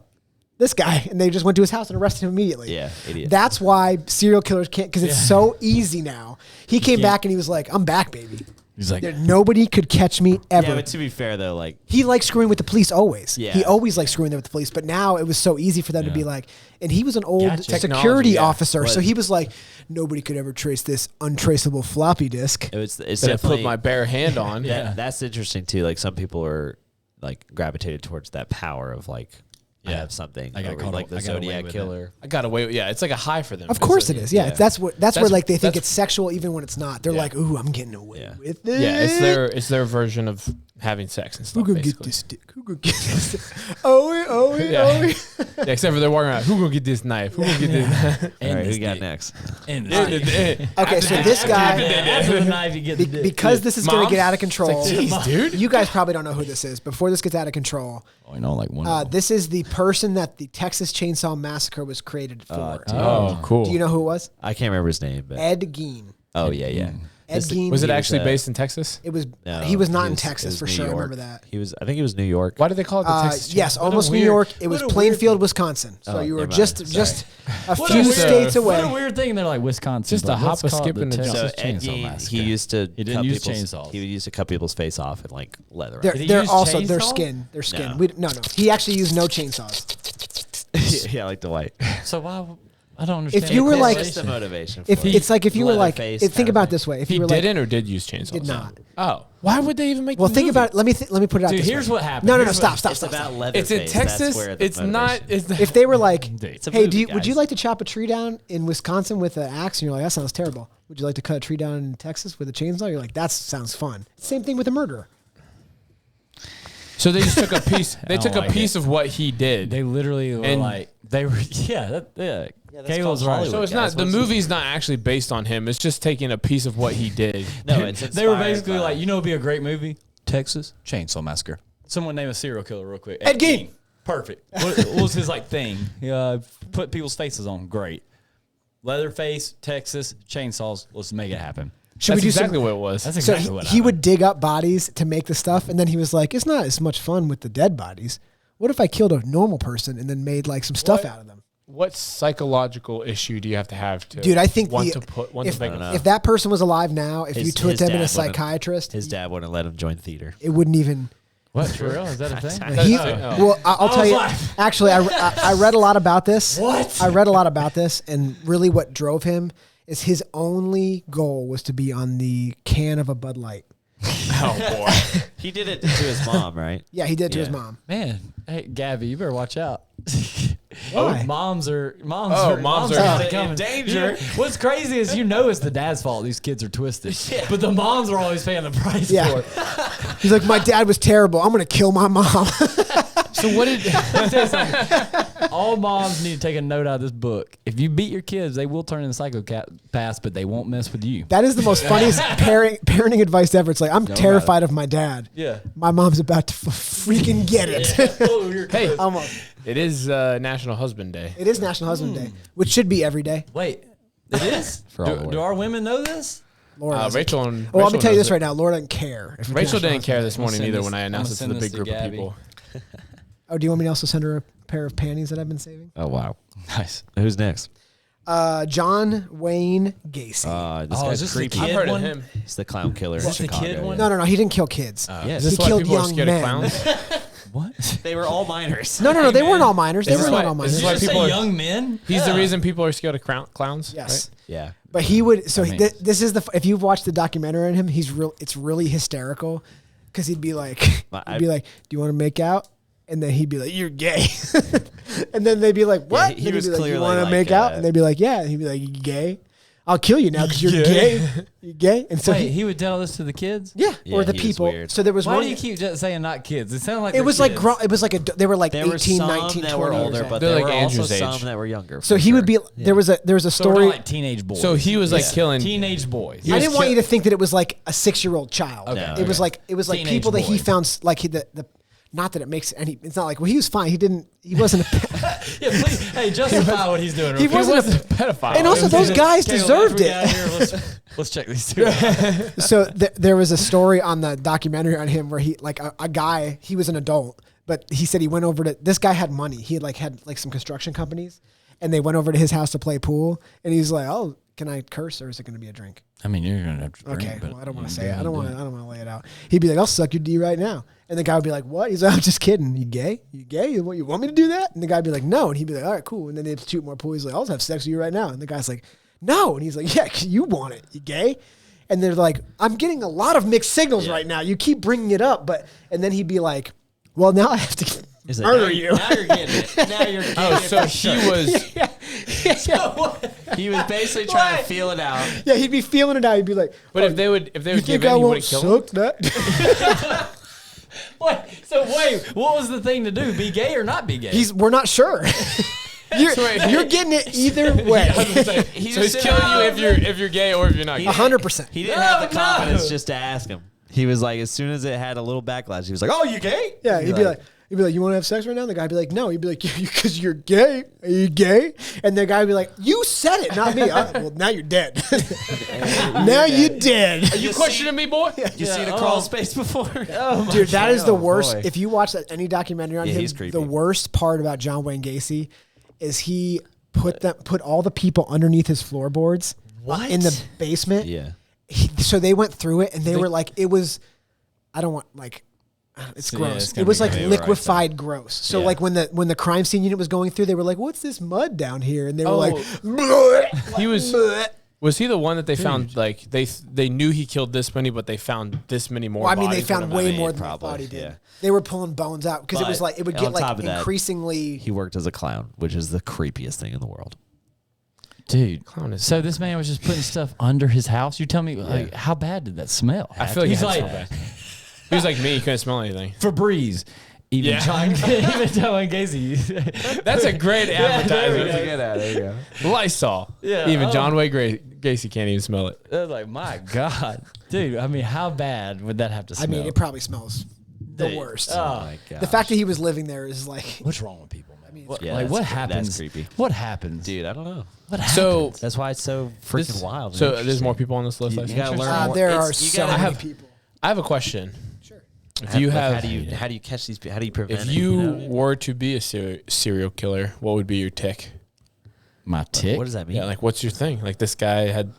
Speaker 2: this guy. And they just went to his house and arrested him immediately.
Speaker 5: Yeah, idiot.
Speaker 2: That's why serial killers can't, because it's so easy now. He came back and he was like, I'm back, baby.
Speaker 3: He's like,
Speaker 2: Nobody could catch me ever.
Speaker 5: Yeah, but to be fair though, like
Speaker 2: He liked screwing with the police always.
Speaker 5: Yeah.
Speaker 2: He always liked screwing with the police. But now it was so easy for them to be like, and he was an old
Speaker 3: Gotcha.
Speaker 2: security
Speaker 4: Technology, yeah.
Speaker 2: officer. So
Speaker 5: But-
Speaker 2: he was like, nobody could ever trace this untraceable floppy disk.
Speaker 5: it's
Speaker 4: that I
Speaker 5: definitely
Speaker 4: put my bare hand on.
Speaker 5: that's interesting too. Like some people are like gravitated towards that power of like I
Speaker 3: Yeah.
Speaker 5: have something
Speaker 3: I got
Speaker 5: over,
Speaker 3: caught-
Speaker 5: like the
Speaker 3: I got away
Speaker 5: Zodiac
Speaker 3: with
Speaker 5: killer.
Speaker 4: I got away. Yeah, it's like a high for them.
Speaker 2: Of course
Speaker 4: It's
Speaker 2: it
Speaker 4: a-
Speaker 2: is. Yeah.
Speaker 5: yeah.
Speaker 2: That's where like they think
Speaker 4: that's-
Speaker 2: it's sexual even when it's not. They're like, ooh, I'm getting away
Speaker 5: Yeah.
Speaker 2: with it.
Speaker 4: Yeah, it's their version of having sex and
Speaker 2: Who
Speaker 4: stuff.
Speaker 2: gonna get
Speaker 4: Basically.
Speaker 2: this dick? Who gonna get this dick? Oh,
Speaker 4: Yeah. Yeah, except for they're walking around. Who gonna get this knife? Who gonna get this?
Speaker 5: All right, who got next?
Speaker 3: And
Speaker 2: Okay, so this guy,
Speaker 3: after the knife, you get the dick.
Speaker 2: because this is going to
Speaker 4: Moms?
Speaker 2: get out of control.
Speaker 4: Jeez, dude.
Speaker 2: You guys probably don't know who this is. Before this gets out of control,
Speaker 3: Oh, you know, like one. of them.
Speaker 2: this is the person that the Texas Chainsaw Massacre was created for.
Speaker 4: Oh, cool.
Speaker 2: Do you know who it was?
Speaker 5: I can't remember his name, but
Speaker 2: Ed Gein.
Speaker 5: oh yeah.
Speaker 2: Ed Gein.
Speaker 4: Was it
Speaker 5: He was,
Speaker 4: actually based in Texas?
Speaker 2: It was.
Speaker 5: No,
Speaker 2: he was not in
Speaker 5: it
Speaker 2: Texas
Speaker 5: was
Speaker 2: for
Speaker 5: New
Speaker 2: sure. I
Speaker 5: York.
Speaker 2: remember that.
Speaker 5: I think he was New York.
Speaker 4: Why do they call it the Texas?
Speaker 2: Yes,
Speaker 4: Chainsaw? What a
Speaker 2: almost New
Speaker 4: weird-
Speaker 2: York. It was
Speaker 3: what a
Speaker 2: Plainfield, Wisconsin. So
Speaker 5: Oh,
Speaker 2: you were
Speaker 5: never mind.
Speaker 2: just a
Speaker 3: What
Speaker 2: few
Speaker 3: a-
Speaker 2: states
Speaker 3: What a
Speaker 2: away.
Speaker 3: weird thing. They're like Wisconsin.
Speaker 4: Just
Speaker 3: but
Speaker 4: a hop,
Speaker 3: let's
Speaker 4: a
Speaker 3: call it
Speaker 4: skip,
Speaker 3: the
Speaker 4: and a jump.
Speaker 3: Texas
Speaker 5: So Ed
Speaker 3: Chainsaw
Speaker 5: Gein,
Speaker 3: Massacre.
Speaker 5: he used to
Speaker 3: He didn't
Speaker 5: cut
Speaker 3: use
Speaker 5: people's-
Speaker 3: chainsaws.
Speaker 5: He used to cut people's face off and like leather.
Speaker 2: They're,
Speaker 3: Did he
Speaker 2: they're
Speaker 3: use
Speaker 2: also their
Speaker 3: chainsaw?
Speaker 2: skin. Their skin.
Speaker 5: No.
Speaker 2: No. He actually used no chainsaws.
Speaker 5: yeah, like the white.
Speaker 3: So why? I don't understand.
Speaker 2: If you were
Speaker 3: the
Speaker 2: like-
Speaker 5: That's the
Speaker 3: correlation.
Speaker 5: motivation.
Speaker 2: If
Speaker 5: for it.
Speaker 2: it's like if you were
Speaker 5: Leather
Speaker 2: like
Speaker 5: face
Speaker 2: think
Speaker 5: kind of
Speaker 2: about it
Speaker 5: thing.
Speaker 2: this way. If
Speaker 4: He
Speaker 2: you were like
Speaker 4: didn't or did use chainsaws?
Speaker 2: did not.
Speaker 4: Oh, why would they even make?
Speaker 2: Well,
Speaker 4: the
Speaker 2: think
Speaker 4: movie?
Speaker 2: about it. Let me put it out.
Speaker 3: Dude,
Speaker 2: this
Speaker 3: here's
Speaker 2: way.
Speaker 3: what happened.
Speaker 2: No,
Speaker 3: Here's what-
Speaker 2: stop.
Speaker 5: It's about leather.
Speaker 4: It's in
Speaker 5: face.
Speaker 4: Texas.
Speaker 5: That's where the
Speaker 4: It's not.
Speaker 5: motivation-
Speaker 4: It's not.
Speaker 2: If they were like,
Speaker 5: It's a
Speaker 2: hey,
Speaker 5: movie,
Speaker 2: would you
Speaker 5: guys.
Speaker 2: like to chop a tree down in Wisconsin with an axe? And you're like, that sounds terrible. Would you like to cut a tree down in Texas with a chainsaw? You're like, that sounds fun. Same thing with a murderer.
Speaker 4: So they just took a piece. They
Speaker 3: don't
Speaker 4: took a
Speaker 3: like
Speaker 4: piece of what he did.
Speaker 3: They literally were
Speaker 4: And-
Speaker 3: like they were. Yeah,
Speaker 5: that's
Speaker 3: Caleb's
Speaker 5: called
Speaker 3: right.
Speaker 5: Hollywood.
Speaker 4: so it's
Speaker 5: guys,
Speaker 4: not the
Speaker 5: what's-
Speaker 4: movie's not actually based on him. It's just taking a piece of what he did.
Speaker 5: No, it's
Speaker 3: They were
Speaker 5: inspired
Speaker 3: basically
Speaker 5: by-
Speaker 3: like, you know, it'd be a great movie. Texas Chainsaw Massacre. Someone name a serial killer real quick.
Speaker 2: Ed Gein.
Speaker 3: Perfect. What was his like thing? Put people's faces on. Great. Leatherface, Texas, chainsaws. Let's make it happen.
Speaker 2: Should
Speaker 4: That's
Speaker 2: we do
Speaker 4: exactly
Speaker 2: some?
Speaker 4: what it was.
Speaker 3: That's
Speaker 2: So
Speaker 3: exactly what
Speaker 2: he
Speaker 3: happened.
Speaker 2: would dig up bodies to make the stuff, and then he was like, it's not as much fun with the dead bodies. What if I killed a normal person and then made like some stuff out of them?
Speaker 4: What psychological issue do you have to
Speaker 2: Dude, I think
Speaker 4: want
Speaker 2: the-
Speaker 4: to put want
Speaker 2: if,
Speaker 4: to make
Speaker 5: know.
Speaker 2: if that person was alive now, if you
Speaker 5: His-
Speaker 2: put
Speaker 5: his
Speaker 2: them in a
Speaker 5: dad wouldn't-
Speaker 2: psychiatrist,
Speaker 5: His dad wouldn't let him join theater.
Speaker 2: it wouldn't even.
Speaker 3: What? For real? Is that a thing?
Speaker 4: That's
Speaker 2: He,
Speaker 4: right.
Speaker 2: well, I'll tell
Speaker 3: was
Speaker 2: you.
Speaker 3: like-
Speaker 2: Actually, I read a lot about this.
Speaker 3: What?
Speaker 2: I read a lot about this, and really, what drove him is his only goal was to be on the can of a Bud Light.
Speaker 4: Oh boy.
Speaker 5: He did it to his mom, right?
Speaker 2: Yeah, he did to his
Speaker 5: Yeah.
Speaker 2: mom.
Speaker 3: Man, hey Gabby, you better watch out.
Speaker 2: Why?
Speaker 3: Moms are
Speaker 4: in
Speaker 3: danger. What's crazy is it's the dad's fault. These kids are twisted, but the moms are always paying the price
Speaker 2: Yeah.
Speaker 3: for it.
Speaker 2: He's like, my dad was terrible. I'm gonna kill my mom.
Speaker 4: So what did?
Speaker 3: Let me tell you something. All moms need to take a note out of this book. If you beat your kids, they will turn into psychopaths, but they won't mess with you.
Speaker 2: That is the most funniest parenting advice ever. It's like, I'm terrified of my dad.
Speaker 3: Yeah.
Speaker 2: My mom's about to freaking get it.
Speaker 3: Oh, you're
Speaker 4: Hey,
Speaker 2: Almost.
Speaker 4: it is National Husband Day.
Speaker 2: It is National Husband Day, which should be every day.
Speaker 3: Wait, it is?
Speaker 5: For all the
Speaker 3: do our women know this?
Speaker 2: Laura doesn't.
Speaker 4: Rachel and
Speaker 2: Well, let me
Speaker 4: Rachel
Speaker 2: tell you
Speaker 4: knows
Speaker 2: this
Speaker 4: it.
Speaker 2: right now. Laura doesn't care. If it's
Speaker 4: Rachel
Speaker 2: National
Speaker 4: didn't care
Speaker 2: Husband
Speaker 4: this
Speaker 2: Day.
Speaker 4: morning
Speaker 3: send
Speaker 4: either
Speaker 3: this-
Speaker 4: when I
Speaker 3: I'm
Speaker 4: announced
Speaker 3: gonna
Speaker 4: it to the
Speaker 3: send
Speaker 4: big
Speaker 3: this
Speaker 4: group
Speaker 3: to
Speaker 4: of
Speaker 3: Gabby.
Speaker 4: people.
Speaker 2: Oh, do you want me to also send her a pair of panties that I've been saving?
Speaker 5: Oh wow.
Speaker 3: Nice.
Speaker 5: Who's next?
Speaker 2: John Wayne Gacy.
Speaker 5: This
Speaker 3: Oh,
Speaker 5: guy's
Speaker 3: is this the
Speaker 5: creepy.
Speaker 3: kid
Speaker 4: I've heard
Speaker 3: one?
Speaker 4: of him.
Speaker 5: He's the clown killer in
Speaker 3: Is this the
Speaker 5: Chicago.
Speaker 3: kid one?
Speaker 2: No, he didn't kill kids.
Speaker 5: Yes.
Speaker 4: Is this
Speaker 2: He
Speaker 4: why
Speaker 2: killed
Speaker 4: people are
Speaker 2: young
Speaker 4: scared
Speaker 2: men.
Speaker 4: of clowns?
Speaker 3: What?
Speaker 5: They were all minors.
Speaker 2: No, they weren't all minors. They
Speaker 4: This is
Speaker 2: weren't
Speaker 4: why-
Speaker 2: all
Speaker 4: this
Speaker 2: minors.
Speaker 4: is why
Speaker 3: Did you
Speaker 4: people
Speaker 3: say
Speaker 4: are-
Speaker 3: young men?
Speaker 4: He's the reason people are scared of clowns.
Speaker 2: Yes.
Speaker 5: Yeah.
Speaker 2: But he would. So
Speaker 3: I mean-
Speaker 2: this is the. If you've watched the documentary on him, he's real. It's really hysterical, because he'd be like, "Do you want to make out?" And then he'd be like, "You're gay," and then they'd be like, "What?"
Speaker 5: he
Speaker 2: And he'd
Speaker 5: was
Speaker 2: be like,
Speaker 5: clearly
Speaker 2: "You want to
Speaker 5: like,
Speaker 2: make out?" And they'd be like, "Yeah." And he'd be like, "You gay? I'll kill you now because you're gay. You gay?" And so
Speaker 3: Wait, he would tell this to the kids?
Speaker 2: yeah,
Speaker 5: Yeah,
Speaker 2: or the
Speaker 5: he was
Speaker 2: people.
Speaker 5: weird.
Speaker 2: So there was
Speaker 3: Why
Speaker 2: one.
Speaker 3: do you keep just saying not kids? It sounded like
Speaker 2: It
Speaker 3: they're
Speaker 2: was like
Speaker 3: kids.
Speaker 2: it was like they were like
Speaker 5: There were
Speaker 2: 18,
Speaker 5: some
Speaker 2: 19,
Speaker 5: that
Speaker 2: 20
Speaker 5: were
Speaker 2: years
Speaker 5: older,
Speaker 2: old.
Speaker 5: but
Speaker 4: They're
Speaker 5: there
Speaker 4: like
Speaker 5: were
Speaker 4: Andrew's
Speaker 5: also
Speaker 4: age.
Speaker 5: some that were younger.
Speaker 2: So
Speaker 5: for
Speaker 2: he would
Speaker 5: sure.
Speaker 2: be. There was a
Speaker 3: So we're
Speaker 2: story.
Speaker 3: talking like teenage boys.
Speaker 4: So he was like killing.
Speaker 3: teenage boys.
Speaker 2: I
Speaker 4: was
Speaker 2: didn't want
Speaker 4: kill-
Speaker 2: you to think that it was like a 6-year-old child.
Speaker 3: Okay.
Speaker 2: It was like
Speaker 3: Teenage
Speaker 2: people that he
Speaker 3: boy.
Speaker 2: found like the not that it makes any. It's not like he was fine. He wasn't.
Speaker 3: Yeah, please. Hey, justify what he's doing.
Speaker 2: He
Speaker 3: real
Speaker 2: wasn't
Speaker 3: quick.
Speaker 2: a
Speaker 4: pedophile.
Speaker 2: And also, those guys
Speaker 3: Caleb,
Speaker 2: deserved
Speaker 3: after we got
Speaker 2: it.
Speaker 3: here, let's check these two out.
Speaker 2: So there was a story on the documentary on him where he like a guy. He was an adult, but he said he went over to. This guy had money. He had some construction companies, and they went over to his house to play pool. And he's like, "Oh, can I curse or is it going to be a drink?"
Speaker 3: I mean, you're gonna have to drink,
Speaker 2: Okay,
Speaker 3: but
Speaker 2: well, I don't want to
Speaker 3: you
Speaker 2: say it. I
Speaker 3: gotta
Speaker 2: don't
Speaker 3: do
Speaker 2: want to. I don't want to lay it out. He'd be like, "I'll suck your D right now," and the guy would be like, "What?" He's like, "I'm just kidding. You gay? You gay? You want me to do that?" And the guy'd be like, "No," and he'd be like, "All right, cool." And then they'd shoot more pool. He's like, "I'll have sex with you right now," and the guy's like, "No," and he's like, "Yeah, 'cause you want it. You gay?" And they're like, "I'm getting a lot of mixed signals right now. You keep bringing it up, but," and then he'd be like, "Well, now I have to
Speaker 5: He's like,
Speaker 2: murder you."
Speaker 3: Now you're getting it. Now you're getting
Speaker 4: Oh,
Speaker 3: it.
Speaker 4: so he was.
Speaker 5: he was basically trying to feel it out.
Speaker 2: Yeah, he'd be feeling it out. He'd be like,
Speaker 4: But if they would
Speaker 2: "You
Speaker 4: give
Speaker 2: think
Speaker 4: in,
Speaker 2: I
Speaker 4: he
Speaker 2: won't
Speaker 4: wouldn't kill him.
Speaker 2: suck that?"
Speaker 3: Wait, what was the thing to do? Be gay or not be gay?
Speaker 2: We're not sure. You're getting it either way.
Speaker 4: So he's killing you if you're gay or if you're not gay.
Speaker 2: 100%.
Speaker 5: He didn't have the confidence just to ask him. He was like, as soon as it had a little backlash, he was like, "Oh, you gay?"
Speaker 2: Yeah, he'd be like, "You want to have sex right now?" The guy'd be like, "No." He'd be like, "Because you're gay. Are you gay?" And the guy would be like, "You said it, not me." Well, now you're dead. Now you're dead.
Speaker 4: Are you questioning me, boy?
Speaker 5: You seen a crawl space before?
Speaker 2: Dude, that is the worst.
Speaker 5: boy.
Speaker 2: If you watch any documentary on him,
Speaker 5: he's creepy.
Speaker 2: the worst part about John Wayne Gacy is he put all the people underneath his floorboards in the basement.
Speaker 5: Yeah.
Speaker 2: So they went through it and they were like, it was, I don't want like, it's
Speaker 3: Yeah,
Speaker 2: gross.
Speaker 3: it's gonna
Speaker 2: It was
Speaker 3: be
Speaker 2: like
Speaker 3: gray,
Speaker 2: liquefied gross. So
Speaker 5: Yeah.
Speaker 2: like when the crime scene unit was going through, they were like, "What's this mud down here?" And they were
Speaker 4: Oh.
Speaker 2: like, "Bleh."
Speaker 4: He was.
Speaker 2: Bleh.
Speaker 4: Was he the one that they found? Like they knew he killed this many, but they found this many more.
Speaker 2: Well, I mean, they
Speaker 4: bodies
Speaker 2: found
Speaker 4: than
Speaker 2: way
Speaker 4: him.
Speaker 2: more than
Speaker 5: probably,
Speaker 2: they thought he did.
Speaker 5: yeah.
Speaker 2: They were pulling bones out because it was
Speaker 5: But
Speaker 2: like it would
Speaker 5: on
Speaker 2: get like
Speaker 5: top of that,
Speaker 2: increasingly.
Speaker 5: He worked as a clown, which is the creepiest thing in the world.
Speaker 3: Dude,
Speaker 4: Clown is-
Speaker 3: so this man was just putting stuff under his house. You tell me, like, how bad did that smell?
Speaker 4: I feel like
Speaker 3: he's
Speaker 4: he
Speaker 3: like
Speaker 4: had so bad. He was like me. He couldn't smell anything.
Speaker 3: Febreze. Even
Speaker 4: Yeah.
Speaker 3: John, even John Gacy.
Speaker 4: That's a great advertisement.
Speaker 5: There you go.
Speaker 4: Lysol.
Speaker 3: Yeah,
Speaker 4: Even
Speaker 3: oh.
Speaker 4: John Wayne Gacy can't even smell it.
Speaker 3: I was like, my God, dude. I mean, how bad would that have to
Speaker 2: I
Speaker 3: smell?
Speaker 2: mean, it probably smells the
Speaker 3: Dude.
Speaker 2: worst.
Speaker 3: Oh,
Speaker 5: my God.
Speaker 2: The fact that he was living there is like,
Speaker 3: what's wrong with people, man? What,
Speaker 5: Yeah,
Speaker 3: like,
Speaker 5: that's
Speaker 3: what
Speaker 5: cre-
Speaker 3: happens?
Speaker 5: that's creepy.
Speaker 3: What happens,
Speaker 5: Dude, I don't know.
Speaker 3: What happens?
Speaker 4: So
Speaker 5: That's why it's so freaking
Speaker 4: this-
Speaker 5: wild. and
Speaker 4: So there's
Speaker 5: interesting.
Speaker 4: more people on this list. I
Speaker 5: You
Speaker 4: think?
Speaker 5: gotta learn more.
Speaker 2: there
Speaker 5: It's-
Speaker 2: are
Speaker 5: you
Speaker 2: so
Speaker 5: gotta-
Speaker 2: many people.
Speaker 4: I have a question.
Speaker 2: Sure.
Speaker 4: If you
Speaker 5: Like,
Speaker 4: have,
Speaker 5: how do you catch these? How do you prevent
Speaker 4: if
Speaker 5: it?
Speaker 4: you
Speaker 5: know what I mean?
Speaker 4: were to be a serial killer, what would be your tick?
Speaker 3: my tick.
Speaker 5: What does that mean?
Speaker 4: Yeah, like what's your thing? Like this guy had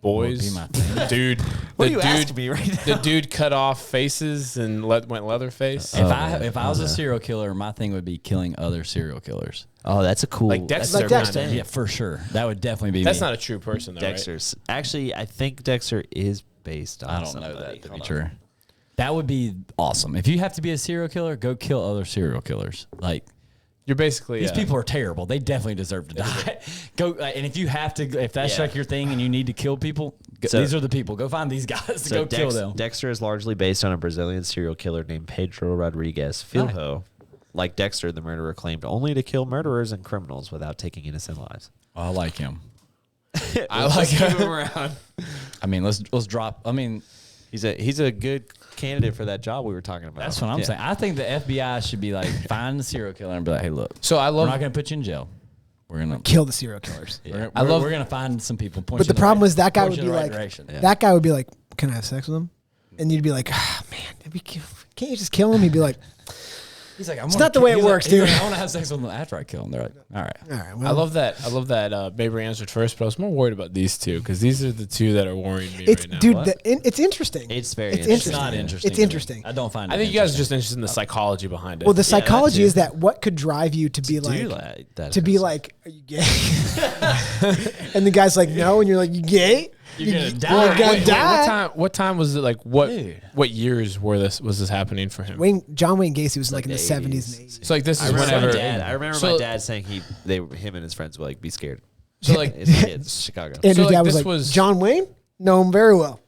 Speaker 4: boys,
Speaker 3: be my thing?
Speaker 4: dude.
Speaker 5: What are
Speaker 4: the
Speaker 5: you
Speaker 4: dude,
Speaker 5: asking me right now?
Speaker 4: The dude cut off faces and went Leatherface.
Speaker 3: If I was a serial killer, my thing would be killing other serial killers.
Speaker 5: Oh, that's a cool.
Speaker 4: Like
Speaker 5: that's
Speaker 4: Dexter.
Speaker 2: Like Dexter.
Speaker 4: kinda.
Speaker 3: Yeah, for sure. That would definitely be
Speaker 4: That's
Speaker 3: me.
Speaker 4: not a true person, though. Right?
Speaker 5: Dexter's. Actually, I think Dexter is based on.
Speaker 3: I don't
Speaker 5: somebody.
Speaker 3: know that to be
Speaker 5: Hold on.
Speaker 3: true. That would be awesome. If you have to be a serial killer, go kill other serial killers. Like
Speaker 4: You're basically
Speaker 3: these people are terrible. They definitely deserve to die. Go and if you have to, if that's
Speaker 5: Yeah.
Speaker 3: like your thing and you need to kill people,
Speaker 5: So-
Speaker 3: these are the people. Go find these guys to
Speaker 5: So
Speaker 3: go kill them.
Speaker 5: Dexter is largely based on a Brazilian serial killer named Pedro Rodrigues Filho. Like Dexter, the murderer claimed only to kill murderers and criminals without taking innocent lives.
Speaker 3: I like him.
Speaker 4: I like
Speaker 5: him around.
Speaker 3: I mean, let's drop. I mean,
Speaker 5: He's a good candidate for that job we were talking about.
Speaker 3: that's what I'm
Speaker 5: Yeah.
Speaker 3: saying. I think the FBI should be like, find the serial killer and be like, hey, look,
Speaker 4: So I
Speaker 3: we're
Speaker 4: love.
Speaker 3: not going to put you in jail. We're gonna
Speaker 2: Kill the serial killers.
Speaker 4: I love-
Speaker 3: We're gonna find some people. Point
Speaker 2: But
Speaker 3: you
Speaker 2: the
Speaker 3: in
Speaker 2: problem
Speaker 3: right-
Speaker 2: was that guy
Speaker 3: point
Speaker 2: would
Speaker 3: you
Speaker 2: be
Speaker 3: in the right
Speaker 2: like,
Speaker 3: direction.
Speaker 2: that guy would be like, "Can I have sex with him?" And you'd be like, "Ah, man, can't you just kill him?" He'd be like,
Speaker 3: He's like,
Speaker 2: It's not the way it works, dude.
Speaker 3: I want to have sex with him after I kill him. They're like, all right.
Speaker 2: "All right,
Speaker 4: I
Speaker 2: well,
Speaker 4: love that. I love that. Baby answered first, but I was more worried about these two because these are the two that are worrying me
Speaker 2: it's
Speaker 4: right now.
Speaker 2: dude, it's interesting.
Speaker 5: It's very
Speaker 2: It's
Speaker 5: interesting.
Speaker 3: It's not interesting.
Speaker 2: It's
Speaker 3: to me.
Speaker 2: interesting.
Speaker 3: I don't find.
Speaker 4: I
Speaker 3: it
Speaker 4: think you guys are
Speaker 3: interesting.
Speaker 4: just interested in the psychology behind it.
Speaker 2: Well, the
Speaker 5: that
Speaker 2: psychology
Speaker 5: too.
Speaker 2: is that what could drive you to be like,
Speaker 5: that
Speaker 2: to be
Speaker 5: is-
Speaker 2: like, "Are you gay?" And the guy's like, "No," and you're like, "You gay?
Speaker 3: You're gonna
Speaker 2: You're
Speaker 3: die.
Speaker 2: gonna
Speaker 4: Wait,
Speaker 2: die."
Speaker 4: what time was it? Like what?
Speaker 3: Dude.
Speaker 4: What years was this happening for him?
Speaker 2: John Wayne Gacy was like in the
Speaker 5: the
Speaker 2: 70s
Speaker 5: 80s.
Speaker 2: and 80s.
Speaker 4: So like this
Speaker 5: I
Speaker 4: is
Speaker 5: remember,
Speaker 4: whenever.
Speaker 5: I remember
Speaker 4: So-
Speaker 5: my dad saying him and his friends would like be scared.
Speaker 4: So like
Speaker 5: It's kids, Chicago.
Speaker 2: Andrew's
Speaker 4: like,
Speaker 2: dad was
Speaker 4: this
Speaker 2: like,
Speaker 4: was-
Speaker 2: "John Wayne? Know him very well.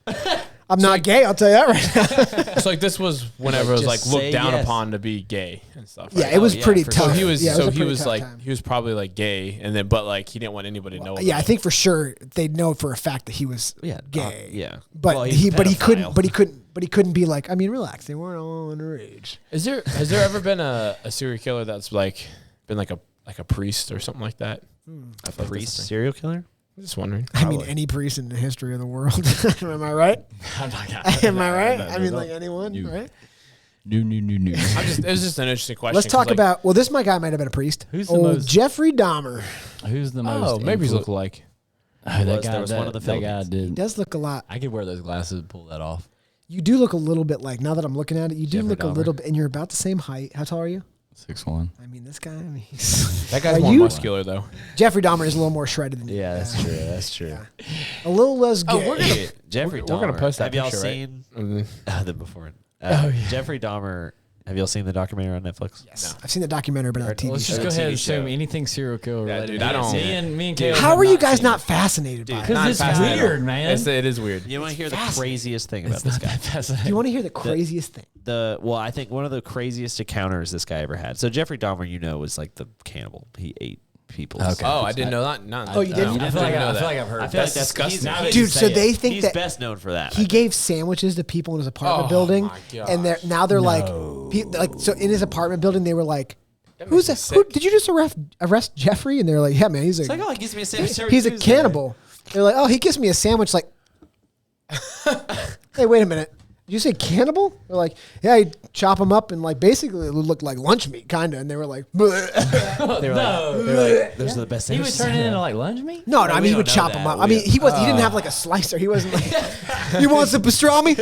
Speaker 2: I'm not gay, I'll tell you that right now."
Speaker 4: so like this was whenever it was like
Speaker 5: Just
Speaker 4: looked
Speaker 5: say
Speaker 4: down
Speaker 5: yes.
Speaker 4: upon to be gay and stuff.
Speaker 2: Yeah,
Speaker 4: right?
Speaker 2: it was
Speaker 5: yeah,
Speaker 2: pretty
Speaker 5: for
Speaker 2: tough.
Speaker 5: sure.
Speaker 4: So he was.
Speaker 2: Yeah, it
Speaker 4: so
Speaker 2: a
Speaker 4: he
Speaker 2: pretty
Speaker 4: was
Speaker 2: tough
Speaker 4: like
Speaker 2: time.
Speaker 4: he was probably like gay, and then but like he didn't want anybody to know.
Speaker 2: Yeah, I
Speaker 4: about
Speaker 2: think for sure they'd know for a fact that he was
Speaker 5: Yeah,
Speaker 2: gay.
Speaker 5: yeah.
Speaker 2: But
Speaker 5: Well, he's a
Speaker 2: he couldn't
Speaker 5: pedophile.
Speaker 2: but he couldn't be like, I mean, relax, they weren't all underage.
Speaker 4: Has there ever been a serial killer that's like been like a priest or something like that?
Speaker 5: A priest serial killer?
Speaker 4: I'm just wondering.
Speaker 2: I mean, any priest in the history of the world. Am I right?
Speaker 3: I'm not gonna-
Speaker 2: Am I right?
Speaker 3: No,
Speaker 2: I mean,
Speaker 3: no,
Speaker 2: like anyone,
Speaker 3: You-
Speaker 2: right?
Speaker 3: No.
Speaker 4: It was just an interesting question.
Speaker 2: Let's
Speaker 4: 'cause,
Speaker 2: talk
Speaker 4: like,
Speaker 2: about. Well, this my guy might have been a priest.
Speaker 3: Who's the
Speaker 2: Old
Speaker 3: most-
Speaker 2: Jeffrey Dahmer.
Speaker 3: Who's the most?
Speaker 4: Oh, maybe he's
Speaker 3: influ-
Speaker 4: look alike.
Speaker 3: Oh, that
Speaker 5: There
Speaker 3: guy.
Speaker 5: was one in the
Speaker 3: that guy
Speaker 5: Philippines.
Speaker 2: He
Speaker 3: did.
Speaker 2: does look a lot.
Speaker 3: I could wear those glasses and pull that off.
Speaker 2: You do look a little bit like. Now that I'm looking at it, you do
Speaker 3: Jeffrey
Speaker 2: look a
Speaker 3: Dahmer.
Speaker 2: little bit, and you're about the same height. How tall are you?
Speaker 3: 6'1".
Speaker 2: I mean, this guy. I mean, he's,
Speaker 4: That guy's
Speaker 2: Are
Speaker 4: more
Speaker 2: you-
Speaker 4: muscular though.
Speaker 2: Jeffrey Dahmer is a little more shredded than you.
Speaker 5: Yeah, that's true. That's true.
Speaker 2: A little less gay.
Speaker 4: we're gonna-
Speaker 5: Jeffrey
Speaker 4: we're gonna
Speaker 5: Dahmer.
Speaker 4: post that
Speaker 5: Have y'all
Speaker 4: picture, right?
Speaker 5: seen
Speaker 4: Mhm.
Speaker 5: the before?
Speaker 3: yeah.
Speaker 5: Jeffrey Dahmer. Have y'all seen the documentary on Netflix?
Speaker 2: Yes. I've seen the documentary, but not a TV
Speaker 3: Let's
Speaker 2: show.
Speaker 3: just go
Speaker 5: TV
Speaker 3: ahead and
Speaker 5: show.
Speaker 3: show me anything serial killer
Speaker 4: Yeah,
Speaker 3: related.
Speaker 4: dude, I don't-
Speaker 3: Me and Caleb.
Speaker 2: How
Speaker 3: have
Speaker 2: are you
Speaker 3: not
Speaker 2: guys
Speaker 3: seen
Speaker 2: not
Speaker 3: it.
Speaker 2: fascinated by it?
Speaker 3: Because it's
Speaker 4: fascinating.
Speaker 3: weird, man.
Speaker 4: It is weird.
Speaker 5: You want to hear the craziest thing about
Speaker 3: It's
Speaker 5: this
Speaker 3: not
Speaker 5: guy?
Speaker 3: that fascinating.
Speaker 2: Do you want to hear the craziest thing?
Speaker 5: I think one of the craziest encounters this guy ever had. So Jeffrey Dahmer, was like the cannibal. He ate people.
Speaker 3: Okay.
Speaker 4: Oh, I didn't know that. No,
Speaker 2: Oh, you didn't?
Speaker 3: I feel like
Speaker 4: know
Speaker 3: I've heard.
Speaker 5: I feel like
Speaker 4: That's
Speaker 5: that's
Speaker 4: disgusting.
Speaker 2: Dude, so they think
Speaker 5: he's
Speaker 2: that
Speaker 5: best known for that.
Speaker 2: he gave sandwiches to people in his apartment
Speaker 4: Oh,
Speaker 2: building,
Speaker 4: my gosh.
Speaker 2: and they're like, so in his apartment building, they were like, "Who's that? Who, did you just arrest Jeffrey?" And they're like, "Yeah, man, he's
Speaker 5: It's like, oh, he gives me a sandwich every
Speaker 2: he's a
Speaker 5: Tuesday."
Speaker 2: cannibal." They're like, "Oh, he gives me a sandwich." Like, hey, wait a minute. Did you say cannibal? They're like, yeah, he'd chop them up and like basically it would look like lunch meat, kind of. And they were like, "Bleh."
Speaker 5: They were like, those are the best
Speaker 3: He
Speaker 5: sandwiches.
Speaker 3: was turning into like lunch meat.
Speaker 2: No, I
Speaker 5: we
Speaker 2: mean he
Speaker 5: don't
Speaker 2: would
Speaker 5: know
Speaker 2: chop
Speaker 5: that.
Speaker 2: them up.
Speaker 5: We
Speaker 2: I mean
Speaker 5: don't-
Speaker 2: he didn't have like a slicer. He wasn't like, you want some pastrami?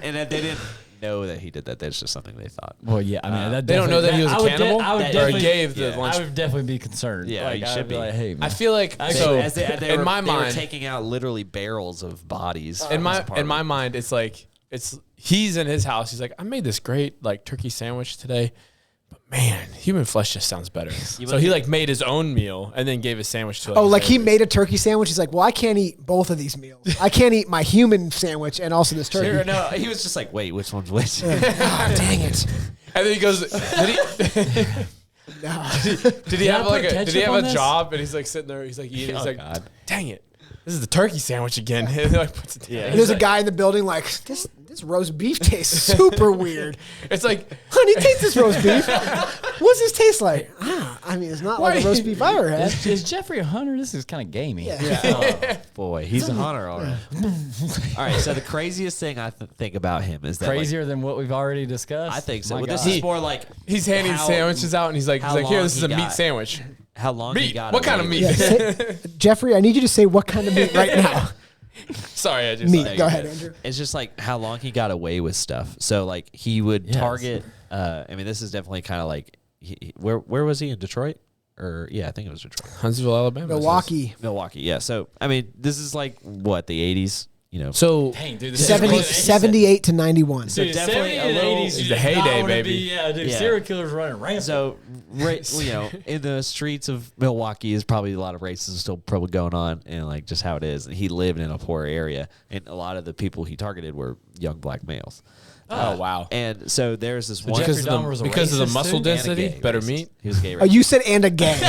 Speaker 5: And they didn't know that he did that. That's just something they thought.
Speaker 3: Well, yeah. I mean, that
Speaker 4: They don't know that he was a
Speaker 3: I would
Speaker 4: cannibal?
Speaker 3: I would
Speaker 4: Or he
Speaker 3: definitely
Speaker 4: gave the lunch-
Speaker 3: I would definitely be concerned.
Speaker 5: Yeah,
Speaker 3: like,
Speaker 5: you
Speaker 3: I'd
Speaker 5: should be.
Speaker 3: like, hey, man.
Speaker 4: I feel like
Speaker 3: Actually,
Speaker 4: so.
Speaker 5: As they
Speaker 4: in
Speaker 5: were,
Speaker 4: my
Speaker 5: they were
Speaker 4: mind,
Speaker 5: taking out literally barrels of bodies.
Speaker 4: in
Speaker 5: from his
Speaker 4: my
Speaker 5: apartment.
Speaker 4: mind, it's like he's in his house. He's like, I made this great like turkey sandwich today, but man, human flesh just sounds better. So he like made his own meal and then gave his sandwich to.
Speaker 2: Oh, like he
Speaker 4: neighbors.
Speaker 2: made a turkey sandwich. He's like, well, I can't eat both of these meals. I can't eat my human sandwich and also this turkey.
Speaker 5: Sure, no, he was just like, wait, which one's which?
Speaker 2: Ah, dang it.
Speaker 4: And then he goes, did he have
Speaker 3: I
Speaker 4: like
Speaker 3: put
Speaker 4: did he
Speaker 3: ketchup
Speaker 4: have
Speaker 3: on
Speaker 4: a
Speaker 3: this?
Speaker 4: job? And he's like sitting there, he's like eating. He's
Speaker 5: Oh,
Speaker 4: like,
Speaker 5: God.
Speaker 4: dang it, this is the turkey sandwich again. And he like puts it down.
Speaker 2: And there's a guy in the building like, this roast beef tastes super weird.
Speaker 4: It's like,
Speaker 2: Honey, taste this roast beef. What's this taste like? I mean, it's not like a roast beef I ever had.
Speaker 3: Is Jeffrey a hunter? This is kind of gamey.
Speaker 2: Yeah.
Speaker 5: Oh, boy, he's a hunter, all right. All right, so the craziest thing I think about him is that
Speaker 3: Crazier than what we've already discussed.
Speaker 5: I think so.
Speaker 3: My
Speaker 5: Well, this
Speaker 3: God.
Speaker 5: is more like
Speaker 4: he's handing
Speaker 5: how-
Speaker 4: sandwiches out, and he's like,
Speaker 5: how
Speaker 4: here,
Speaker 5: long
Speaker 4: this is
Speaker 5: he
Speaker 4: a meat
Speaker 5: got.
Speaker 4: sandwich.
Speaker 5: how long he
Speaker 4: Meat.
Speaker 5: got.
Speaker 4: What kind of
Speaker 5: away
Speaker 4: meat?
Speaker 5: with
Speaker 2: Say, Jeffrey, I need you to say what kind of meat right now.
Speaker 4: Sorry, I just
Speaker 2: Meat.
Speaker 5: There
Speaker 2: Go
Speaker 5: you
Speaker 2: ahead,
Speaker 5: go.
Speaker 2: Andrew.
Speaker 5: It's just like how long he got away with stuff. So like he would
Speaker 3: Yes.
Speaker 5: target. I mean, this is definitely kind of like where was he in Detroit? Or yeah, I think it was Detroit,
Speaker 4: Huntsville, Alabama.
Speaker 2: Milwaukee.
Speaker 5: Milwaukee. Yeah. So I mean, this is like what the 80s.
Speaker 4: So
Speaker 3: Dang, dude, this is
Speaker 2: 70,
Speaker 3: crazy.
Speaker 2: 78 to 91.
Speaker 5: So
Speaker 3: Dude,
Speaker 5: definitely
Speaker 3: 70
Speaker 5: a
Speaker 3: and
Speaker 5: little-
Speaker 3: 80s,
Speaker 4: It's
Speaker 3: you
Speaker 4: the
Speaker 3: did not
Speaker 4: heyday,
Speaker 3: wanna
Speaker 4: baby.
Speaker 3: Be, yeah, dude,
Speaker 5: Yeah.
Speaker 3: serial killers running rampant.
Speaker 5: So, in the streets of Milwaukee is probably a lot of racism still probably going on, and like just how it is. And he lived in a poor area, and a lot of the people he targeted were young black males.
Speaker 4: Oh, wow.
Speaker 5: And so there's this one
Speaker 3: Jeffrey
Speaker 4: because
Speaker 3: Dahmer was a
Speaker 4: of the
Speaker 3: racist,
Speaker 4: muscle
Speaker 3: dude?
Speaker 5: and a
Speaker 4: density,
Speaker 5: gay
Speaker 4: better
Speaker 5: racist.
Speaker 4: meat.
Speaker 5: He was a gay.
Speaker 2: Oh,
Speaker 5: Racist.
Speaker 2: you said and a gay.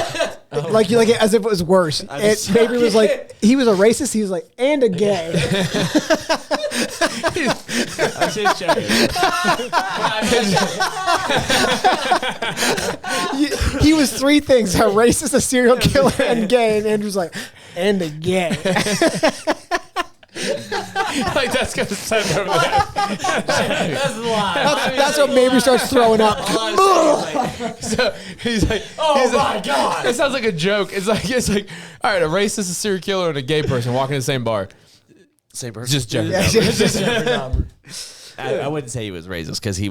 Speaker 2: like as if it was worse. And
Speaker 5: just-
Speaker 2: Baby was like, he was a racist. He was like, and a gay.
Speaker 5: I'm just joking.
Speaker 2: He was three things: a racist, a serial killer, and gay. And Andrew's like, and a gay.
Speaker 4: Like that's gonna send over there.
Speaker 3: That's a lie.
Speaker 2: That's what Mabry starts throwing up.
Speaker 4: So he's like,
Speaker 3: Oh my God.
Speaker 4: It sounds like a joke. It's like all right, a racist, a serial killer, and a gay person walking in the same bar.
Speaker 5: Same person.
Speaker 4: Just Jeffrey.
Speaker 2: Yeah,
Speaker 4: Dahmer.
Speaker 5: I wouldn't say he was racist because he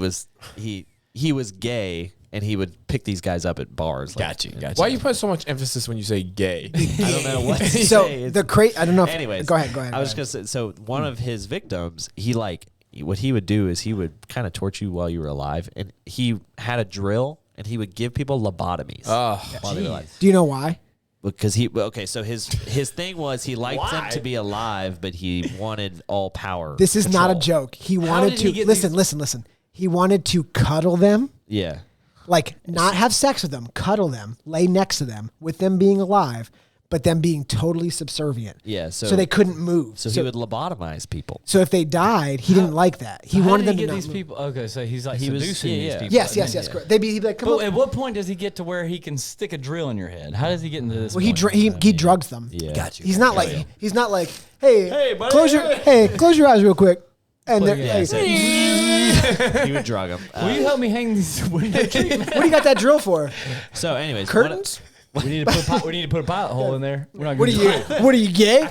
Speaker 5: was gay, and he would pick these guys up at bars. Like,
Speaker 3: Gotcha.
Speaker 4: Why you put so much emphasis when you say gay?
Speaker 5: I don't know what to
Speaker 2: So
Speaker 5: say. It's-
Speaker 2: I don't know. If,
Speaker 5: Anyways,
Speaker 2: go ahead.
Speaker 5: I was just gonna say. So one of his victims, what he would do is he would kind of torture you while you were alive, and he had a drill, and he would give people lobotomies while they were alive.
Speaker 2: Do you know why?
Speaker 5: Because so his thing was he liked them to be alive, but he wanted all power.
Speaker 2: This is not a
Speaker 5: control.
Speaker 2: joke. He wanted
Speaker 3: did
Speaker 2: to
Speaker 3: he get
Speaker 2: listen. He wanted to cuddle them.
Speaker 5: Yeah.
Speaker 2: Like not have sex with them, cuddle them, lay next to them with them being alive, but them being totally subservient.
Speaker 5: Yeah.
Speaker 2: So they couldn't move.
Speaker 5: So he would lobotomize people.
Speaker 2: So if they died, he didn't like that. He
Speaker 3: How
Speaker 2: wanted
Speaker 3: did
Speaker 2: them
Speaker 3: he
Speaker 2: to
Speaker 3: get
Speaker 2: not
Speaker 3: these
Speaker 2: move.
Speaker 3: people? Okay, so he's like
Speaker 5: He was-
Speaker 3: seducing
Speaker 5: yeah,
Speaker 3: these
Speaker 5: yeah.
Speaker 3: people.
Speaker 2: Yes, correct. He'd be like, come
Speaker 3: But
Speaker 2: on.
Speaker 3: at what point does he get to where he can stick a drill in your head? How does he get into this?
Speaker 2: Well, he drugs them.
Speaker 5: Yeah.
Speaker 3: Got you.
Speaker 2: He's not like hey,
Speaker 5: buddy.
Speaker 2: close your eyes real quick. And they're,
Speaker 3: Yeah,
Speaker 2: hey,
Speaker 5: so he would drug them.
Speaker 3: Will you help me hang these window treatment?
Speaker 2: what do you got that drill for?
Speaker 5: So, anyways,
Speaker 2: Curtains?
Speaker 3: we need to put a pilot hole in there. We're not
Speaker 2: What are
Speaker 3: gonna
Speaker 2: you? What are you gay?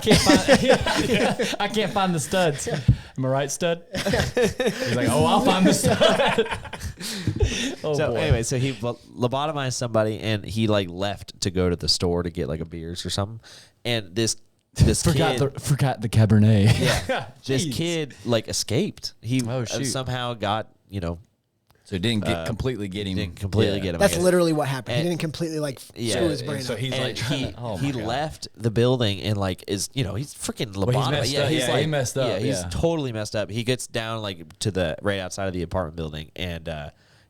Speaker 3: I can't find the studs. Am I right, stud? He's like, oh, I'll find the stud. Oh,
Speaker 5: So
Speaker 3: boy.
Speaker 5: anyway, so he lobotomized somebody, and he like left to go to the store to get like a beers or something. And this
Speaker 3: forgot
Speaker 5: kid,
Speaker 3: the Cabernet.
Speaker 5: this
Speaker 3: Jeez.
Speaker 5: kid like escaped. He
Speaker 3: Oh, shoot.
Speaker 5: somehow got
Speaker 3: So it didn't completely get him.
Speaker 5: Didn't completely get him.
Speaker 2: That's
Speaker 5: I guess.
Speaker 2: literally what happened. He
Speaker 5: And-
Speaker 2: didn't completely like
Speaker 5: Yeah.
Speaker 2: screw his brain
Speaker 3: So
Speaker 2: up.
Speaker 3: he's
Speaker 5: And
Speaker 3: like, trying to,
Speaker 5: he left the building and like he's freaking lobotomy.
Speaker 3: messed
Speaker 5: Yeah,
Speaker 3: up.
Speaker 5: he's
Speaker 3: Yeah,
Speaker 5: like
Speaker 3: he messed up,
Speaker 5: Yeah, he's
Speaker 3: yeah.
Speaker 5: totally messed up. He gets down like to the right outside of the apartment building, and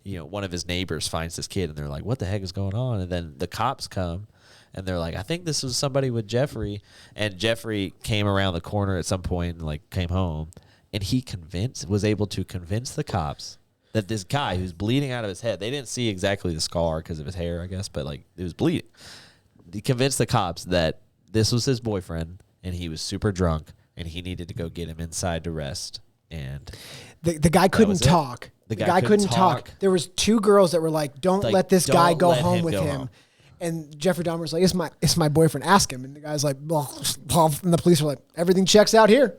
Speaker 5: one of his neighbors finds this kid, and they're like, "What the heck is going on?" And then the cops come, and they're like, "I think this was somebody with Jeffrey." And Jeffrey came around the corner at some point and like came home, and he was able to convince the cops that this guy who's bleeding out of his head, they didn't see exactly the scar because of his hair, I guess, but like it was bleeding. He convinced the cops that this was his boyfriend and he was super drunk and he needed to go get him inside to rest. And
Speaker 2: The guy couldn't
Speaker 5: was it.
Speaker 2: talk.
Speaker 5: The
Speaker 2: The
Speaker 5: guy
Speaker 2: guy
Speaker 5: couldn't
Speaker 2: couldn't talk.
Speaker 5: talk.
Speaker 2: There was 2 girls that were like, "Don't
Speaker 5: Like,
Speaker 2: let this guy
Speaker 5: don't
Speaker 2: go
Speaker 5: let
Speaker 2: home
Speaker 5: him
Speaker 2: with
Speaker 5: go
Speaker 2: him."
Speaker 5: home.
Speaker 2: And Jeffrey Dahmer's like, "It's my boyfriend. Ask him." And the guy's like, "Well," and the police were like, "Everything checks out here,"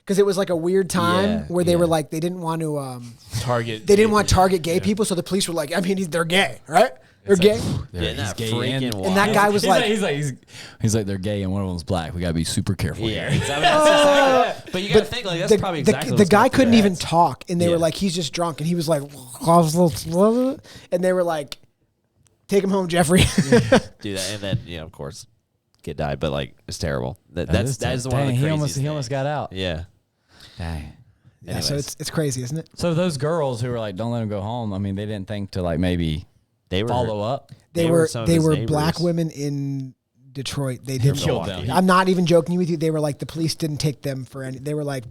Speaker 2: because it was like a weird time
Speaker 5: Yeah,
Speaker 2: where they were
Speaker 5: yeah.
Speaker 2: like they didn't want to
Speaker 4: Target.
Speaker 2: they didn't want to target gay people, so the police were like, I mean, they're gay, right? They're gay.
Speaker 5: Isn't that
Speaker 3: gay
Speaker 5: freaking
Speaker 2: And that guy was like,
Speaker 3: he's like they're gay and one of them's black. We gotta be super careful.
Speaker 5: yeah,
Speaker 3: here.
Speaker 5: exactly. But you got to think like that's probably exactly
Speaker 2: the
Speaker 5: what's
Speaker 2: guy
Speaker 5: going through
Speaker 2: couldn't
Speaker 5: their
Speaker 2: even
Speaker 5: heads.
Speaker 2: talk, and they were
Speaker 5: Yeah.
Speaker 2: like, he's just drunk, and he was like, and they were like, take him home, Jeffrey.
Speaker 5: do that, and then of course, kid died. But like it's terrible. That
Speaker 3: is
Speaker 5: is one of the
Speaker 3: dang,
Speaker 5: craziest.
Speaker 3: he almost got out.
Speaker 5: Yeah.
Speaker 3: Dang.
Speaker 2: Yeah, so
Speaker 5: Anyways.
Speaker 2: it's crazy, isn't it?
Speaker 3: So those girls who were like, "Don't let him go home." I mean, they didn't think to like maybe
Speaker 5: They were
Speaker 3: follow up.
Speaker 2: They
Speaker 5: They were
Speaker 2: were
Speaker 5: some of
Speaker 2: they
Speaker 5: his
Speaker 2: were
Speaker 5: neighbors.
Speaker 2: black women in Detroit. They did
Speaker 3: killed them.
Speaker 2: I'm not even joking with you. They were like, the police didn't take them for any. They were like,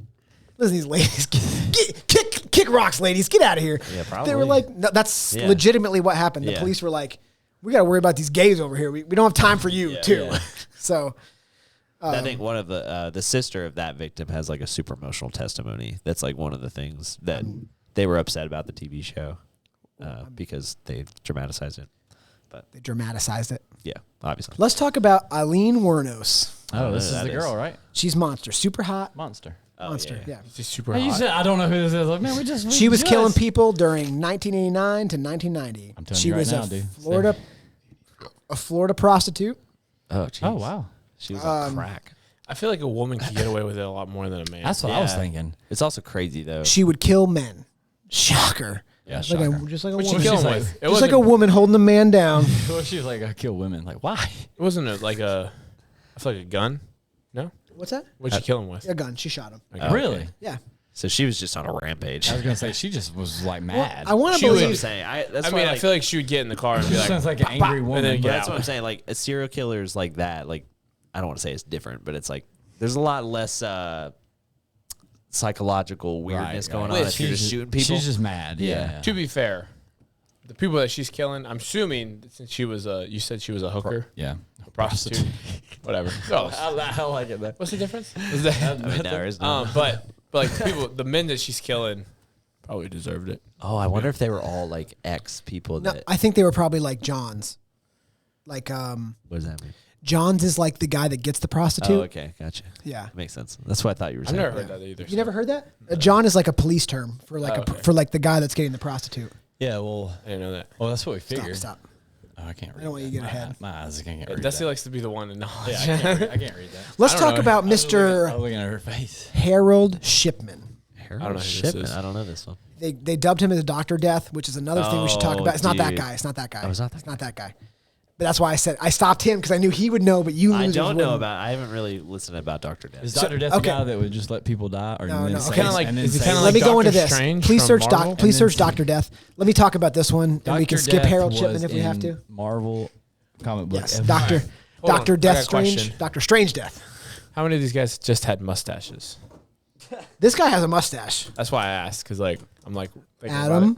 Speaker 2: listen, these ladies, kick rocks, ladies, get out of here.
Speaker 5: Yeah,
Speaker 2: They were
Speaker 5: probably.
Speaker 2: like, no, that's
Speaker 5: Yeah.
Speaker 2: legitimately what happened. The
Speaker 5: Yeah.
Speaker 2: police were like, we got to worry about these gays over here. We don't have time for you too.
Speaker 5: yeah.
Speaker 2: So
Speaker 5: I think one of the sister of that victim has like a super emotional testimony. That's like one of the things that they were upset about the TV show because they dramatized it.
Speaker 2: they dramatized it.
Speaker 5: Yeah, obviously.
Speaker 2: Let's talk about Eileen Wuornos.
Speaker 3: Oh, this is
Speaker 5: that
Speaker 3: the girl, right?
Speaker 2: She's monster, super hot
Speaker 3: Monster.
Speaker 2: monster. Yeah.
Speaker 4: He's super
Speaker 3: You
Speaker 4: hot.
Speaker 3: said I don't know who this is. Like, man,
Speaker 2: She was killing people during 1989 to 1990.
Speaker 3: I'm telling
Speaker 2: she
Speaker 3: you right
Speaker 2: was
Speaker 3: now,
Speaker 2: a
Speaker 3: dude.
Speaker 2: Florida prostitute.
Speaker 5: Oh, geez.
Speaker 3: Oh wow,
Speaker 5: She was on
Speaker 2: Um,
Speaker 5: crack.
Speaker 4: I feel like a woman can get away with it a lot more than a man.
Speaker 3: that's what I was
Speaker 5: Yeah.
Speaker 3: thinking.
Speaker 5: It's also crazy though.
Speaker 2: She would kill men. Shocker.
Speaker 3: Yeah,
Speaker 2: Like
Speaker 3: shocker.
Speaker 2: just like a
Speaker 4: What'd
Speaker 2: woman.
Speaker 4: she kill him
Speaker 3: like-
Speaker 4: with? It
Speaker 2: Just
Speaker 4: wasn't
Speaker 2: like a woman holding a man down.
Speaker 3: Well, she was like, I kill women. Like, why?
Speaker 4: It wasn't like a. I feel like a gun. No.
Speaker 2: What's that?
Speaker 4: What'd she kill him with?
Speaker 2: A gun. She shot him.
Speaker 4: Okay.
Speaker 3: Really?
Speaker 2: Yeah.
Speaker 5: So she was just on a rampage.
Speaker 3: I was gonna say she just was like mad.
Speaker 2: I want to
Speaker 4: She
Speaker 5: That's what I'm
Speaker 2: believe.
Speaker 5: saying.
Speaker 4: I mean, I feel like she would get in the car and be
Speaker 3: She
Speaker 4: like,
Speaker 3: sounds like an angry
Speaker 4: and
Speaker 3: woman.
Speaker 4: then
Speaker 5: But
Speaker 4: get
Speaker 5: that's
Speaker 4: out.
Speaker 5: what I'm saying. Like a serial killers like that. Like I don't want to say it's different, but it's like there's a lot less psychological weirdness
Speaker 3: Right,
Speaker 5: going
Speaker 3: right.
Speaker 5: on if you're just shooting people.
Speaker 3: She's just mad. Yeah.
Speaker 4: To be fair, the people that she's killing, I'm assuming since she was a, you said she was a hooker,
Speaker 3: Yeah.
Speaker 4: a prostitute, whatever. Oh,
Speaker 3: I like it. Though.
Speaker 4: what's the difference? Is that,
Speaker 5: I mean, there is no.
Speaker 4: but like the people, the men that she's killing, probably deserved it.
Speaker 5: Oh, I wonder if they were all like ex people.
Speaker 2: No,
Speaker 5: That
Speaker 2: I think they were probably like John's. Like
Speaker 5: what does that mean?
Speaker 2: John's is like the guy that gets the prostitute.
Speaker 5: Oh, okay, gotcha.
Speaker 2: Yeah.
Speaker 5: Makes sense. That's what I thought you were
Speaker 4: I've
Speaker 5: saying.
Speaker 4: never heard that either.
Speaker 2: You never heard that? John is like a police term for like
Speaker 4: Oh, okay.
Speaker 2: for like the guy that's getting the prostitute.
Speaker 3: Yeah. Well.
Speaker 4: I didn't know that.
Speaker 3: Well, that's what we
Speaker 2: Stop.
Speaker 3: figured.
Speaker 2: Stop.
Speaker 3: Oh, I can't read.
Speaker 2: I don't want you to get
Speaker 3: that.
Speaker 2: ahead.
Speaker 3: My eyes can't read
Speaker 4: Dusty
Speaker 3: that.
Speaker 4: likes to be the one in knowledge.
Speaker 3: Yeah, I can't read that.
Speaker 2: Let's
Speaker 4: I don't
Speaker 2: talk
Speaker 4: know.
Speaker 2: about
Speaker 3: I was
Speaker 2: Mr.
Speaker 3: looking at her face.
Speaker 2: Harold Shipman.
Speaker 5: Harold
Speaker 4: I don't know who this
Speaker 5: Shipman.
Speaker 4: is.
Speaker 5: I don't know this one.
Speaker 2: They dubbed him as Dr. Death, which is another thing we should talk
Speaker 5: Oh,
Speaker 2: about. It's not that
Speaker 5: dude.
Speaker 2: guy. It's not that guy.
Speaker 5: Oh, it's not that
Speaker 2: It's not that guy. But that's why I said I stopped him because I knew he would know, but you
Speaker 5: I
Speaker 2: losers
Speaker 5: don't know
Speaker 2: wouldn't.
Speaker 5: about. I haven't really listened about Dr. Death.
Speaker 3: Is Dr. Death
Speaker 2: okay.
Speaker 3: the guy that would just let people die? Or
Speaker 2: No,
Speaker 3: then
Speaker 2: no,
Speaker 3: say-
Speaker 2: okay.
Speaker 4: Kinda like-
Speaker 3: and then
Speaker 4: is he
Speaker 3: say-
Speaker 4: kinda
Speaker 2: Let
Speaker 4: like
Speaker 2: me go into
Speaker 4: Doctor
Speaker 2: this.
Speaker 4: Strange
Speaker 2: Please
Speaker 4: from
Speaker 2: search
Speaker 4: Marvel?
Speaker 2: Please
Speaker 3: And
Speaker 2: search
Speaker 3: then-
Speaker 2: Dr. Death. Let me talk about this one, and we can
Speaker 3: Dr.
Speaker 2: skip
Speaker 3: Death
Speaker 2: Harold
Speaker 3: was
Speaker 2: Shipman if we have to.
Speaker 3: in Marvel comic book.
Speaker 2: Yes,
Speaker 3: ever.
Speaker 2: Doctor
Speaker 4: Hold on,
Speaker 2: Doctor
Speaker 4: I
Speaker 2: Death
Speaker 4: got a
Speaker 2: Strange.
Speaker 4: question.
Speaker 2: Doctor Strange Death.
Speaker 4: How many of these guys just had mustaches?
Speaker 2: This guy has a mustache.
Speaker 4: That's why I asked, because like I'm like thinking
Speaker 2: Adam.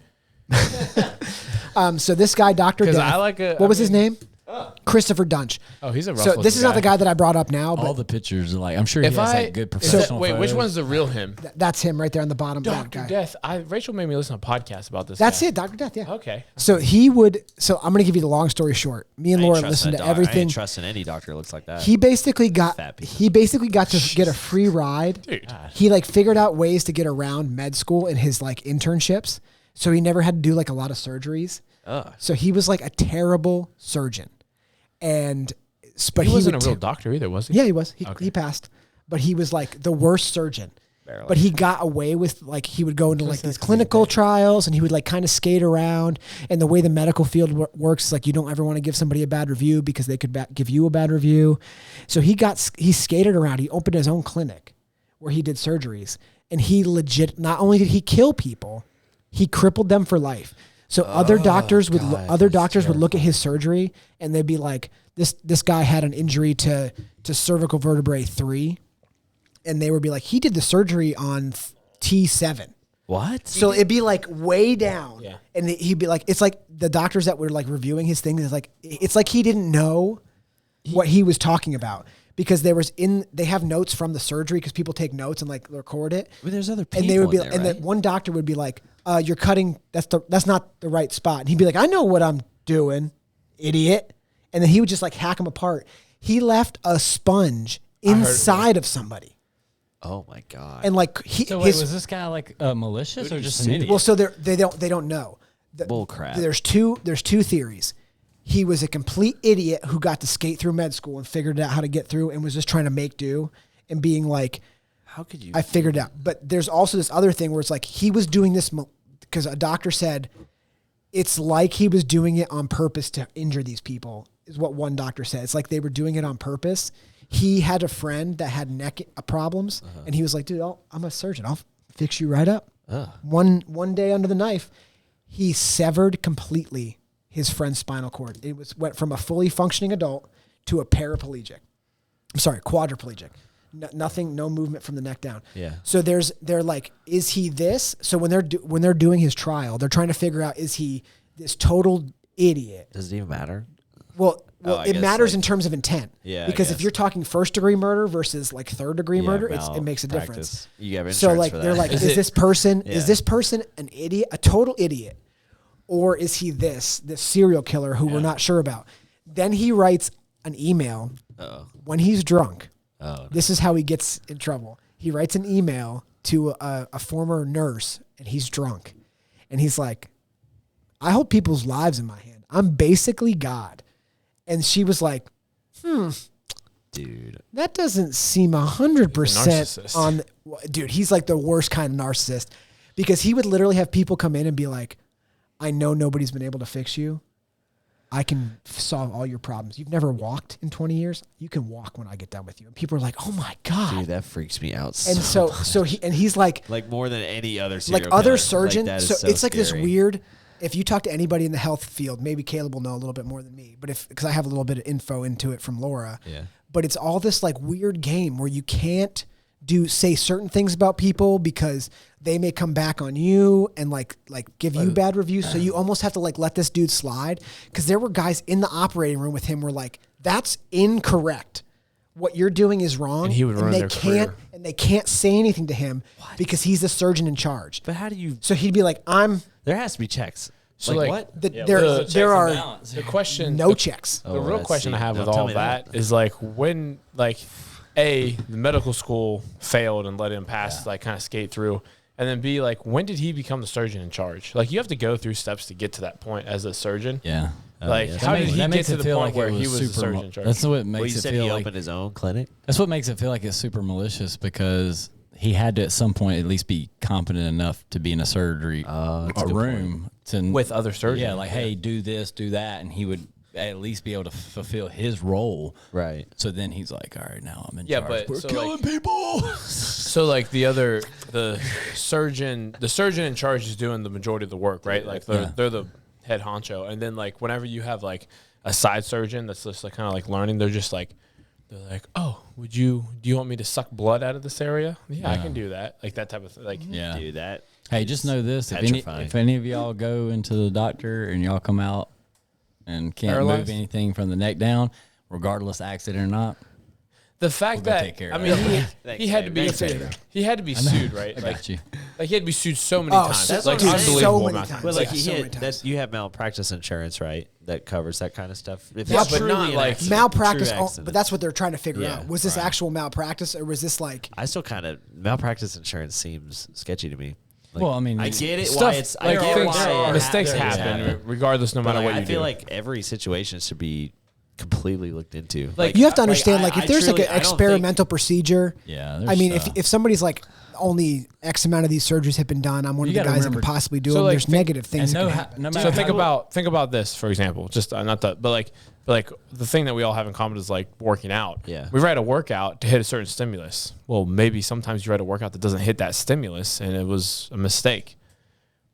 Speaker 2: So this guy, Doctor Death.
Speaker 4: Because I like a.
Speaker 2: what was his name? Christopher Dunch.
Speaker 4: Oh, he's a rough.
Speaker 2: So this is not the guy that I brought up now, but
Speaker 3: All the pictures are like, I'm sure he
Speaker 4: If
Speaker 3: has
Speaker 4: I
Speaker 3: like good
Speaker 4: is
Speaker 3: professional
Speaker 4: that- wait, which
Speaker 3: photos.
Speaker 4: one's the real him?
Speaker 2: that's him right there on the bottom. That
Speaker 4: Doctor
Speaker 2: guy.
Speaker 4: Death. Rachel made me listen to a podcast about this.
Speaker 2: That's
Speaker 4: guy.
Speaker 2: it, Doctor Death. Yeah.
Speaker 4: Okay.
Speaker 2: So he would. So I'm gonna give you the long story short. Me and Laura listened to
Speaker 5: I
Speaker 2: everything.
Speaker 5: ain't trusting any doctor that looks like that.
Speaker 2: He basically got.
Speaker 5: Fat people.
Speaker 2: He basically got to get a free ride.
Speaker 4: Dude.
Speaker 2: He like figured out ways to get around med school in his like internships, so he never had to do like a lot of surgeries.
Speaker 5: Ugh.
Speaker 2: So he was like a terrible surgeon, and but
Speaker 4: He wasn't
Speaker 2: would
Speaker 4: a real doctor either, was he?
Speaker 2: Yeah, he was. He passed, but he was like the worst surgeon.
Speaker 5: Barely.
Speaker 2: But he got away with, like, he would go into like these clinical trials, and he would like kind of skate around. And the way the medical field works is like, you don't ever want to give somebody a bad review because they could give you a bad review. So he skated around. He opened his own clinic where he did surgeries, and he legit, not only did he kill people, he crippled them for life. So other doctors would look at his surgery, and they'd be like, this guy had an injury to cervical vertebrae 3. And they would be like, he did the surgery on T7.
Speaker 5: What?
Speaker 2: So it'd be like way down.
Speaker 4: Yeah.
Speaker 2: And he'd be like, it's like the doctors that were like reviewing his things, it's like he didn't know what he was talking about, because they have notes from the surgery, because people take notes and like record it.
Speaker 5: I mean, there's other people
Speaker 2: And they would be,
Speaker 5: in there,
Speaker 2: and
Speaker 5: right?
Speaker 2: then one doctor would be like, you're cutting, that's not the right spot. And he'd be like, I know what I'm doing, idiot. And then he would just like hack them apart. He left a sponge inside of somebody.
Speaker 5: Oh my god!
Speaker 2: And like
Speaker 3: So wait, was this guy like malicious or just an idiot?
Speaker 2: well, so they don't know.
Speaker 5: Bull crap.
Speaker 2: There's two theories. He was a complete idiot who got to skate through med school and figured out how to get through, and was just trying to make do and being like,
Speaker 5: how could you?
Speaker 2: I figured it out. But there's also this other thing where it's like he was doing this because a doctor said it's like he was doing it on purpose to injure these people, is what one doctor said. It's like they were doing it on purpose. He had a friend that had neck problems, and he was like, dude, I'm a surgeon. I'll fix you right up. One day under the knife, he severed completely his friend's spinal cord. It went from a fully functioning adult to a quadriplegic. Nothing, no movement from the neck down.
Speaker 5: Yeah.
Speaker 2: So they're like, is he this? So when they're doing his trial, they're trying to figure out, is he this total idiot?
Speaker 5: Does it even matter?
Speaker 2: Well,
Speaker 5: I
Speaker 2: it
Speaker 5: guess,
Speaker 2: matters
Speaker 5: like-
Speaker 2: in terms of intent.
Speaker 5: Yeah, I
Speaker 2: Because if
Speaker 5: guess.
Speaker 2: you're talking 1st-degree murder versus like 3rd-degree murder, it makes a difference.
Speaker 5: You have insurance
Speaker 2: So like
Speaker 5: for
Speaker 2: they're
Speaker 5: that.
Speaker 2: like, is this person
Speaker 5: Yeah.
Speaker 2: an idiot, a total idiot, or is he this serial killer who we're not sure about? Then he writes an email when he's drunk.
Speaker 5: no.
Speaker 2: This is how he gets in trouble. He writes an email to a former nurse, and he's drunk, and he's like, I hold people's lives in my hand. I'm basically God. And she was like,
Speaker 5: dude.
Speaker 2: that doesn't seem 100%
Speaker 4: narcissist.
Speaker 2: on. Dude, he's like the worst kind of narcissist, because he would literally have people come in and be like, I know nobody's been able to fix you. I can solve all your problems. You've never walked in 20 years. You can walk when I get done with you. And people are like, oh my God.
Speaker 5: Dude, that freaks me out.
Speaker 2: And
Speaker 5: so
Speaker 2: he's like
Speaker 5: more than any other
Speaker 2: like
Speaker 5: serial
Speaker 2: other
Speaker 5: killer.
Speaker 2: surgeons.
Speaker 5: Like, that is
Speaker 2: so it's like this
Speaker 5: scary.
Speaker 2: weird. If you talk to anybody in the health field, maybe Caleb will know a little bit more than me. But because I have a little bit of info into it from Laura.
Speaker 5: Yeah.
Speaker 2: But it's all this like weird game where you can't say certain things about people because they may come back on you and like give you bad reviews. So you almost have to like let this dude slide, because there were guys in the operating room with him who were like, that's incorrect. What you're doing is wrong.
Speaker 4: And he would ruin
Speaker 2: they
Speaker 4: their
Speaker 2: can't
Speaker 4: career.
Speaker 2: and they can't say anything to him because he's the surgeon in charge.
Speaker 5: But how do you?
Speaker 2: So he'd be like,
Speaker 5: There has to be checks.
Speaker 4: So,
Speaker 5: like,
Speaker 4: like,
Speaker 5: what?
Speaker 2: there are
Speaker 4: the question.
Speaker 2: no checks.
Speaker 4: The real
Speaker 5: let's
Speaker 4: question
Speaker 5: see.
Speaker 4: I have
Speaker 5: Now
Speaker 4: with
Speaker 5: tell
Speaker 4: all
Speaker 5: me
Speaker 4: that is like, when like the medical school failed and let him pass, like kind of skate through, and then B, like, when did he become the surgeon in charge? Like, you have to go through steps to get to that point as a surgeon.
Speaker 3: Yeah.
Speaker 4: Like,
Speaker 5: yes.
Speaker 4: how did he
Speaker 3: That
Speaker 4: get
Speaker 3: makes
Speaker 4: to
Speaker 3: it
Speaker 4: the
Speaker 3: feel
Speaker 4: point
Speaker 3: like
Speaker 4: where
Speaker 3: it
Speaker 4: he was the
Speaker 3: super
Speaker 4: surgeon in charge?
Speaker 3: That's what
Speaker 5: Well, you
Speaker 3: makes it
Speaker 5: said
Speaker 3: feel
Speaker 5: he
Speaker 3: like.
Speaker 5: opened his own clinic.
Speaker 3: That's what makes it feel like it's super malicious, because he had to at some point at least be competent enough to be in a surgery room
Speaker 4: With other surgeons.
Speaker 3: Yeah, like, hey, do this, do that, and he would at least be able to fulfill his role.
Speaker 5: Right.
Speaker 3: So then he's like, all right, now I'm in
Speaker 4: Yeah,
Speaker 3: charge.
Speaker 4: but
Speaker 3: We're
Speaker 4: so,
Speaker 3: killing
Speaker 4: like-
Speaker 3: people.
Speaker 4: So like the surgeon in charge is doing the majority of the work, right? Like they're the head honcho, and then like whenever you have like a side surgeon that's just like kind of like learning, they're like, oh, do you want me to suck blood out of this area? Yeah, I can do that. Like that type of thing. Like,
Speaker 3: Yeah.
Speaker 5: Dude, that.
Speaker 3: Hey, just know this:
Speaker 5: petrifying.
Speaker 3: if any of y'all go into the doctor and y'all come out and can't
Speaker 4: Paralyzed?
Speaker 3: move anything from the neck down, regardless accident or not,
Speaker 4: the fact
Speaker 3: We'll go
Speaker 4: that
Speaker 3: take care
Speaker 4: I
Speaker 3: of
Speaker 4: mean,
Speaker 3: it.
Speaker 4: he had to be he had to be sued, right?
Speaker 3: I
Speaker 4: Like,
Speaker 3: got you.
Speaker 4: like he had to be sued so many
Speaker 2: Oh,
Speaker 4: times.
Speaker 2: so-
Speaker 4: Like
Speaker 2: dude,
Speaker 4: unbelievable
Speaker 2: so many
Speaker 4: amount of
Speaker 2: times.
Speaker 5: Well, like
Speaker 2: Yeah, so many times.
Speaker 5: you have malpractice insurance, right? That covers that kind of stuff. If
Speaker 2: Yeah,
Speaker 5: it's
Speaker 2: but
Speaker 5: truly
Speaker 4: not
Speaker 5: an
Speaker 4: like-
Speaker 5: accident,
Speaker 2: Malpractice,
Speaker 5: true accident.
Speaker 2: but that's what they're trying to figure
Speaker 5: Yeah,
Speaker 2: out. Was this
Speaker 5: right.
Speaker 2: actual malpractice, or was this like?
Speaker 5: I still kind of malpractice insurance seems sketchy to me. Like,
Speaker 3: Well, I mean,
Speaker 5: I get it.
Speaker 4: Stuff,
Speaker 5: why it's I
Speaker 4: like
Speaker 5: get
Speaker 4: things,
Speaker 5: why it
Speaker 4: mistakes
Speaker 5: happens.
Speaker 4: happen regardless, no
Speaker 5: But,
Speaker 4: matter
Speaker 5: like,
Speaker 4: what you
Speaker 5: I feel
Speaker 4: do.
Speaker 5: like every situation should be completely looked into.
Speaker 4: Like,
Speaker 2: You have to understand, like,
Speaker 5: I
Speaker 2: if there's
Speaker 5: truly-
Speaker 2: like
Speaker 5: I
Speaker 2: an
Speaker 5: don't
Speaker 2: experimental procedure.
Speaker 3: Yeah,
Speaker 2: I
Speaker 3: there's
Speaker 2: mean,
Speaker 3: stuff.
Speaker 2: if somebody's like, only X amount of these surgeries have been done. I'm one of the
Speaker 3: gotta
Speaker 2: guys that
Speaker 3: remember-
Speaker 2: can possibly do
Speaker 4: So,
Speaker 2: them.
Speaker 4: like,
Speaker 2: There's negative things
Speaker 3: and
Speaker 2: that can happen.
Speaker 3: no
Speaker 4: So
Speaker 3: matter
Speaker 4: think about this, for example. Just not that, but like the thing that we all have in common is like working out.
Speaker 5: Yeah.
Speaker 4: We write a workout to hit a certain stimulus. Well, maybe sometimes you write a workout that doesn't hit that stimulus, and it was a mistake.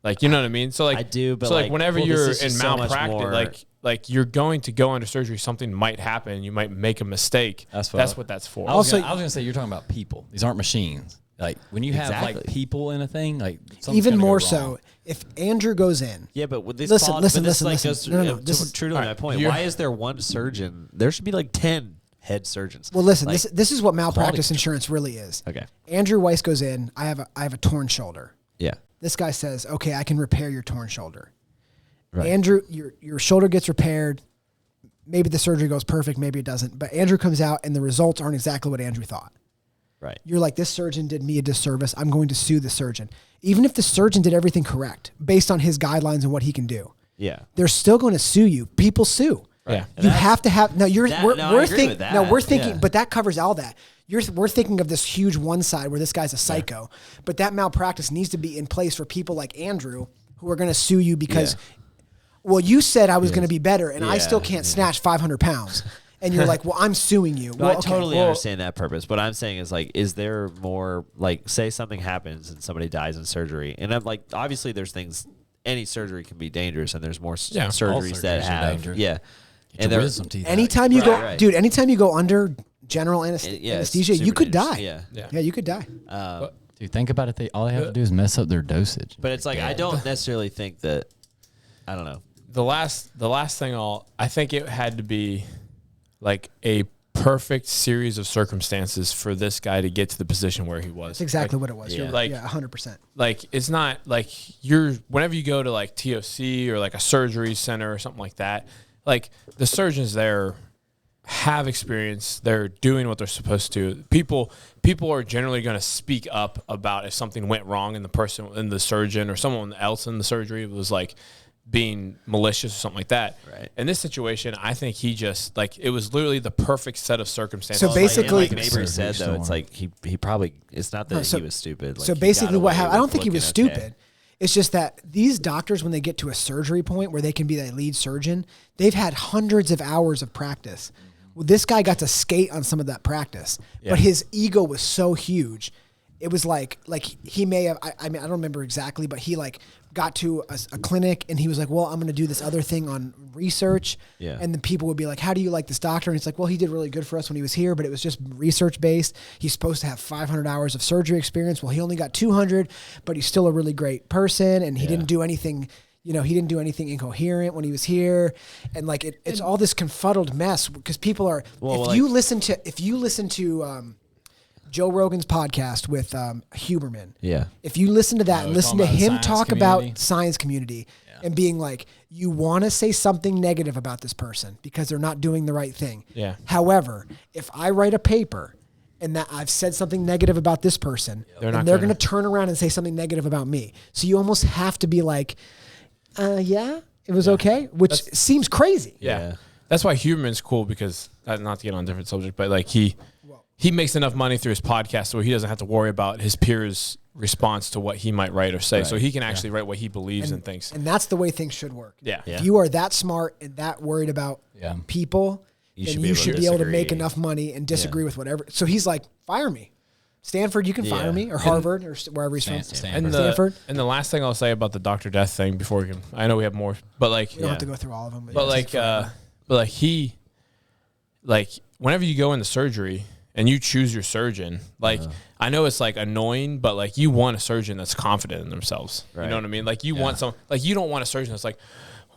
Speaker 4: Like, you know what I mean? So like,
Speaker 5: I do, but
Speaker 4: so like
Speaker 5: like,
Speaker 4: whenever
Speaker 5: well, this
Speaker 4: you're
Speaker 5: is
Speaker 4: in
Speaker 5: just so much
Speaker 4: malpractice,
Speaker 5: more-
Speaker 4: like you're going to go under surgery, something might happen. You might make a mistake.
Speaker 3: That's
Speaker 4: what that's for.
Speaker 3: I was
Speaker 2: Also-
Speaker 3: gonna say you're talking about people. These aren't machines. Like when you have like
Speaker 5: Exactly.
Speaker 3: people in a thing, like something's
Speaker 2: Even
Speaker 3: gonna go
Speaker 2: more
Speaker 3: wrong.
Speaker 2: so, if Andrew goes in,
Speaker 5: Yeah, but with this,
Speaker 2: Listen,
Speaker 5: but
Speaker 2: listen,
Speaker 5: this
Speaker 2: listen,
Speaker 5: like
Speaker 2: listen.
Speaker 5: goes
Speaker 2: No, no,
Speaker 5: to,
Speaker 2: no, this is-
Speaker 5: true to my point.
Speaker 4: you're-
Speaker 5: Why is there one surgeon? There should be like 10 head surgeons.
Speaker 2: well, listen,
Speaker 5: Like,
Speaker 2: this is what malpractice insurance really is.
Speaker 5: Okay.
Speaker 2: Andrew Weiss goes in. I have a torn shoulder.
Speaker 5: Yeah.
Speaker 2: This guy says, okay, I can repair your torn shoulder.
Speaker 5: Right.
Speaker 2: Andrew, your shoulder gets repaired. Maybe the surgery goes perfect, maybe it doesn't. But Andrew comes out and the results aren't exactly what Andrew thought.
Speaker 5: Right.
Speaker 2: You're like, this surgeon did me a disservice. I'm going to sue the surgeon. Even if the surgeon did everything correct based on his guidelines and what he can do,
Speaker 5: Yeah.
Speaker 2: they're still going to sue you. People sue.
Speaker 4: Yeah.
Speaker 2: You have to have, no,
Speaker 5: I agree with that.
Speaker 2: we're thinking,
Speaker 5: Yeah.
Speaker 2: but that covers all that. We're thinking of this huge one side where this guy's a psycho, but that malpractice needs to be in place for people like Andrew who are going to sue you because, well, you said I was going to be better and I
Speaker 5: Yeah,
Speaker 2: still can't snatch 500 pounds. And you're like, well, I'm suing you.
Speaker 5: No,
Speaker 2: Well,
Speaker 5: I
Speaker 2: okay.
Speaker 5: totally understand that purpose. What I'm saying is like, is there more like, say something happens and somebody dies in surgery, and I'm like, obviously there's things. Any surgery can be dangerous, and there's more
Speaker 4: Yeah, all
Speaker 5: surgeries that
Speaker 3: surgeries are
Speaker 5: have.
Speaker 3: dangerous.
Speaker 5: Yeah.
Speaker 3: Get your
Speaker 5: there-
Speaker 3: wisdom teeth out.
Speaker 2: Anytime you
Speaker 5: Right,
Speaker 2: go,
Speaker 5: right.
Speaker 2: dude, anytime you go under general anesthesia,
Speaker 5: Yeah, it's
Speaker 2: you
Speaker 5: super
Speaker 2: could
Speaker 5: dangerous.
Speaker 2: die.
Speaker 5: Yeah.
Speaker 2: Yeah, you could die.
Speaker 3: Dude, think about it. All they have to do is mess up their dosage.
Speaker 5: But it's like I don't necessarily think that. I don't know.
Speaker 4: The last thing I think it had to be like a perfect series of circumstances for this guy to get to the position where he was.
Speaker 2: That's exactly
Speaker 4: Like,
Speaker 2: what it was.
Speaker 5: yeah.
Speaker 2: You're
Speaker 4: Like-
Speaker 2: yeah, 100%.
Speaker 4: like it's not like whenever you go to like TOC or like a surgery center or something like that, like the surgeons there have experience. They're doing what they're supposed to. People are generally going to speak up about if something went wrong and the surgeon or someone else in the surgery was like being malicious or something like that.
Speaker 5: Right.
Speaker 4: In this situation, I think he just like it was literally the perfect set of circumstances.
Speaker 2: So basically-
Speaker 5: like Mabry said though, it's like he probably it's not that
Speaker 2: No, so-
Speaker 5: he was stupid. Like,
Speaker 2: So
Speaker 5: he
Speaker 2: basically,
Speaker 5: got
Speaker 2: what
Speaker 5: away
Speaker 2: happened? I don't
Speaker 5: with
Speaker 2: think he was
Speaker 5: looking okay.
Speaker 2: stupid. It's just that these doctors, when they get to a surgery point where they can be the lead surgeon, they've had hundreds of hours of practice. Well, this guy got to skate on some of that practice, but his ego was so huge. It was like he may have. I mean, I don't remember exactly, but he like got to a clinic and he was like, "Well, I'm going to do this other thing on research."
Speaker 5: Yeah.
Speaker 2: And then people would be like, "How do you like this doctor?" And it's like, "Well, he did really good for us when he was here, but it was just research based. He's supposed to have 500 hours of surgery experience. Well, he only got 200, but he's still a really great person, and he didn't do anything." You know, he didn't do anything incoherent when he was here, and like it's all this confuddled mess because people are. If you listen to Joe Rogan's podcast with Huberman,
Speaker 5: Yeah.
Speaker 2: if you listen to that and
Speaker 3: we're
Speaker 2: listen to
Speaker 3: talking about
Speaker 2: him
Speaker 3: science
Speaker 2: talk
Speaker 3: community.
Speaker 2: about science community and being like, you want to say something negative about this person because they're not doing the right thing.
Speaker 4: Yeah.
Speaker 2: However, if I write a paper and that I've said something negative about this person,
Speaker 4: They're
Speaker 2: and
Speaker 4: not
Speaker 2: they're
Speaker 4: gonna-
Speaker 2: going to turn around and say something negative about me. So you almost have to be like, yeah, it was okay, which seems crazy.
Speaker 4: Yeah. That's why Huberman's cool because not to get on a different subject, but like he makes enough money through his podcast where he doesn't have to worry about his peers' response to what he might write or say. So he can actually write what he believes and thinks.
Speaker 2: And that's the way things should work.
Speaker 4: Yeah.
Speaker 2: If you are that smart and that worried about people, then
Speaker 5: should
Speaker 2: you should be able to make
Speaker 5: disagree.
Speaker 2: enough money and disagree with whatever. So he's like, fire me. Stanford, you can fire me, or Harvard, or wherever he's from.
Speaker 3: Stanford.
Speaker 2: Stanford.
Speaker 4: And the last thing I'll say about the Dr. Death thing before we can, I know we have more, but like,
Speaker 2: We don't have to go through all of them.
Speaker 4: but like he, like whenever you go into surgery and you choose your surgeon, like I know it's like annoying, but like you want a surgeon that's confident in themselves. You
Speaker 5: Right.
Speaker 4: know what I mean? Like you want like you don't want a surgeon that's like,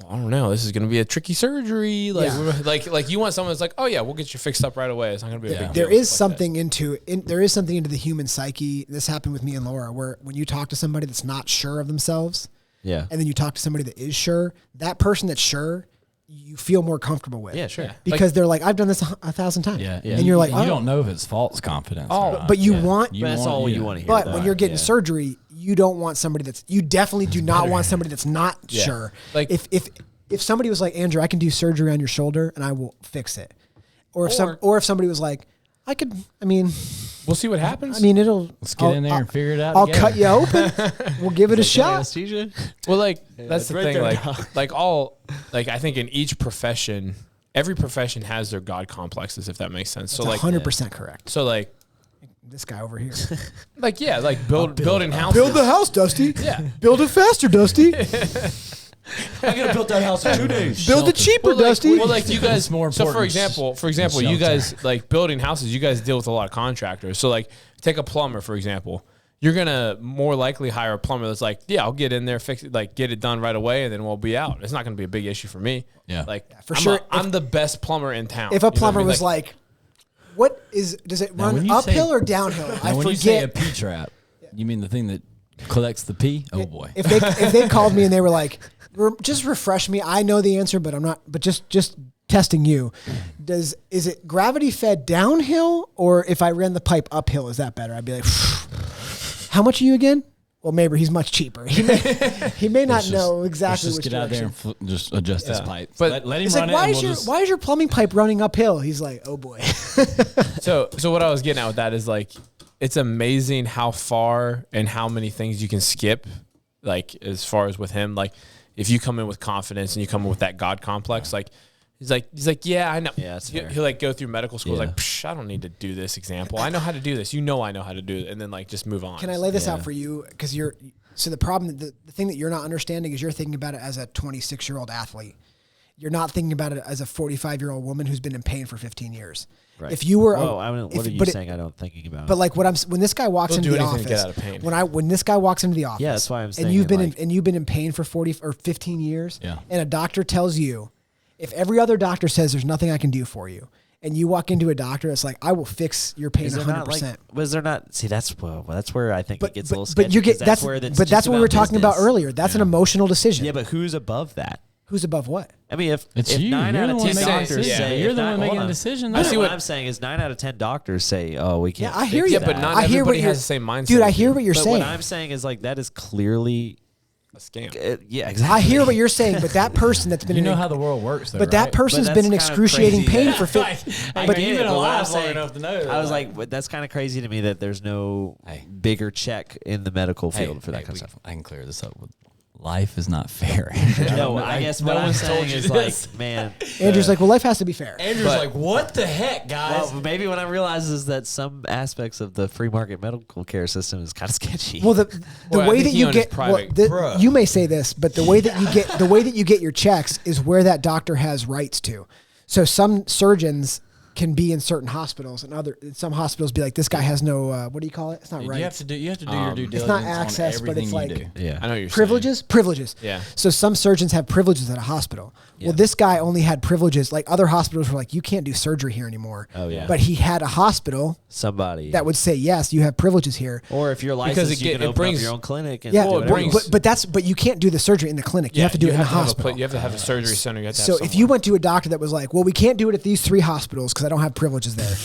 Speaker 4: I don't know, this is going to be a tricky surgery. Like, like you want someone that's like, oh yeah, we'll get you fixed up right away. It's not going to be a big deal.
Speaker 2: There is
Speaker 4: Stuff like
Speaker 2: something there is something into the human psyche. This happened with me and Laura, where when you talk to somebody that's not sure of themselves,
Speaker 5: Yeah.
Speaker 2: and then you talk to somebody that is sure, that person that's sure, you feel more comfortable with.
Speaker 5: Yeah, sure.
Speaker 2: Because they're like, I've done this 1,000 times.
Speaker 3: Yeah.
Speaker 2: And you're like,
Speaker 3: you
Speaker 2: oh.
Speaker 3: don't know if it's false confidence. or not.
Speaker 2: But you want,
Speaker 5: But that's all you want to hear.
Speaker 2: but
Speaker 5: about.
Speaker 2: when you're getting
Speaker 5: Yeah.
Speaker 2: surgery, you don't want somebody you definitely do not want somebody that's not sure.
Speaker 4: Like-
Speaker 2: if somebody was like, Andrew, I can do surgery on your shoulder and I will fix it. Or if somebody was like,
Speaker 4: we'll see what happens.
Speaker 2: I mean, it'll.
Speaker 3: Let's get in there and figure it out.
Speaker 2: I'll
Speaker 3: together.
Speaker 2: cut you open. We'll give it a shot.
Speaker 5: Anesthesia?
Speaker 4: well, like that's the
Speaker 5: right
Speaker 4: thing.
Speaker 5: there
Speaker 4: I think in each profession, every profession has their God complexes, if that makes sense. So
Speaker 2: That's
Speaker 4: like,
Speaker 2: 100% correct.
Speaker 4: so like,
Speaker 2: This guy over here.
Speaker 4: building houses.
Speaker 2: Build the house, Dusty.
Speaker 4: Yeah.
Speaker 2: Build it faster, Dusty.
Speaker 3: I could have built that house in 2 days.
Speaker 2: Build it cheaper,
Speaker 4: Well, like,
Speaker 2: Dusty.
Speaker 4: well, like you guys.
Speaker 3: more
Speaker 4: So for
Speaker 3: important.
Speaker 4: example, you
Speaker 3: Shelter.
Speaker 4: guys like building houses. You guys deal with a lot of contractors. So like, take a plumber for example. You're gonna more likely hire a plumber that's like, yeah, I'll get in there, fix it, like get it done right away, and then we'll be out. It's not gonna be a big issue for me.
Speaker 3: Yeah.
Speaker 4: Like
Speaker 2: for
Speaker 4: I'm
Speaker 2: sure.
Speaker 4: I'm the best plumber in town.
Speaker 2: If a
Speaker 4: You know what I
Speaker 2: plumber
Speaker 4: mean?
Speaker 2: was like, what does it
Speaker 3: Now,
Speaker 2: run
Speaker 3: when you
Speaker 2: uphill
Speaker 3: say-
Speaker 2: or downhill? I
Speaker 3: Now, when you say a
Speaker 2: forget.
Speaker 3: pee trap, you mean the thing that collects the pee? Oh boy.
Speaker 2: If they called me and they were like, just refresh me. I know the answer, but I'm not. But just testing you. Is it gravity fed downhill, or if I ran the pipe uphill, is that better? I'd be like, how much are you again? Well, maybe he's much cheaper. He may not know exactly
Speaker 3: Let's
Speaker 2: which
Speaker 3: just get out there
Speaker 2: direction.
Speaker 3: and just adjust this
Speaker 4: Yeah.
Speaker 3: pipe.
Speaker 4: But
Speaker 3: let him
Speaker 2: It's
Speaker 3: run
Speaker 2: like,
Speaker 3: it.
Speaker 2: why is your plumbing pipe running uphill? He's like, oh boy.
Speaker 4: So what I was getting at with that is like, it's amazing how far and how many things you can skip. Like as far as with him, like if you come in with confidence and you come in with that God complex, like he's like, yeah, I know.
Speaker 5: Yeah, that's fair.
Speaker 4: He'll like go through medical school.
Speaker 5: Yeah.
Speaker 4: Like, Psh, I don't need to do this example. I know how to do this. You know, I know how to do it. And then like just move on.
Speaker 2: Can I lay this
Speaker 5: Yeah.
Speaker 2: out for you? Because so the problem, the thing that you're not understanding is you're thinking about it as a 26-year-old athlete. You're not thinking about it as a 45-year-old woman who's been in pain for 15 years.
Speaker 5: Right.
Speaker 2: If you were,
Speaker 5: Whoa, what are you saying? I don't thinking about.
Speaker 2: But like when this guy walks
Speaker 4: He'll
Speaker 2: into
Speaker 4: do
Speaker 2: the
Speaker 4: anything to
Speaker 2: office,
Speaker 4: get out of pain.
Speaker 2: when this guy walks into the office,
Speaker 5: Yeah, that's why I'm saying
Speaker 2: and you've been
Speaker 5: like-
Speaker 2: in pain for 40 or 15 years,
Speaker 3: Yeah.
Speaker 2: and a doctor tells you, if every other doctor says there's nothing I can do for you, and you walk into a doctor that's like, I will fix your pain
Speaker 5: Is there
Speaker 2: 100%.
Speaker 5: not like? Was there not? See, that's where I think it gets a little.
Speaker 2: But you
Speaker 5: sketchy,
Speaker 2: get
Speaker 5: 'cause
Speaker 2: that's
Speaker 5: where that's
Speaker 2: but that's
Speaker 5: just
Speaker 2: what we were talking about
Speaker 5: business.
Speaker 2: earlier. That's an emotional decision.
Speaker 5: Yeah, but who's above that?
Speaker 2: Who's above what?
Speaker 5: I mean, if
Speaker 3: It's
Speaker 5: if
Speaker 3: you.
Speaker 5: 9
Speaker 3: You're
Speaker 5: out
Speaker 3: the
Speaker 5: of
Speaker 3: one
Speaker 5: 10
Speaker 3: making the
Speaker 5: doctors
Speaker 3: decision.
Speaker 5: say,
Speaker 3: You're
Speaker 5: if
Speaker 3: the
Speaker 5: not-
Speaker 3: one making
Speaker 5: hold
Speaker 3: the
Speaker 5: on.
Speaker 3: decision.
Speaker 5: I
Speaker 3: though.
Speaker 5: see what I'm saying is 9 out of 10 doctors say, "Oh, we can't."
Speaker 2: Yeah, I hear you.
Speaker 4: Yeah, but not
Speaker 2: I hear what
Speaker 4: everybody
Speaker 2: you're,
Speaker 4: has the same mindset.
Speaker 2: dude. I
Speaker 4: as
Speaker 2: hear
Speaker 4: you.
Speaker 2: what you're
Speaker 5: But
Speaker 2: saying.
Speaker 5: what I'm saying is like that is clearly,
Speaker 4: A scam.
Speaker 5: yeah, exactly.
Speaker 2: I hear what you're saying, but that person that's been
Speaker 3: You
Speaker 2: in
Speaker 3: know how the world works, though.
Speaker 2: but that
Speaker 3: right?
Speaker 2: person's
Speaker 5: But
Speaker 2: been in
Speaker 5: that's kinda
Speaker 2: excruciating
Speaker 5: crazy
Speaker 2: pain
Speaker 5: that-
Speaker 2: for 50.
Speaker 3: I
Speaker 2: But
Speaker 3: get
Speaker 5: You've
Speaker 3: it,
Speaker 5: been
Speaker 3: but what I'm
Speaker 5: alive long
Speaker 3: saying-
Speaker 5: enough to know. I was like, but that's kind of crazy to me that there's no
Speaker 3: Hey.
Speaker 5: bigger check in the medical field for that kind of stuff.
Speaker 3: I can clear this up. Life is not fair.
Speaker 5: No, I guess what I'm saying is like, man.
Speaker 2: Andrew's like, well, life has to be fair.
Speaker 3: Andrew's
Speaker 4: But-
Speaker 3: like, what the heck, guys?
Speaker 5: Well, maybe what I realize is that some aspects of the free market medical care system is kind of sketchy.
Speaker 2: Well, the
Speaker 4: Well, I
Speaker 2: way
Speaker 4: think
Speaker 2: that
Speaker 4: he
Speaker 2: you
Speaker 4: owned his
Speaker 2: get
Speaker 4: private-
Speaker 3: Bruh.
Speaker 2: you may say this, but the way that you get your checks is where that doctor has rights to. So some surgeons can be in certain hospitals, and some hospitals be like, this guy has no what do you call it? It's not
Speaker 3: You
Speaker 2: rights.
Speaker 3: have to do your due diligence.
Speaker 2: It's not
Speaker 3: on
Speaker 2: access, but it's
Speaker 3: everything you
Speaker 2: like-
Speaker 3: do.
Speaker 5: yeah,
Speaker 4: I know what you're
Speaker 2: Privileges.
Speaker 4: Yeah.
Speaker 2: So some surgeons have privileges at a hospital.
Speaker 5: Yeah.
Speaker 2: Well, this guy only had privileges. Like other hospitals were like, you can't do surgery here anymore.
Speaker 5: Oh, yeah.
Speaker 2: But he had a hospital
Speaker 5: somebody
Speaker 2: that would say, yes, you have privileges here.
Speaker 5: or if you're
Speaker 4: Because
Speaker 5: licensed,
Speaker 4: it
Speaker 5: you
Speaker 4: get-
Speaker 5: can
Speaker 4: it
Speaker 5: open
Speaker 4: brings-
Speaker 5: up your own clinic. And
Speaker 2: Yeah,
Speaker 5: do
Speaker 4: Well, it
Speaker 5: whatever you
Speaker 4: brings-
Speaker 5: want.
Speaker 2: but you can't do the surgery in the clinic. You have to do it in the hospital.
Speaker 4: You have to have a surgery center. You have to
Speaker 2: So
Speaker 4: have
Speaker 2: if you went to a doctor that was like, well, we can't do it at these 3 hospitals because I don't have privileges there,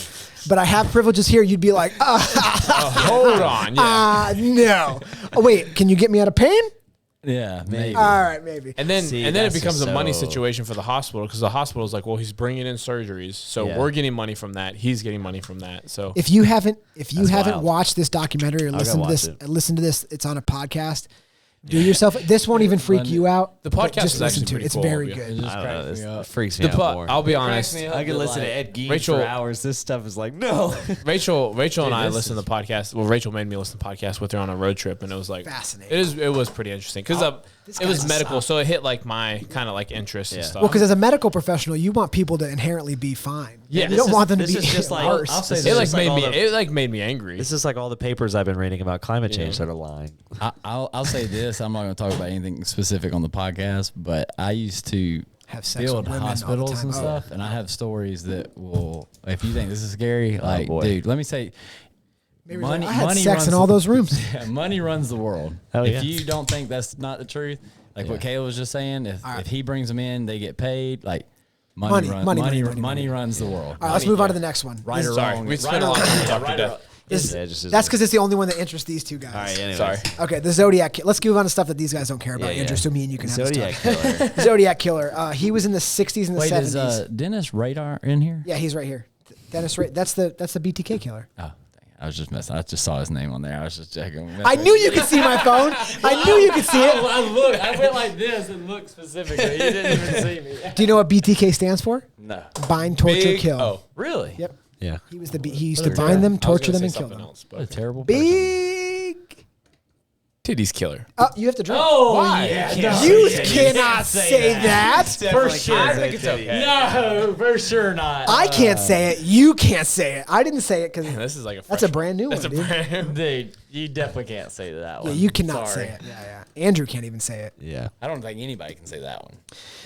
Speaker 2: but I have privileges here, you'd be like,
Speaker 4: hold on, yeah.
Speaker 2: no. Oh, wait, can you get me out of pain?
Speaker 3: Yeah, maybe.
Speaker 2: All right, maybe.
Speaker 4: And then
Speaker 5: See,
Speaker 4: it
Speaker 5: that's
Speaker 4: becomes
Speaker 5: just
Speaker 4: a money
Speaker 5: so-
Speaker 4: situation for the hospital because the hospital is like, well, he's bringing in surgeries, so
Speaker 5: Yeah.
Speaker 4: we're getting money from that. He's getting money from that. So
Speaker 2: If you haven't
Speaker 5: That's
Speaker 2: wild.
Speaker 5: wild.
Speaker 2: watched this documentary or
Speaker 5: go
Speaker 2: listen to
Speaker 5: watch
Speaker 2: this, it's on a podcast. Do yourself. This won't even freak you out.
Speaker 4: The
Speaker 2: but
Speaker 4: podcast
Speaker 2: just
Speaker 4: is
Speaker 2: listen
Speaker 4: actually
Speaker 2: to it.
Speaker 4: pretty
Speaker 2: It's
Speaker 4: cool,
Speaker 2: very
Speaker 4: yeah.
Speaker 2: good.
Speaker 3: It just
Speaker 5: I don't know.
Speaker 3: cracks
Speaker 5: This
Speaker 3: me up.
Speaker 5: freaks me
Speaker 4: the
Speaker 5: out more.
Speaker 4: I'll be
Speaker 3: Cracks
Speaker 4: honest.
Speaker 3: me up
Speaker 5: I could
Speaker 3: that,
Speaker 5: listen to
Speaker 3: like,
Speaker 5: Ed Gein
Speaker 4: Rachel-
Speaker 5: for hours. This stuff is like no.
Speaker 4: Rachel and I
Speaker 5: this
Speaker 4: listened to the podcast. Well, Rachel made me listen to the podcast with her on a road trip, and it was like
Speaker 2: Fascinating.
Speaker 4: It was pretty interesting because
Speaker 2: this
Speaker 4: it was
Speaker 2: guy's
Speaker 4: medical,
Speaker 2: a-
Speaker 4: so it hit like my kind of like interests and
Speaker 5: Yeah.
Speaker 4: stuff.
Speaker 2: Well, because as a medical professional, you want people to inherently be fine.
Speaker 4: Yeah,
Speaker 2: you don't want them to
Speaker 5: this
Speaker 2: be
Speaker 5: is just like-
Speaker 2: worse.
Speaker 3: I'll say
Speaker 5: This
Speaker 3: this.
Speaker 5: is
Speaker 4: it like
Speaker 5: just like
Speaker 4: made
Speaker 5: all
Speaker 4: me
Speaker 5: the-
Speaker 4: it like made me angry.
Speaker 5: This is like all the papers I've been reading about climate change that are lying.
Speaker 3: I'll say this. I'm not going to talk about anything specific on the podcast, but I used to
Speaker 2: Have sex
Speaker 3: build
Speaker 2: with women all the
Speaker 3: hospitals
Speaker 2: time.
Speaker 3: and
Speaker 2: Oh.
Speaker 3: stuff, and I have stories that will. If you think this is scary, like,
Speaker 5: boy.
Speaker 3: dude, let me say,
Speaker 2: Maybe
Speaker 3: money.
Speaker 2: I had
Speaker 3: money
Speaker 2: sex
Speaker 3: runs
Speaker 2: in all
Speaker 3: the-
Speaker 2: those rooms.
Speaker 3: Yeah, money runs the world.
Speaker 5: Oh,
Speaker 3: if
Speaker 5: yeah.
Speaker 3: you don't think that's not the truth, like what Kayla was just saying, if
Speaker 2: right.
Speaker 3: he brings them in, they get paid. Like money
Speaker 2: Money.
Speaker 3: runs the world.
Speaker 2: All right, let's move on to the next one.
Speaker 3: Right or
Speaker 4: Sorry,
Speaker 3: wrong.
Speaker 4: we spent
Speaker 3: right
Speaker 4: a
Speaker 3: or
Speaker 4: lot of time
Speaker 3: wrong.
Speaker 4: talking
Speaker 3: Right
Speaker 4: to
Speaker 3: or
Speaker 4: death.
Speaker 3: wrong.
Speaker 2: This-
Speaker 5: Yeah, just
Speaker 2: that's because it's the only one that interests these two guys.
Speaker 5: All right, anyways.
Speaker 4: Sorry.
Speaker 2: Okay, the Zodiac. Let's move on to stuff that these guys don't care about.
Speaker 5: Yeah,
Speaker 2: Andrew,
Speaker 5: yeah.
Speaker 2: so me and you can have this
Speaker 5: Zodiac
Speaker 2: talk.
Speaker 5: killer.
Speaker 2: Zodiac Killer. He was in the 60s and the
Speaker 3: Wait,
Speaker 2: 70s.
Speaker 3: is Dennis Radar in here?
Speaker 2: Yeah, he's right here. Dennis Ray. That's the BTK killer.
Speaker 3: Oh, dang, I was just messing. I just saw his name on there. I was just checking.
Speaker 2: I knew you could see my phone. I knew you could see it.
Speaker 3: I went like this and looked specifically. You didn't even see me.
Speaker 2: Do you know what BTK stands for?
Speaker 3: No.
Speaker 2: Bind, torture,
Speaker 4: Big-
Speaker 2: kill.
Speaker 4: Oh,
Speaker 3: Really?
Speaker 2: Yep.
Speaker 5: Yeah.
Speaker 2: He used to bind them, torture them, and kill them.
Speaker 3: What a terrible person.
Speaker 2: Big.
Speaker 4: Titties killer.
Speaker 2: Oh, you have to drink.
Speaker 3: Oh,
Speaker 4: Why?
Speaker 3: yeah.
Speaker 2: You cannot say that.
Speaker 3: For sure.
Speaker 4: I think it's okay.
Speaker 3: No, for sure not.
Speaker 2: I can't say it. You can't say it. I didn't say it because
Speaker 4: This is like a.
Speaker 2: that's a
Speaker 4: fresh-
Speaker 2: brand new one,
Speaker 4: That's a
Speaker 2: dude.
Speaker 4: brand.
Speaker 3: Dude, you definitely can't say that
Speaker 2: Yeah,
Speaker 3: one.
Speaker 2: you cannot
Speaker 3: Sorry.
Speaker 2: say it. Yeah. Andrew can't even say it.
Speaker 5: Yeah.
Speaker 3: I don't think anybody can say that one.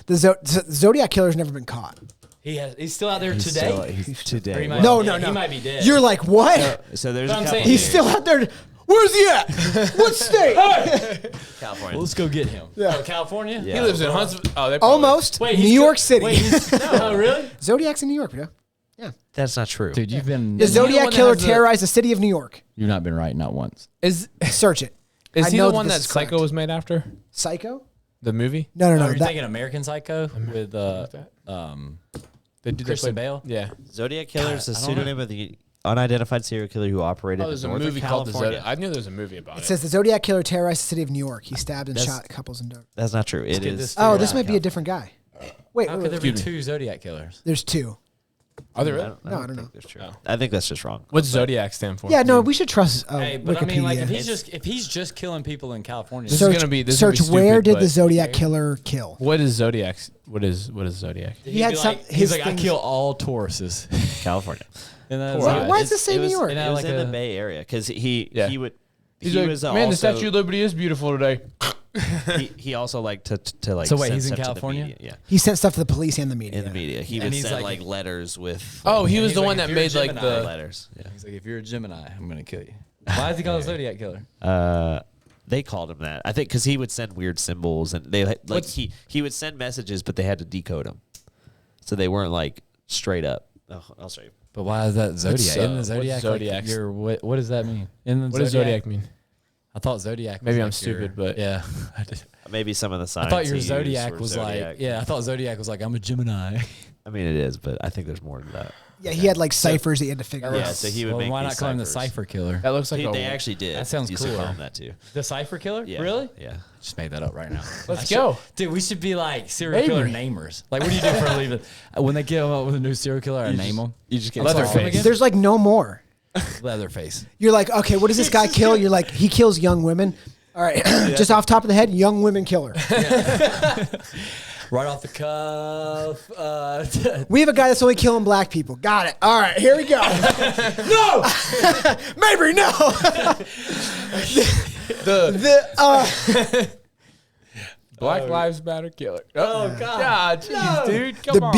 Speaker 2: The Zodiac killer's never been caught.
Speaker 3: He's still out there
Speaker 5: He's
Speaker 3: today.
Speaker 5: still- he's
Speaker 3: Or he
Speaker 5: today.
Speaker 3: might
Speaker 2: No,
Speaker 3: be
Speaker 2: no,
Speaker 3: dead.
Speaker 2: no.
Speaker 3: He might be dead.
Speaker 2: You're like, what?
Speaker 5: So there's
Speaker 3: But
Speaker 5: a
Speaker 3: I'm
Speaker 5: couple
Speaker 3: saying-
Speaker 2: He's still out there. Where's he at? What state?
Speaker 5: California.
Speaker 3: Let's go get him.
Speaker 2: Yeah.
Speaker 3: Oh, California?
Speaker 5: Yeah.
Speaker 4: He lives in Huntsville. Oh, they probably-
Speaker 2: Almost.
Speaker 3: Wait,
Speaker 2: New
Speaker 3: he's
Speaker 2: York
Speaker 3: still-
Speaker 2: City.
Speaker 3: Wait, oh, really?
Speaker 2: Zodiac's in New York, bro.
Speaker 5: That's not true.
Speaker 3: Dude, you've been.
Speaker 2: The
Speaker 4: Is he the
Speaker 2: Zodiac
Speaker 4: one that
Speaker 2: killer
Speaker 4: has the-
Speaker 2: terrorized the city of New York.
Speaker 3: You've not been right, not once.
Speaker 4: Is
Speaker 2: Search it.
Speaker 4: is
Speaker 2: I
Speaker 4: he
Speaker 2: know
Speaker 4: the
Speaker 2: that
Speaker 4: one
Speaker 2: this
Speaker 4: that
Speaker 2: is
Speaker 4: Psycho
Speaker 2: correct.
Speaker 4: was made after?
Speaker 2: Psycho?
Speaker 4: The movie?
Speaker 2: No.
Speaker 3: Oh, you're
Speaker 2: that-
Speaker 3: thinking American Psycho with
Speaker 4: They did
Speaker 3: Christian Bale?
Speaker 4: Yeah.
Speaker 5: Zodiac Killer is the
Speaker 3: I don't
Speaker 5: pseudonym of the unidentified serial killer who operated
Speaker 4: Oh,
Speaker 5: in
Speaker 4: there's a
Speaker 5: Northern
Speaker 4: movie called The
Speaker 5: California.
Speaker 4: Zodiac. I knew there was a movie about
Speaker 2: It
Speaker 4: it.
Speaker 2: says the Zodiac killer terrorized the city of New York. He stabbed and
Speaker 5: That's-
Speaker 2: shot couples and dogs.
Speaker 5: That's not true. It
Speaker 3: get
Speaker 5: is.
Speaker 3: this
Speaker 2: Oh,
Speaker 3: figured
Speaker 2: this
Speaker 3: out.
Speaker 2: might be a different guy. Wait,
Speaker 3: How
Speaker 2: wait,
Speaker 3: could there
Speaker 2: wait.
Speaker 3: be two Zodiac killers?
Speaker 2: There's two.
Speaker 4: Are they really?
Speaker 2: No, I don't know.
Speaker 5: think that's true.
Speaker 4: Oh.
Speaker 5: I think that's just wrong.
Speaker 4: What's Zodiac stand for?
Speaker 2: Yeah, no, we should trust
Speaker 3: Hey, but
Speaker 2: Wikipedia.
Speaker 3: I mean, like, if he's just killing people in California,
Speaker 4: This is
Speaker 2: search
Speaker 4: gonna be- this is
Speaker 2: search
Speaker 4: gonna be
Speaker 2: where
Speaker 4: stupid,
Speaker 2: did the
Speaker 4: but-
Speaker 2: Zodiac killer kill?
Speaker 4: What is Zodiac? What is Zodiac?
Speaker 3: he'd
Speaker 2: He had
Speaker 3: be
Speaker 2: some-
Speaker 3: like,
Speaker 2: his
Speaker 3: he's like, I
Speaker 2: things-
Speaker 3: kill all Tauruses.
Speaker 5: California.
Speaker 3: And then
Speaker 4: Why-
Speaker 3: like-
Speaker 2: why does
Speaker 3: it's-
Speaker 2: it say New
Speaker 3: was-
Speaker 2: York?
Speaker 3: and
Speaker 5: It
Speaker 3: I
Speaker 5: was
Speaker 3: like
Speaker 5: in
Speaker 3: a-
Speaker 5: the Bay Area because he would.
Speaker 4: He's
Speaker 5: he
Speaker 4: like,
Speaker 5: was
Speaker 4: man, the
Speaker 5: also,
Speaker 4: Statue of Liberty is beautiful today.
Speaker 5: he also liked to like.
Speaker 3: So wait,
Speaker 5: send
Speaker 3: he's in
Speaker 5: stuff to the
Speaker 3: California?
Speaker 5: media, Yeah,
Speaker 2: He sent stuff to the police and the media.
Speaker 5: in the media. He
Speaker 3: And
Speaker 5: would
Speaker 3: he's
Speaker 5: send
Speaker 3: like-
Speaker 5: like letters with.
Speaker 4: Oh, he was
Speaker 3: he's
Speaker 4: the
Speaker 3: like,
Speaker 4: one
Speaker 3: if
Speaker 4: that
Speaker 3: you're a
Speaker 4: made like
Speaker 3: Gemini,
Speaker 4: the.
Speaker 5: letters. Yeah.
Speaker 3: He's like, if you're a Gemini, I'm gonna kill you. Why is he called a Zodiac killer?
Speaker 5: They called him that. I think because he would send weird symbols and they like
Speaker 4: What's-
Speaker 5: he would send messages, but they had to decode them, so they weren't like straight up. Oh, I'll show you.
Speaker 3: But why is that Zodiac? Isn't the
Speaker 4: what's
Speaker 3: Zodiac
Speaker 4: Zodiac?
Speaker 3: like what does that mean? In the
Speaker 4: What does Zodiac mean?
Speaker 3: I thought Zodiac. Was
Speaker 4: Maybe I'm
Speaker 3: like
Speaker 4: stupid, but-
Speaker 3: yeah, I did.
Speaker 5: Maybe some of the signs.
Speaker 3: I thought your
Speaker 5: he used
Speaker 3: Zodiac
Speaker 5: were
Speaker 3: was
Speaker 5: Zodiac.
Speaker 3: like, yeah, I thought Zodiac was like, I'm a Gemini.
Speaker 5: I mean, it is, but I think there's more to that.
Speaker 2: Yeah, he had like ciphers that he had to figure
Speaker 5: Yeah,
Speaker 2: out.
Speaker 5: so he would
Speaker 3: Well,
Speaker 5: make
Speaker 3: why
Speaker 5: these
Speaker 3: not call him the
Speaker 5: ciphers.
Speaker 3: Cipher Killer?
Speaker 4: That looks like a.
Speaker 5: They actually did.
Speaker 3: That sounds
Speaker 5: used to call
Speaker 3: cooler.
Speaker 5: him that too.
Speaker 3: The Cipher Killer?
Speaker 5: Yeah.
Speaker 3: Really?
Speaker 5: Yeah.
Speaker 3: Just made that up right now.
Speaker 4: Let's go.
Speaker 3: Dude, we should be like serial killer namers. Like, what do you do for a living? When they come up with a new serial killer, I name them.
Speaker 5: You just get
Speaker 4: Leatherface.
Speaker 2: There's like no more.
Speaker 3: Leatherface.
Speaker 2: You're like, okay, what does this guy kill? You're like, he kills young women. All right, just off top of the head, young women killer.
Speaker 3: Right off the cuff.
Speaker 2: We have a guy that's only killing black people. Got it. All right, here we go. No, maybe no.
Speaker 4: The Black Lives Matter killer.
Speaker 3: Oh, God.
Speaker 4: God, jeez, dude, come
Speaker 2: The
Speaker 4: on.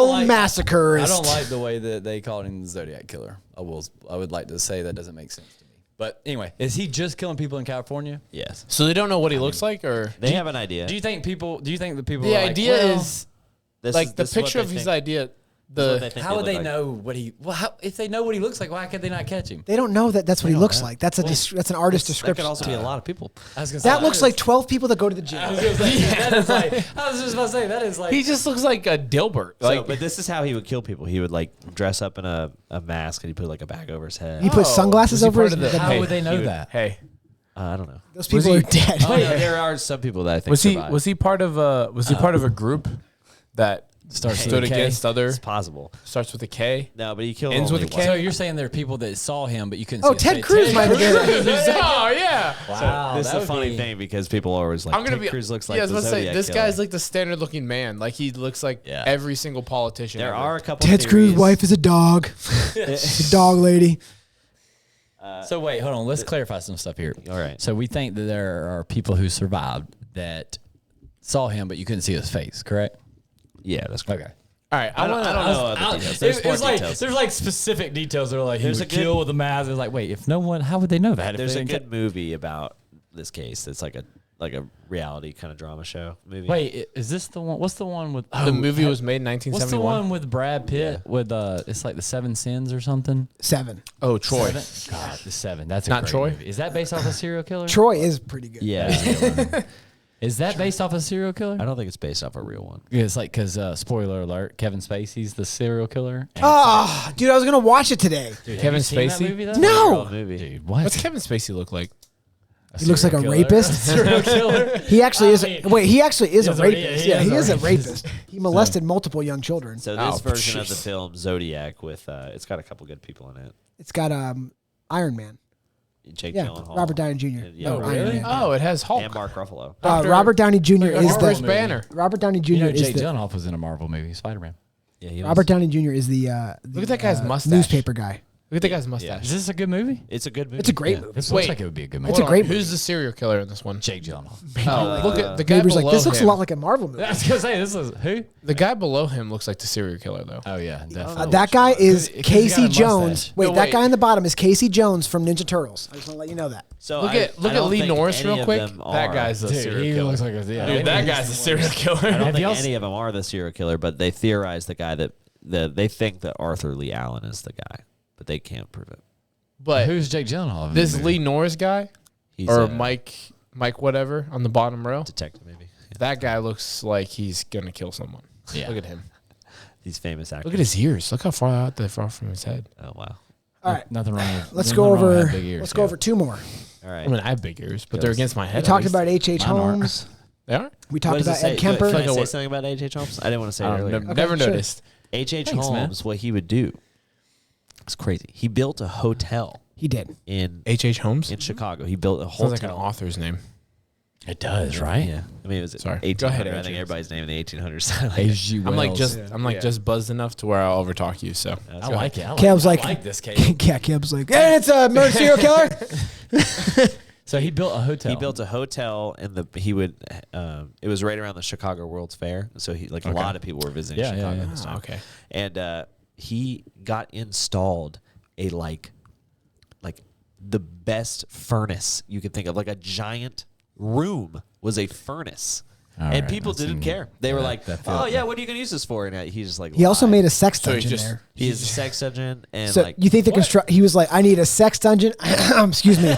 Speaker 2: BL
Speaker 3: like-
Speaker 2: massacre.
Speaker 3: I don't like the way that they called him the Zodiac Killer. I would like to say that doesn't make sense to me. But anyway, is he just killing people in California?
Speaker 5: Yes.
Speaker 4: So they don't know what he looks like, or
Speaker 5: They have an idea.
Speaker 3: Do you think the people
Speaker 4: the
Speaker 3: are like,
Speaker 4: idea
Speaker 3: well,
Speaker 4: is
Speaker 5: This
Speaker 4: like
Speaker 5: is-
Speaker 4: the
Speaker 5: this is what
Speaker 4: picture
Speaker 5: they
Speaker 4: of his
Speaker 5: think.
Speaker 4: idea.
Speaker 5: This is what they
Speaker 4: The
Speaker 5: think
Speaker 3: how would
Speaker 5: look
Speaker 3: they
Speaker 5: like.
Speaker 3: know what he? Well, if they know what he looks like, why could they not catch him?
Speaker 2: They don't know that that's what he looks
Speaker 5: know.
Speaker 2: like. That's that's an artist
Speaker 5: That
Speaker 2: description.
Speaker 5: could also be a lot of people.
Speaker 3: I was gonna say,
Speaker 2: That looks like 12 people that go to the gym.
Speaker 3: I was gonna say, that is like. I was just about to say that is like.
Speaker 4: he just looks like a Dilbert.
Speaker 5: So,
Speaker 4: Like,
Speaker 5: but this is how he would kill people. He would like dress up in a mask and he put like a bag over his head.
Speaker 2: He put sunglasses
Speaker 4: was he
Speaker 2: over
Speaker 4: part
Speaker 2: his
Speaker 4: of the-
Speaker 2: head.
Speaker 3: how
Speaker 4: Hey,
Speaker 3: would they know
Speaker 5: he would-
Speaker 3: that?
Speaker 4: hey,
Speaker 5: I don't know.
Speaker 2: Those people
Speaker 4: he-
Speaker 2: are dead.
Speaker 5: Oh, no, there are some people that I think
Speaker 4: was he
Speaker 5: survived.
Speaker 4: was he part of a group that
Speaker 3: Starts with
Speaker 4: stood
Speaker 3: a K?
Speaker 4: against other
Speaker 5: It's possible.
Speaker 4: starts with a K?
Speaker 5: No, but he killed
Speaker 4: Ends with
Speaker 5: only
Speaker 4: a
Speaker 5: one.
Speaker 4: K?
Speaker 3: So you're saying there are people that saw him, but you couldn't.
Speaker 2: Oh,
Speaker 3: see his
Speaker 2: Ted
Speaker 3: face.
Speaker 2: Cruz might have been.
Speaker 4: Oh yeah.
Speaker 3: Wow,
Speaker 5: This is
Speaker 3: that
Speaker 5: a
Speaker 3: would
Speaker 5: funny
Speaker 3: be-
Speaker 5: thing because people are always like,
Speaker 4: I'm gonna
Speaker 5: Ted
Speaker 4: be.
Speaker 5: Cruz looks like
Speaker 4: yeah, I was
Speaker 5: the
Speaker 4: about to say
Speaker 5: Zodiac
Speaker 4: this
Speaker 5: killer.
Speaker 4: guy's like the standard looking man. Like he looks like
Speaker 5: Yeah.
Speaker 4: every single politician.
Speaker 5: There
Speaker 4: ever.
Speaker 5: are a couple.
Speaker 2: Ted Cruz's
Speaker 5: theories.
Speaker 2: wife is a dog. a dog lady.
Speaker 3: So wait, hold on. Let's clarify some stuff here.
Speaker 5: All right.
Speaker 3: So we think that there are people who survived that saw him, but you couldn't see his face. Correct?
Speaker 5: Yeah, that's correct.
Speaker 3: Okay.
Speaker 4: All right,
Speaker 5: I don't know other details. There's more details.
Speaker 3: There's like specific details that are like
Speaker 5: There's
Speaker 3: he
Speaker 5: a
Speaker 3: would
Speaker 5: good-
Speaker 3: kill with a mask. It's like, wait, if no one, how would they know that? If
Speaker 5: There's
Speaker 3: they
Speaker 5: a
Speaker 3: didn't
Speaker 5: good movie about this case. It's like a reality kind of drama show movie.
Speaker 3: Wait, is this the one? What's the one with
Speaker 4: the movie was made in
Speaker 3: What's the
Speaker 4: 1971.
Speaker 3: one with Brad Pitt with it's like the Seven Sins or something?
Speaker 2: 7.
Speaker 4: Oh, Troy.
Speaker 3: Seven? God, the Seven. That's a
Speaker 4: Not
Speaker 3: great
Speaker 4: Troy?
Speaker 3: movie. Is that based off a serial killer?
Speaker 2: Troy is pretty good.
Speaker 5: Yeah.
Speaker 3: Is that based off a serial killer?
Speaker 5: I don't think it's based off a real one.
Speaker 3: Yeah, it's like because spoiler alert, Kevin Spacey's the serial killer.
Speaker 2: Oh, dude, I was gonna watch it today.
Speaker 3: Dude,
Speaker 4: Kevin
Speaker 3: have you seen that
Speaker 4: Spacey?
Speaker 3: movie, though?
Speaker 2: No,
Speaker 5: Movie.
Speaker 3: Dude, what?
Speaker 4: What's Kevin Spacey look like?
Speaker 2: he looks like a
Speaker 3: serial killer?
Speaker 2: rapist.
Speaker 3: Serial killer.
Speaker 2: He actually is.
Speaker 3: mean,
Speaker 2: Wait, he actually is a
Speaker 3: is a-
Speaker 2: rapist.
Speaker 3: he
Speaker 2: Yeah,
Speaker 3: is
Speaker 2: he
Speaker 3: a
Speaker 2: is a
Speaker 3: rapist.
Speaker 2: rapist. He molested multiple young children.
Speaker 5: So this
Speaker 4: Oh,
Speaker 5: version of the
Speaker 4: jeez.
Speaker 5: film Zodiac with it's got a couple good people in it.
Speaker 2: It's got Iron Man.
Speaker 5: Jake
Speaker 2: Yeah,
Speaker 5: Gyllenhaal,
Speaker 2: Robert Downey Jr.
Speaker 5: and-
Speaker 2: No,
Speaker 3: Oh,
Speaker 2: Iron
Speaker 3: really?
Speaker 2: Man.
Speaker 4: Oh, it has Hulk.
Speaker 5: and Mark Ruffalo.
Speaker 2: Robert Downey Jr. is
Speaker 4: Bruce
Speaker 2: the
Speaker 4: Banner.
Speaker 2: Robert Downey Jr.
Speaker 3: You know,
Speaker 2: is
Speaker 3: Jake
Speaker 2: the
Speaker 3: Gyllenhaal was in a Marvel movie, Spider-Man.
Speaker 5: Yeah, he
Speaker 2: Robert Downey Jr. is the
Speaker 4: Look at that guy's mustache.
Speaker 2: newspaper guy.
Speaker 4: Look at the guy's mustache.
Speaker 3: Is this a good movie?
Speaker 5: It's a good movie.
Speaker 2: It's a great
Speaker 5: Yeah.
Speaker 2: movie.
Speaker 3: This
Speaker 4: Wait.
Speaker 3: looks like it would be a good movie.
Speaker 2: It's a
Speaker 4: Hold on,
Speaker 2: great
Speaker 4: Who's
Speaker 2: movie.
Speaker 4: the serial killer in this one?
Speaker 3: Jake Gyllenhaal.
Speaker 4: Oh, look at the guy
Speaker 2: Neighbor's
Speaker 4: below
Speaker 2: like, this looks
Speaker 4: him.
Speaker 2: a lot like a Marvel movie.
Speaker 3: I was gonna say this is who?
Speaker 4: The guy below him looks like the serial killer, though.
Speaker 3: Oh yeah, definitely.
Speaker 2: That guy is
Speaker 3: 'Cause he's
Speaker 2: Casey
Speaker 3: got a
Speaker 2: Jones.
Speaker 3: mustache.
Speaker 2: Wait,
Speaker 4: No,
Speaker 2: that
Speaker 4: wait.
Speaker 2: guy on the bottom is Casey Jones from Ninja Turtles. I just want to let you know that.
Speaker 5: So
Speaker 4: Look
Speaker 5: I
Speaker 4: at
Speaker 5: don't
Speaker 4: Lee
Speaker 5: think
Speaker 4: Norris
Speaker 5: any
Speaker 4: real
Speaker 5: of
Speaker 4: quick.
Speaker 5: them
Speaker 4: That
Speaker 5: are.
Speaker 4: guy's a
Speaker 3: Dude,
Speaker 4: serial
Speaker 3: he
Speaker 4: killer.
Speaker 3: looks like a
Speaker 4: Dude, that guy's a serial killer.
Speaker 5: I don't
Speaker 3: Have
Speaker 5: think
Speaker 3: y'all
Speaker 5: any of them are the serial killer, but they theorize the guy that they think that Arthur Lee Allen is the guy, but they can't prove it.
Speaker 4: But
Speaker 3: Who's Jake Gyllenhaal? in
Speaker 4: this
Speaker 3: the movie?
Speaker 4: Lee Norris guy,
Speaker 5: He's
Speaker 4: or
Speaker 5: a
Speaker 4: Mike whatever on the bottom row,
Speaker 5: detective, maybe. Yeah.
Speaker 4: that guy looks like he's gonna kill someone.
Speaker 3: Yeah.
Speaker 4: Look at him.
Speaker 5: These famous actors.
Speaker 4: Look at his ears. Look how far out they're far from his head.
Speaker 5: Oh wow!
Speaker 2: All right,
Speaker 3: Nothing wrong. With,
Speaker 2: let's
Speaker 3: nothing
Speaker 2: go
Speaker 3: wrong with
Speaker 2: over.
Speaker 3: having big ears,
Speaker 2: Let's go
Speaker 3: yeah.
Speaker 2: over two more.
Speaker 5: All right.
Speaker 4: I mean, I have big ears, but they're against my head.
Speaker 2: We
Speaker 4: at
Speaker 2: talked
Speaker 4: least.
Speaker 2: about H.H.
Speaker 3: Mine aren't.
Speaker 2: Holmes.
Speaker 4: They are.
Speaker 2: We
Speaker 5: What
Speaker 2: talked
Speaker 5: does it
Speaker 2: about
Speaker 5: say?
Speaker 2: Ed Kemper.
Speaker 5: Can I say
Speaker 4: what-
Speaker 5: something about H.H. Holmes? I didn't want to say it
Speaker 4: I
Speaker 5: earlier.
Speaker 4: never
Speaker 2: sure.
Speaker 4: noticed.
Speaker 5: H.H.
Speaker 3: Thanks, man.
Speaker 5: Holmes, what he would do, it's crazy. He built a hotel
Speaker 2: He did.
Speaker 5: in
Speaker 4: H.H. Holmes.
Speaker 5: Chicago. He built a
Speaker 4: Sounds
Speaker 5: hotel.
Speaker 4: like an author's name.
Speaker 3: It does, right?
Speaker 5: Yeah. I mean, it was
Speaker 4: Sorry.
Speaker 5: 1800.
Speaker 4: Go ahead,
Speaker 5: I
Speaker 4: AJ.
Speaker 5: think everybody's name in the 1800s.
Speaker 3: H.G.
Speaker 4: I'm like
Speaker 3: Wells.
Speaker 4: just buzzed enough to where I'll overtalk you. So
Speaker 3: I like it.
Speaker 2: Caleb's
Speaker 3: I
Speaker 2: like,
Speaker 3: like this, Caleb.
Speaker 2: yeah, Caleb's like, hey, it's a murder serial killer.
Speaker 3: So he built a hotel.
Speaker 5: He built a hotel, and he would. It was right around the Chicago World's Fair, so a lot of people were visiting
Speaker 3: Yeah, yeah,
Speaker 5: Chicago
Speaker 3: yeah.
Speaker 5: at this time.
Speaker 4: okay.
Speaker 5: And he got installed a like the best furnace you could think of, like a giant room was a furnace.
Speaker 3: All
Speaker 5: And
Speaker 3: right,
Speaker 5: people
Speaker 3: that
Speaker 5: didn't
Speaker 3: seems-
Speaker 5: care. They were
Speaker 3: that-
Speaker 5: like,
Speaker 3: that
Speaker 5: "Oh
Speaker 3: feels-
Speaker 5: yeah, what are you gonna use this for?" And he's just like,
Speaker 2: He also
Speaker 5: lied.
Speaker 2: made a sex
Speaker 4: So he's
Speaker 2: dungeon
Speaker 4: just-
Speaker 2: there.
Speaker 5: He is a sex dungeon, and
Speaker 2: So
Speaker 5: like
Speaker 2: you think the he was like, I need a sex dungeon. Excuse me.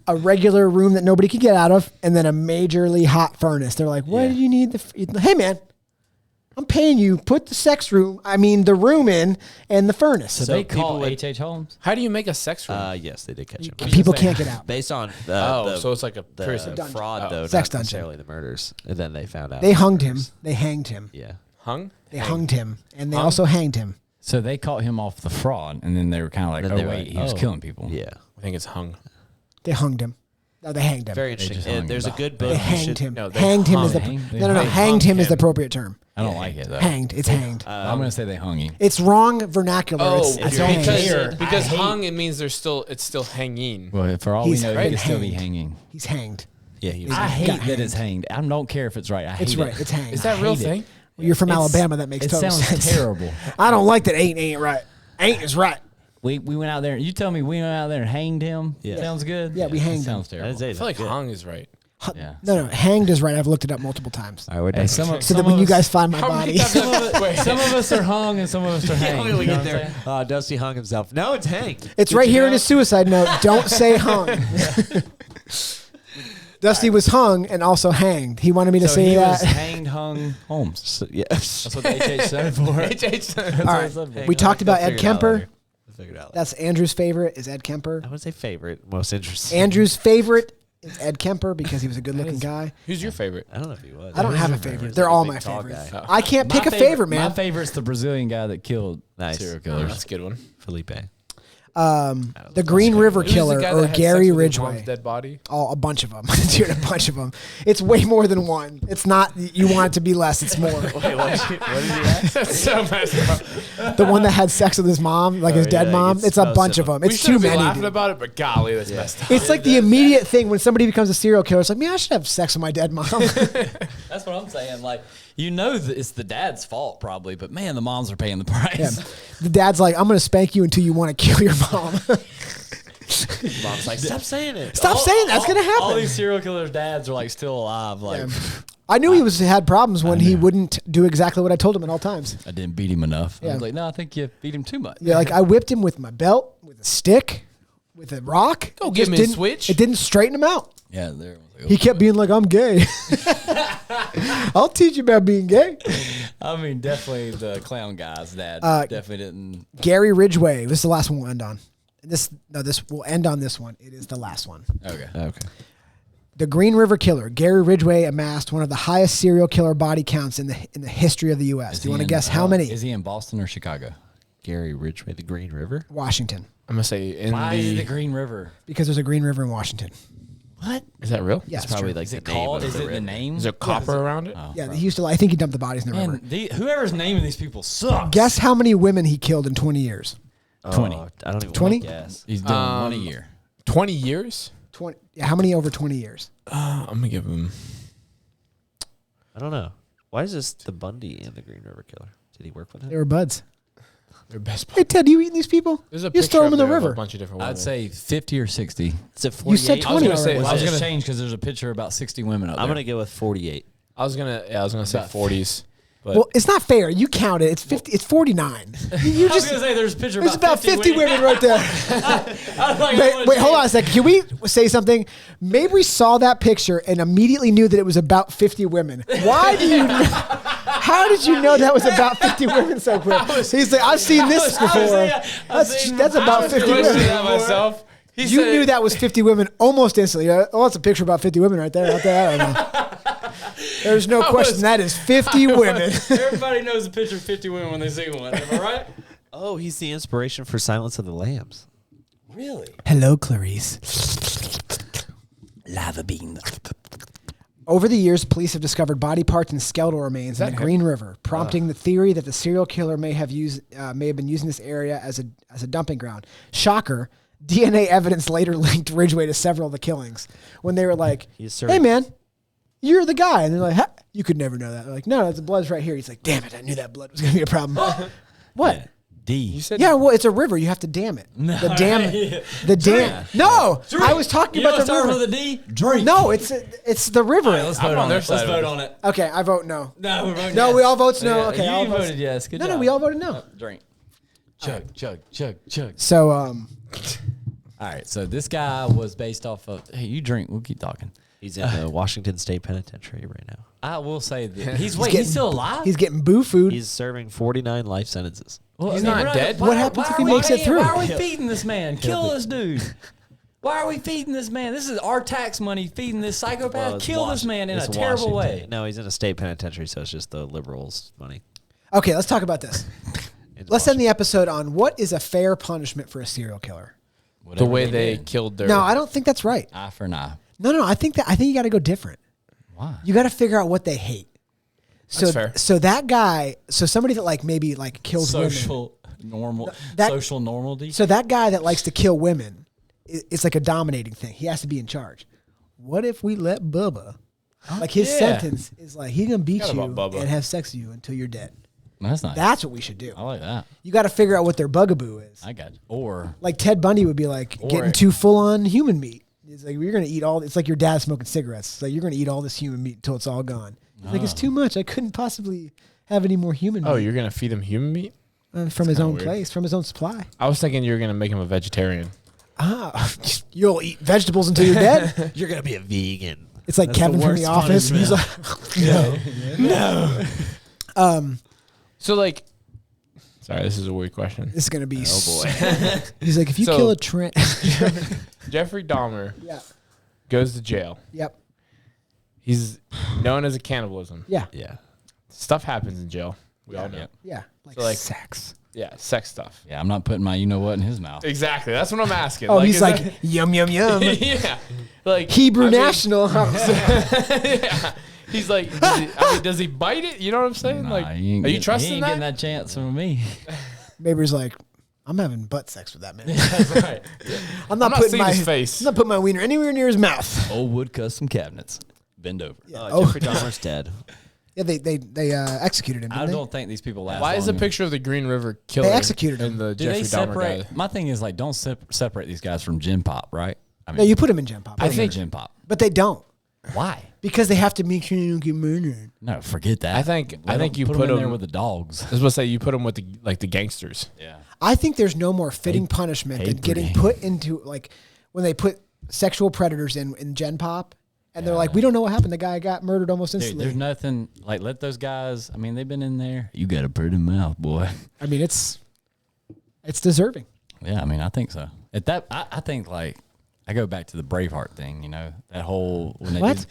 Speaker 2: A regular room that nobody could get out of, and then a majorly hot furnace. They're like, "What
Speaker 5: Yeah.
Speaker 2: do you need Hey man, I'm paying you. Put the room in, and the furnace.
Speaker 3: So
Speaker 5: So
Speaker 3: they
Speaker 5: people
Speaker 3: call
Speaker 5: would-
Speaker 3: H.H. Holmes.
Speaker 4: How do you make a sex room?
Speaker 5: yes, they did catch him.
Speaker 2: People can't get out.
Speaker 5: Based on
Speaker 4: so it's like a
Speaker 5: the
Speaker 4: prison.
Speaker 5: fraud, though,
Speaker 2: Sex
Speaker 5: not
Speaker 2: dungeon.
Speaker 5: necessarily the murders. And then they found out
Speaker 2: They
Speaker 5: the
Speaker 2: hunged him.
Speaker 5: murders.
Speaker 2: They hanged him.
Speaker 5: Yeah,
Speaker 4: Hung?
Speaker 2: They hunged him, and they
Speaker 4: Hung?
Speaker 2: also hanged him.
Speaker 3: So they caught him off the fraud, and then they were kind of like,
Speaker 5: Then
Speaker 3: "Oh
Speaker 5: they were
Speaker 3: wait,
Speaker 5: like,
Speaker 3: he was
Speaker 5: oh.
Speaker 3: killing people."
Speaker 5: yeah.
Speaker 4: I think it's hung.
Speaker 2: They hunged him. No, they hanged him.
Speaker 5: Very interesting.
Speaker 3: just hung him.
Speaker 5: There's a good book.
Speaker 2: They
Speaker 5: you
Speaker 2: hanged
Speaker 5: should-
Speaker 2: him.
Speaker 4: no, they
Speaker 2: hanged him is the
Speaker 3: hung- they
Speaker 2: no.
Speaker 3: hung
Speaker 2: Hanged him is the
Speaker 4: him.
Speaker 2: appropriate term.
Speaker 3: I don't like it though.
Speaker 2: Hanged. It's hanged.
Speaker 3: I'm gonna say they hung him.
Speaker 2: It's wrong vernacular.
Speaker 4: Oh,
Speaker 2: it's
Speaker 3: don't
Speaker 2: hanged.
Speaker 3: care.
Speaker 4: because
Speaker 3: I hate-
Speaker 4: hung it means it's still hanging.
Speaker 3: Well, for all
Speaker 2: He's
Speaker 3: we know,
Speaker 2: been
Speaker 3: he could still be
Speaker 2: hanged.
Speaker 3: hanging.
Speaker 2: He's hanged.
Speaker 5: Yeah, he was.
Speaker 3: I
Speaker 2: got
Speaker 3: hate that
Speaker 2: hanged.
Speaker 3: it's hanged. I don't care if it's right. I hate
Speaker 2: It's
Speaker 3: it.
Speaker 2: right. It's hanged.
Speaker 4: Is that a real
Speaker 3: hate it.
Speaker 4: thing?
Speaker 2: You're from
Speaker 3: It's-
Speaker 2: Alabama. That makes
Speaker 3: it
Speaker 2: total
Speaker 3: sounds
Speaker 2: sense.
Speaker 3: terrible.
Speaker 2: I don't like that. Ain't right. Ain't is right.
Speaker 3: We went out there. You tell me we went out there and hanged him.
Speaker 5: Yeah.
Speaker 3: Sounds good.
Speaker 2: Yeah, we
Speaker 3: It
Speaker 2: hanged him.
Speaker 3: Sounds
Speaker 5: I
Speaker 3: terrible.
Speaker 5: didn't say
Speaker 4: I feel like
Speaker 5: that.
Speaker 4: hung is right.
Speaker 3: Yeah.
Speaker 2: No, hanged is right. I've looked it up multiple times.
Speaker 5: All right, we're
Speaker 3: Hey,
Speaker 5: done.
Speaker 3: some of,
Speaker 2: So that
Speaker 3: some
Speaker 2: when
Speaker 3: of
Speaker 2: you
Speaker 3: us-
Speaker 2: guys find my
Speaker 4: How
Speaker 2: body,
Speaker 4: many times wait,
Speaker 3: some of us are hung and some of us are hanged.
Speaker 5: we
Speaker 3: You know
Speaker 5: get
Speaker 3: what I'm
Speaker 5: there.
Speaker 3: saying?
Speaker 5: Dusty hung himself. No, it's hanged.
Speaker 2: it's
Speaker 5: Did
Speaker 2: right
Speaker 5: you
Speaker 2: here in
Speaker 5: know?
Speaker 2: his suicide note. Don't say hung. Dusty was hung and also hanged. He wanted me to
Speaker 3: So
Speaker 2: say
Speaker 3: he
Speaker 2: that.
Speaker 3: was hanged, hung, Holmes.
Speaker 5: So, yeah.
Speaker 3: That's what the HH stood for.
Speaker 4: H.H.
Speaker 2: All right. We talked about Ed Kemper.
Speaker 5: Figured out.
Speaker 2: That's Andrew's favorite is Ed Kemper.
Speaker 5: I would say favorite, most interesting.
Speaker 2: Andrew's favorite is Ed Kemper because he was a good-looking guy.
Speaker 4: Who's your favorite?
Speaker 5: I don't know if he was.
Speaker 2: I don't have a favorite. They're all my
Speaker 5: tall
Speaker 2: favorites.
Speaker 5: guy.
Speaker 2: I can't pick a favorite, man.
Speaker 3: My favorite's the Brazilian guy that killed
Speaker 5: Nice.
Speaker 3: serial
Speaker 4: Oh,
Speaker 3: killers.
Speaker 4: that's a good one.
Speaker 5: Felipe.
Speaker 2: The Green River
Speaker 4: Who's the
Speaker 2: Killer
Speaker 4: guy
Speaker 2: or
Speaker 4: that had
Speaker 2: Gary
Speaker 4: sex with his mom's
Speaker 2: Ridgway.
Speaker 4: dead body?
Speaker 2: Oh, a bunch of them, dude. A bunch of them. It's way more than one. It's not. You want it to be less. It's more.
Speaker 5: What did he ask?
Speaker 4: That's so messed up.
Speaker 2: The one that had sex with his mom, like his
Speaker 5: yeah,
Speaker 2: dead mom.
Speaker 5: it's
Speaker 2: It's a
Speaker 5: most
Speaker 2: bunch
Speaker 5: of
Speaker 2: of them.
Speaker 4: We
Speaker 2: It's
Speaker 4: shouldn't
Speaker 2: too
Speaker 4: be
Speaker 2: many.
Speaker 4: laughing
Speaker 2: dude.
Speaker 4: about it, but golly, that's messed up.
Speaker 2: It's like the immediate thing when somebody becomes a serial killer. It's like, man, I should have sex with my dead mom.
Speaker 3: That's what I'm saying. Like, you know that it's the dad's fault probably, but man, the moms are paying the price.
Speaker 2: Yeah. The dad's like, I'm going to spank you until you want to kill your mom.
Speaker 5: Mom's like, stop saying it.
Speaker 2: Stop saying that's going to happen.
Speaker 3: All these serial killers' dads are like still alive. Like,
Speaker 2: I knew he had problems when he wouldn't do exactly what I told him at all times.
Speaker 3: I didn't beat him enough. I
Speaker 2: Yeah.
Speaker 3: was like, no, I think you beat him too much.
Speaker 2: Yeah, like I whipped him with my belt, with a stick, with a rock.
Speaker 4: Go
Speaker 2: It
Speaker 4: give
Speaker 2: just
Speaker 4: me a
Speaker 2: didn't-
Speaker 4: switch.
Speaker 2: It didn't straighten him out.
Speaker 3: Yeah, there.
Speaker 2: He kept being like, I'm gay. I'll teach you about being gay.
Speaker 3: I mean, definitely the clown guy's dad definitely didn't.
Speaker 2: Gary Ridgway. This is the last one we'll end on. This we'll end on this one. It is the last one.
Speaker 3: Okay.
Speaker 2: The Green River Killer. Gary Ridgway amassed one of the highest serial killer body counts in the history of the U.S. Do you want to guess how many?
Speaker 3: Is he in Boston or Chicago?
Speaker 5: Gary Ridgway, the Green River.
Speaker 2: Washington.
Speaker 4: I'm gonna say
Speaker 3: Why is it the Green River?
Speaker 2: Because there's a Green River in Washington.
Speaker 3: What?
Speaker 4: Is that real?
Speaker 2: Yeah,
Speaker 5: It's probably
Speaker 2: true.
Speaker 5: like
Speaker 3: Is
Speaker 5: the
Speaker 3: it
Speaker 5: name
Speaker 3: called?
Speaker 5: of
Speaker 3: Is
Speaker 5: the
Speaker 3: it the
Speaker 5: river.
Speaker 3: name?
Speaker 4: Is there copper around it?
Speaker 3: Oh.
Speaker 2: Yeah, he used to. I think he dumped the bodies in the river.
Speaker 3: Man, whoever's naming these people sucks.
Speaker 2: Guess how many women he killed in 20 years?
Speaker 3: 20.
Speaker 5: I don't even
Speaker 2: 20?
Speaker 5: want to guess.
Speaker 3: He's doing one a year.
Speaker 4: 20 years?
Speaker 2: 20. Yeah, how many over 20 years?
Speaker 4: I'm gonna give him.
Speaker 5: I don't know. Why is this the Bundy and the Green River Killer? Did he work with him?
Speaker 2: They were buds.
Speaker 4: Their best.
Speaker 2: Hey, Ted, you eating these people?
Speaker 4: There's a
Speaker 2: You just throw them in the
Speaker 4: of
Speaker 2: river.
Speaker 4: A bunch of different.
Speaker 3: I'd
Speaker 4: women.
Speaker 3: say 50 or 60.
Speaker 5: Is it 48?
Speaker 2: You said 20
Speaker 4: gonna say-
Speaker 2: already.
Speaker 3: I was
Speaker 4: gonna-
Speaker 3: just change because there's a picture of about 60 women up there.
Speaker 5: I'm going to go with 48.
Speaker 4: I was gonna say
Speaker 3: About
Speaker 4: 40s. But
Speaker 2: Well, it's not fair. You count it. It's 50. It's 49. You
Speaker 3: I was
Speaker 2: just.
Speaker 3: going to say there's a picture
Speaker 2: There's about 50 women right there. Wait, hold on a second. Can we say something? Maybe we saw that picture and immediately knew that it was about 50 women. Why do you? How did you know that was about 50 women so quick? He's like, I've seen this before. That's about 50 women.
Speaker 4: myself.
Speaker 2: You knew that was 50 women almost instantly. Oh, that's a picture about 50 women right there. I don't know. There's no question. That is 50 women.
Speaker 3: Everybody knows a picture of 50 women when they see one. Am I right?
Speaker 5: Oh, he's the inspiration for Silence of the Lambs.
Speaker 3: Really?
Speaker 2: Hello, Clarice.
Speaker 3: Lava bean.
Speaker 2: Over the years, police have discovered body parts and skeletal remains in the Green River, prompting the theory that the serial killer may have been using this area as a dumping ground. Shocker. DNA evidence later linked Ridgway to several of the killings. When they were like, "Hey, man, you're the guy," and they're like, "Ha, you could never know that." They're like, "No, the blood's right here." He's like, "Damn it, I knew that blood was gonna be a problem." What?
Speaker 3: D.
Speaker 4: You said
Speaker 2: Yeah, well, it's a river. You have to dam it. The dam. No, I was talking about the
Speaker 3: start
Speaker 2: river.
Speaker 3: with a D? Drink.
Speaker 2: No, it's the river.
Speaker 3: Let's vote on
Speaker 4: their
Speaker 3: it. Let's
Speaker 4: side of
Speaker 3: vote
Speaker 4: it.
Speaker 3: on it.
Speaker 2: Okay, I vote no.
Speaker 3: No, we're voting
Speaker 2: No,
Speaker 3: yes.
Speaker 2: we all voted no.
Speaker 3: Yeah,
Speaker 2: Okay, all
Speaker 3: you
Speaker 2: votes-
Speaker 3: voted yes. Good
Speaker 2: No,
Speaker 3: job.
Speaker 2: we all voted no.
Speaker 3: Drink. Chug, chug, chug, chug.
Speaker 2: So,
Speaker 3: All right, so this guy was based off of. Hey, you drink. We'll keep talking.
Speaker 5: He's in the Washington State Penitentiary right now.
Speaker 3: I will say that he's
Speaker 2: getting-
Speaker 3: still alive.
Speaker 2: he's getting boo food.
Speaker 5: He's serving 49 life sentences.
Speaker 3: Well,
Speaker 4: He's
Speaker 3: I mean,
Speaker 4: not
Speaker 3: we're
Speaker 4: dead?
Speaker 2: What happens if he makes it through?
Speaker 3: Why are we feeding this man? Kill this dude. Why are we feeding this man? This is our tax money feeding this psychopath.
Speaker 5: it's
Speaker 3: Kill this man in a
Speaker 5: it's
Speaker 3: terrible
Speaker 5: Washington.
Speaker 3: way.
Speaker 5: No, he's in a state penitentiary, so it's just the liberals' money.
Speaker 2: Okay, let's talk about this.
Speaker 5: It's
Speaker 2: Let's end the episode on what is a fair punishment for a serial killer.
Speaker 4: the
Speaker 3: Whatever
Speaker 4: way they
Speaker 3: did.
Speaker 4: killed their.
Speaker 2: No, I don't think that's right.
Speaker 3: Eye for an eye.
Speaker 2: No, I think you got to go different.
Speaker 3: Why?
Speaker 2: You got to figure out what they hate. So,
Speaker 4: That's fair.
Speaker 2: so that guy, so somebody that like maybe like kills women.
Speaker 3: Social normal.
Speaker 2: That-
Speaker 3: Social normality.
Speaker 2: So that guy that likes to kill women, it's like a dominating thing. He has to be in charge. What if we let Bubba, like his
Speaker 3: Yeah.
Speaker 2: sentence is like he's gonna beat
Speaker 4: Forgot
Speaker 2: you
Speaker 4: about Bubba.
Speaker 2: and have sex with you until you're dead.
Speaker 3: That's nice.
Speaker 2: That's what we should do.
Speaker 3: I like that.
Speaker 2: You got to figure out what their bugaboo is.
Speaker 3: I got you. Or
Speaker 2: Like Ted Bundy would be like
Speaker 3: Or-
Speaker 2: getting too full on human meat. It's like you're gonna eat all. It's like your dad smoking cigarettes. It's like you're gonna eat all this human meat until it's all gone. It's like it's too much. I couldn't possibly have any more human meat
Speaker 4: Oh, you're gonna feed him human meat?
Speaker 2: from his
Speaker 4: kinda
Speaker 2: own
Speaker 4: weird.
Speaker 2: place, from his own supply.
Speaker 4: I was thinking you were gonna make him a vegetarian.
Speaker 2: Ah, you'll eat vegetables until you're dead.
Speaker 5: You're going to be a vegan.
Speaker 2: It's like
Speaker 5: That's
Speaker 2: Kevin
Speaker 5: the
Speaker 2: from The
Speaker 5: worst
Speaker 2: Office. He's
Speaker 5: punishment.
Speaker 2: like,
Speaker 4: So like, sorry, this is a weird question.
Speaker 2: this is gonna be.
Speaker 5: Oh, boy.
Speaker 2: He's like, if you
Speaker 4: So-
Speaker 2: kill a Trent.
Speaker 4: Jeffrey Dahmer
Speaker 2: Yeah.
Speaker 4: goes to jail.
Speaker 2: Yep.
Speaker 4: He's known as a cannibalism.
Speaker 2: Yeah.
Speaker 5: Yeah.
Speaker 4: Stuff happens in jail. We all know.
Speaker 3: Yep.
Speaker 2: Yeah. Like,
Speaker 4: So, like-
Speaker 2: sex.
Speaker 4: Yeah, sex stuff.
Speaker 3: yeah, I'm not putting my you know what in his mouth.
Speaker 4: Exactly. That's what I'm asking.
Speaker 2: Oh, he's
Speaker 4: is
Speaker 2: like,
Speaker 4: that-
Speaker 2: yum yum yum.
Speaker 4: yeah, like
Speaker 2: Hebrew
Speaker 4: I mean,
Speaker 2: national.
Speaker 4: yeah. He's like, does he bite it? You know what I'm saying?
Speaker 3: Nah,
Speaker 4: like,
Speaker 3: he ain't
Speaker 4: are you
Speaker 3: getting-
Speaker 4: trusting
Speaker 3: he ain't
Speaker 4: that?
Speaker 3: getting that chance from me.
Speaker 2: Neighbor's like, I'm having butt sex with that man.
Speaker 4: That's right.
Speaker 2: I'm not
Speaker 4: I'm not
Speaker 2: putting
Speaker 4: seeing
Speaker 2: my
Speaker 4: his face.
Speaker 2: I'm not putting my wiener anywhere near his mouth.
Speaker 3: Oldwood custom cabinets. Bend over.
Speaker 2: Oh.
Speaker 5: Jeffrey Dahmer's dead.
Speaker 2: Yeah, they executed him.
Speaker 3: I
Speaker 2: Didn't
Speaker 3: don't think these people last.
Speaker 4: Why is a
Speaker 3: long.
Speaker 4: picture of the Green River killer?
Speaker 2: They executed him.
Speaker 4: and the
Speaker 3: Do
Speaker 4: Jeffrey
Speaker 3: they
Speaker 4: Dahmer
Speaker 3: separate?
Speaker 4: guy?
Speaker 3: My thing is like, don't separate these guys from Gym Pop, right? I
Speaker 2: they? No, you put him in Gen Pop.
Speaker 3: I think
Speaker 4: think-
Speaker 3: Gym Pop.
Speaker 2: but they don't
Speaker 3: Why?
Speaker 2: because they have to make sure you don't get murdered.
Speaker 3: No, forget that.
Speaker 4: I think you
Speaker 3: put
Speaker 4: put
Speaker 3: them in
Speaker 4: him
Speaker 3: there with the dogs.
Speaker 4: I was supposed to say you put him with the gangsters.
Speaker 3: Yeah.
Speaker 2: I think there's no more fitting punishment than getting
Speaker 3: breeding.
Speaker 2: put into like when they put sexual predators in Gen Pop, and they're like, we don't know what happened. The guy got murdered almost
Speaker 3: Dude,
Speaker 2: instantly.
Speaker 3: there's nothing like let those guys. I mean, they've been in there. You got a pretty mouth, boy.
Speaker 2: I mean, it's deserving.
Speaker 3: Yeah, I mean, I think so. At that, I think like I go back to the Braveheart thing. You know, that whole when they
Speaker 2: What?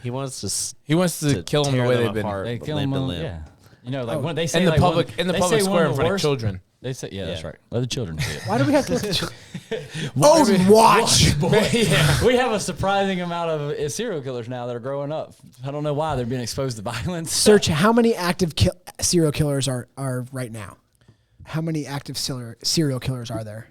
Speaker 5: He wants to.
Speaker 4: He wants to kill them the
Speaker 5: tear
Speaker 4: way
Speaker 5: them
Speaker 4: they've been.
Speaker 5: apart,
Speaker 3: they
Speaker 5: but
Speaker 3: kill
Speaker 5: limb
Speaker 3: them.
Speaker 5: to limb.
Speaker 3: Yeah, you know, like when they say
Speaker 4: In the
Speaker 3: like
Speaker 4: public,
Speaker 3: one,
Speaker 4: in the
Speaker 3: they
Speaker 4: public
Speaker 3: say one
Speaker 4: square
Speaker 3: of
Speaker 4: in
Speaker 3: the
Speaker 4: front of
Speaker 3: worst-
Speaker 4: children.
Speaker 3: They say, yeah, that's
Speaker 5: Yeah.
Speaker 3: right. Let the children see it.
Speaker 2: Why do we have to let the children? Watch.
Speaker 4: Yeah.
Speaker 3: We have a surprising amount of serial killers now that are growing up. I don't know why they're being exposed to violence.
Speaker 2: Search how many active serial killers are right now. How many active serial killers are there?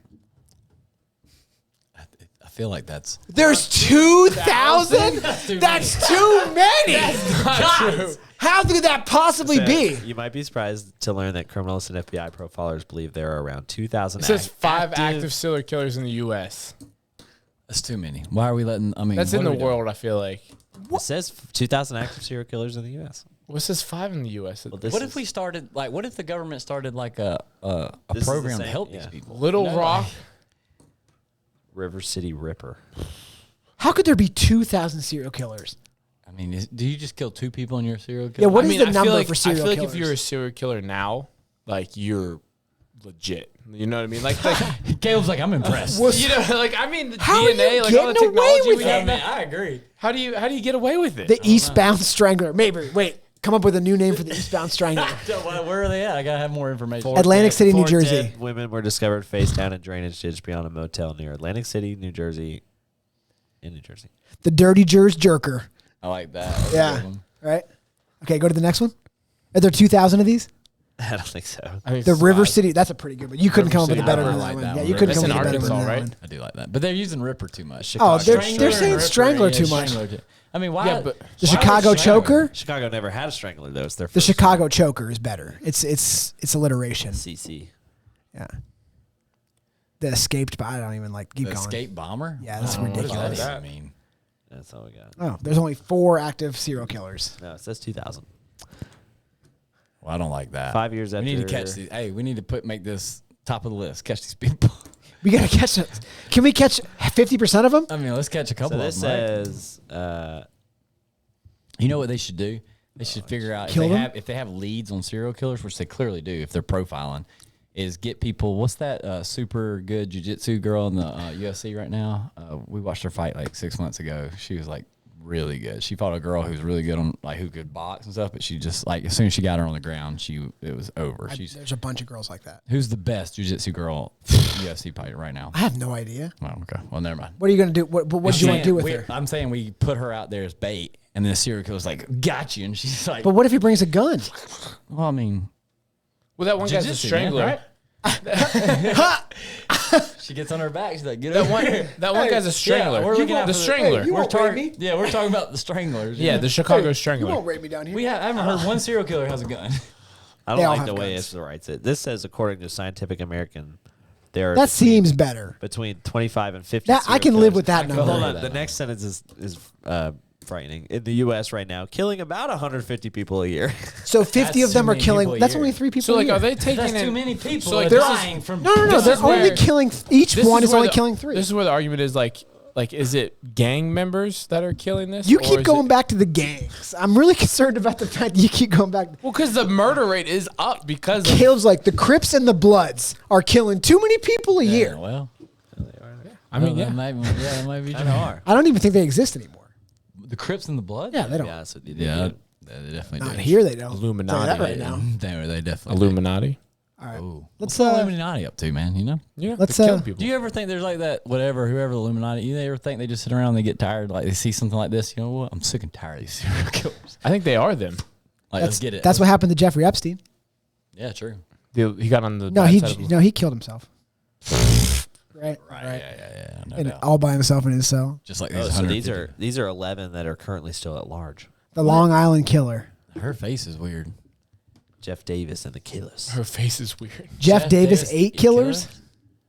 Speaker 3: I feel like that's
Speaker 2: There's 2,000? That's too many.
Speaker 4: Not true.
Speaker 2: How could that possibly be?
Speaker 5: You might be surprised to learn that criminalists and FBI profilers believe there are around 2,000.
Speaker 4: It says 5 active serial killers in the U.S.
Speaker 3: that's too many. Why are we letting? I mean,
Speaker 4: That's
Speaker 3: what
Speaker 4: in
Speaker 3: are
Speaker 4: the
Speaker 3: we doing?
Speaker 4: world. I feel like.
Speaker 5: It says 2,000 active serial killers in the U.S.
Speaker 4: What's this 5 in the U.S.?
Speaker 5: Well, this
Speaker 3: What
Speaker 5: is-
Speaker 3: if we started like? What if the government started like a
Speaker 5: This is the
Speaker 3: program to
Speaker 5: same,
Speaker 3: help
Speaker 5: yeah.
Speaker 3: these people?
Speaker 4: Little
Speaker 3: You know,
Speaker 4: Rock.
Speaker 3: like-
Speaker 5: River City Ripper?
Speaker 2: How could there be 2,000 serial killers?
Speaker 3: I mean, do you just kill 2 people and you're a serial killer?
Speaker 2: Yeah, what
Speaker 4: I
Speaker 2: is
Speaker 4: mean,
Speaker 2: the
Speaker 4: I
Speaker 2: number
Speaker 4: feel like,
Speaker 2: for serial
Speaker 4: I feel like
Speaker 2: killers?
Speaker 4: if you're a serial killer now, like you're legit. You know what I mean? Like
Speaker 3: Caleb's like, I'm impressed.
Speaker 4: you know, like I mean, the
Speaker 2: How are
Speaker 4: DNA,
Speaker 2: you
Speaker 4: like all the
Speaker 2: getting away
Speaker 4: technology
Speaker 2: with
Speaker 4: we
Speaker 2: that?
Speaker 4: have now.
Speaker 3: I agree.
Speaker 4: How do you get away with it?
Speaker 2: The Eastbound Strangler. Maybe. Wait. Come up with a new name for the Eastbound Strangler.
Speaker 3: Where are they at? I gotta have more information.
Speaker 2: Atlantic City, New
Speaker 5: Four
Speaker 2: Jersey.
Speaker 5: dead women were discovered face down in drainage ditch beyond a motel near Atlantic City, New Jersey. In New Jersey.
Speaker 2: The Dirty Jers Jerker.
Speaker 3: I like that. That's
Speaker 2: Yeah.
Speaker 3: one of them.
Speaker 2: Right? Okay, go to the next one. Are there 2,000 of these?
Speaker 5: I don't think so.
Speaker 4: I think
Speaker 2: The
Speaker 4: it's
Speaker 2: River
Speaker 4: 5.
Speaker 2: City. That's a pretty good one. You couldn't
Speaker 4: River
Speaker 2: come up with a
Speaker 4: City,
Speaker 2: better
Speaker 3: I
Speaker 2: one than
Speaker 3: like
Speaker 2: that one.
Speaker 3: that
Speaker 2: Yeah,
Speaker 3: one.
Speaker 2: you couldn't
Speaker 4: That's
Speaker 2: come
Speaker 4: in
Speaker 2: up with a better one
Speaker 4: Arkansas,
Speaker 2: than that
Speaker 4: right?
Speaker 2: one.
Speaker 3: I do like that, but they're using Ripper too much.
Speaker 2: Oh, they're
Speaker 5: Strangler
Speaker 2: saying
Speaker 5: and
Speaker 2: Strangler
Speaker 3: Yeah,
Speaker 2: too much.
Speaker 3: Strangler too. I mean, why?
Speaker 4: Yeah, but
Speaker 2: The
Speaker 3: why
Speaker 2: Chicago
Speaker 3: would Strangler?
Speaker 2: Choker.
Speaker 5: Chicago never had a strangler though. It's their
Speaker 2: The
Speaker 5: first
Speaker 2: Chicago Choker is better. It's alliteration.
Speaker 5: CC.
Speaker 2: Yeah. The escaped, but I don't even like keep
Speaker 3: The
Speaker 2: going.
Speaker 3: escape bomber?
Speaker 2: Yeah, that's
Speaker 3: What does
Speaker 2: ridiculous.
Speaker 3: that even mean?
Speaker 5: That's all we got.
Speaker 2: Oh, there's only 4 active serial killers.
Speaker 5: No, it says 2,000.
Speaker 3: Well, I don't like that.
Speaker 5: 5 years
Speaker 3: We need to
Speaker 5: after-
Speaker 3: catch these. Hey, we need to make this top of the list. Catch these people.
Speaker 2: We gotta catch it. Can we catch 50% of them?
Speaker 3: I mean, let's catch a couple
Speaker 5: So
Speaker 3: of
Speaker 5: this
Speaker 3: them. Right?
Speaker 5: says
Speaker 3: You know what they should do? They should figure out
Speaker 2: Kill them?
Speaker 3: if they have leads on serial killers, which they clearly do if they're profiling, is get people. What's that super good jiu-jitsu girl in the UFC right now? We watched her fight like 6 months ago. She was like really good. She fought a girl who was really good on like who could box and stuff, but she just like as soon as she got her on the ground, it was over. She's
Speaker 2: There's a bunch of girls like that.
Speaker 3: who's the best jiu-jitsu girl UFC fighter right now?
Speaker 2: I have no idea.
Speaker 3: Oh, okay. Well, never mind.
Speaker 2: What are you gonna do? What do you want to do with her?
Speaker 3: I'm saying we put her out there as bait, and then the serial killer's like, "Got you," and she's like,
Speaker 2: But what if he brings a gun?
Speaker 3: "Well, I mean,
Speaker 4: Well, that one guy's a
Speaker 3: jiu-jitsu,
Speaker 4: strangler.
Speaker 3: man, she gets on her back. She's like, "Get
Speaker 4: That
Speaker 3: over
Speaker 4: one,
Speaker 3: here."
Speaker 4: that one guy's a strangler.
Speaker 3: we're looking out
Speaker 4: the
Speaker 3: for the-
Speaker 4: strangler.
Speaker 2: Hey, you
Speaker 3: We're
Speaker 2: won't rape me.
Speaker 3: Yeah, we're talking about the stranglers.
Speaker 4: Yeah, the Chicago
Speaker 2: You
Speaker 4: strangler.
Speaker 2: won't rape me down here.
Speaker 3: I haven't heard one serial killer has a gun.
Speaker 5: I
Speaker 2: They
Speaker 5: don't
Speaker 2: all
Speaker 5: like the
Speaker 2: have
Speaker 5: way
Speaker 2: guns.
Speaker 5: it writes it. This says according to Scientific American, there are
Speaker 2: That seems better.
Speaker 5: between 25 and 50.
Speaker 2: That I
Speaker 5: serial
Speaker 2: can live
Speaker 5: killers.
Speaker 2: with that
Speaker 3: I can
Speaker 2: number.
Speaker 5: Hold
Speaker 3: live
Speaker 5: on.
Speaker 3: that
Speaker 5: The next sentence is frightening. In the U.S. right now, killing about 150 people a year.
Speaker 2: So 50
Speaker 3: That's
Speaker 2: of them
Speaker 3: too
Speaker 2: are
Speaker 3: many
Speaker 2: killing.
Speaker 3: people a
Speaker 2: That's
Speaker 3: year.
Speaker 2: only 3 people.
Speaker 4: So,
Speaker 2: a
Speaker 4: like,
Speaker 2: year.
Speaker 4: are they taking
Speaker 3: That's
Speaker 4: in?
Speaker 3: too many people.
Speaker 4: So, like,
Speaker 3: They're
Speaker 4: this is-
Speaker 3: dying from.
Speaker 2: No,
Speaker 4: This
Speaker 2: they're
Speaker 4: is where-
Speaker 2: only killing. Each
Speaker 4: This
Speaker 2: one is
Speaker 4: where
Speaker 2: only
Speaker 4: the-
Speaker 2: killing 3.
Speaker 4: This is where the argument is like, is it gang members that are killing this?
Speaker 2: You
Speaker 4: or
Speaker 2: keep
Speaker 4: is
Speaker 2: going
Speaker 4: it-
Speaker 2: back to the gangs. I'm really concerned about the fact that you keep going back.
Speaker 4: Well, because the murder rate is up because of
Speaker 2: Caleb's like the Crips and the Bloods are killing too many people a
Speaker 3: Yeah,
Speaker 2: year.
Speaker 3: well,
Speaker 4: I mean,
Speaker 3: that
Speaker 4: yeah.
Speaker 3: might be true.
Speaker 2: I don't even think they exist anymore.
Speaker 3: The Crips and the Blood.
Speaker 2: Yeah, they don't.
Speaker 5: Yeah, so
Speaker 3: Yeah, they definitely
Speaker 2: Not
Speaker 3: do.
Speaker 2: here, they don't.
Speaker 4: Illuminati.
Speaker 2: Tell you that right now.
Speaker 3: They definitely.
Speaker 4: Illuminati.
Speaker 2: All right.
Speaker 3: Ooh.
Speaker 2: Let's,
Speaker 3: What's the Illuminati up to, man? You know?
Speaker 4: Yeah,
Speaker 2: Let's,
Speaker 4: they're killing
Speaker 2: uh,
Speaker 4: people.
Speaker 3: Do you ever think there's like that, whoever the Illuminati, you ever think they just sit around and they get tired, like they see something like this, you know what? I'm sick and tired of these serial killers.
Speaker 4: I think they are them.
Speaker 3: Like, let's get it.
Speaker 2: That's what happened to Jeffrey Epstein.
Speaker 3: Yeah, true.
Speaker 4: He got on the
Speaker 2: No,
Speaker 4: bad side of the-
Speaker 2: he killed himself. Right.
Speaker 3: Yeah. No
Speaker 2: And
Speaker 3: doubt.
Speaker 2: all by himself in his cell.
Speaker 3: Just like
Speaker 5: Oh,
Speaker 3: these
Speaker 5: so
Speaker 3: 150.
Speaker 5: these are 11 that are currently still at large.
Speaker 2: The Long Island Killer.
Speaker 3: Her face is weird.
Speaker 5: Jeff Davis and the Killers.
Speaker 4: Her face is weird.
Speaker 2: Jeff Davis,
Speaker 3: Davis,
Speaker 2: 8
Speaker 3: 8
Speaker 2: killers?
Speaker 3: killer?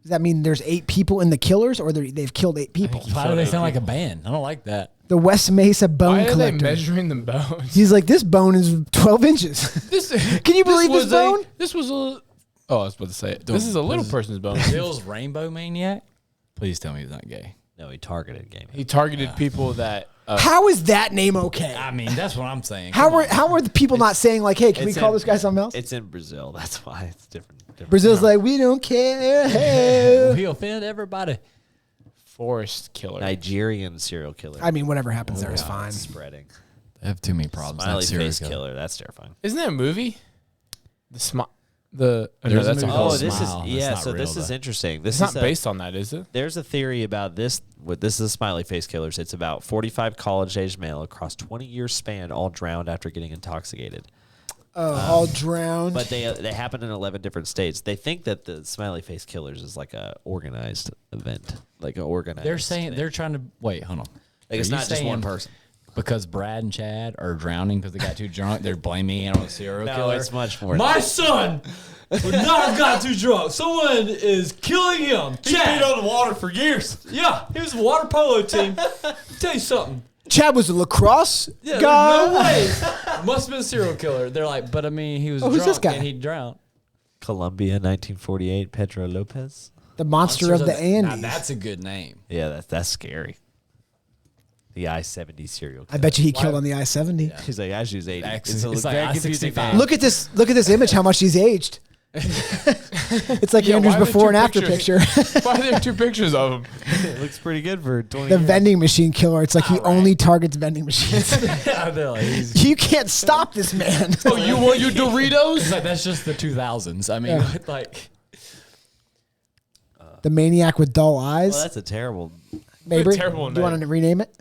Speaker 2: Does that mean there's 8 people in the Killers, or they've killed 8 people?
Speaker 3: Why do they sound like a band? I don't like that.
Speaker 2: The West Mesa Bone
Speaker 4: Why are they
Speaker 2: Collector.
Speaker 4: measuring the bones?
Speaker 2: He's like, this bone is 12 inches. Can you believe this
Speaker 4: was
Speaker 2: bone?
Speaker 4: This was a. Oh, I was about to say it. This is a little person's bone.
Speaker 3: Bill's Rainbow Maniac? Please tell me he's not gay.
Speaker 5: No, he targeted gay men.
Speaker 4: He targeted people that.
Speaker 2: How is that name okay?
Speaker 3: I mean, that's what I'm saying.
Speaker 2: How are the people not saying like, hey, can we call this guy something else?
Speaker 5: It's in Brazil. That's why it's different.
Speaker 2: Brazil's like, we don't care. Hey.
Speaker 3: We offend everybody.
Speaker 4: Forest killer.
Speaker 5: Nigerian serial killer.
Speaker 2: I mean, whatever happens there is fine.
Speaker 5: Spreading.
Speaker 3: They have too many problems.
Speaker 5: Smiley
Speaker 3: Not serial
Speaker 5: face killer. That's terrifying.
Speaker 4: Isn't there a movie? No,
Speaker 3: There's a
Speaker 4: that's
Speaker 3: movie
Speaker 4: a
Speaker 3: called
Speaker 5: Oh, this is
Speaker 3: Smile.
Speaker 5: yeah.
Speaker 3: That's
Speaker 5: So
Speaker 3: not
Speaker 5: this
Speaker 3: real,
Speaker 5: is
Speaker 3: though.
Speaker 5: interesting. This
Speaker 4: It's
Speaker 5: is
Speaker 4: not based on that, is it?
Speaker 5: There's a theory about this. This is smiley face killers. It's about 45 college-aged male across 20-year span, all drowned after getting intoxicated.
Speaker 2: All drowned.
Speaker 5: But they happen in 11 different states. They think that the smiley face killers is like a organized event, like an organized.
Speaker 3: They're saying
Speaker 5: thing.
Speaker 3: they're trying to wait. Hold on.
Speaker 5: Like it's
Speaker 3: Are you
Speaker 5: not just one
Speaker 3: saying
Speaker 5: person.
Speaker 3: Because Brad and Chad are drowning because they got too drunk. They're blaming it on a serial
Speaker 5: No,
Speaker 3: killer.
Speaker 5: it's much more.
Speaker 3: My son would not have got too drunk. Someone is killing him. Chad
Speaker 5: on the water for years.
Speaker 3: Yeah, he was a water polo team. Tell you something.
Speaker 2: Chad was a lacrosse
Speaker 3: Yeah,
Speaker 2: guy.
Speaker 3: no way. Must have been a serial killer. They're like, but I mean, he was
Speaker 2: Oh, who's
Speaker 3: drunk
Speaker 2: this guy?
Speaker 3: and he drowned.
Speaker 5: Colombia, 1948. Pedro Lopez.
Speaker 2: The monster of the
Speaker 3: Now,
Speaker 2: Andes.
Speaker 3: that's a good name.
Speaker 5: Yeah, that's scary. The I-70 serial
Speaker 2: I
Speaker 5: killer.
Speaker 2: bet you he killed on the I-70.
Speaker 5: He's like, as you was 80.
Speaker 3: It's like
Speaker 5: very
Speaker 3: I-65.
Speaker 5: confusing.
Speaker 2: Look at this image. How much he's aged. It's like
Speaker 4: Yeah,
Speaker 2: Andrew's
Speaker 4: why are there
Speaker 2: before
Speaker 4: two
Speaker 2: and after
Speaker 4: pictures?
Speaker 2: picture.
Speaker 4: Why are there two pictures of him?
Speaker 5: It looks pretty good for 20
Speaker 2: The
Speaker 5: years.
Speaker 2: vending machine killer. It's like he only targets vending machines.
Speaker 3: They're like, he's-
Speaker 2: You can't stop this man.
Speaker 4: Oh, you want your Doritos?
Speaker 3: it's like, that's just the 2000s. I mean,
Speaker 2: Yeah.
Speaker 3: like,
Speaker 2: The maniac with dull eyes.
Speaker 5: Well, that's a terrible.
Speaker 2: Maybe.
Speaker 4: terrible
Speaker 2: Do you want
Speaker 4: name.
Speaker 2: to rename it?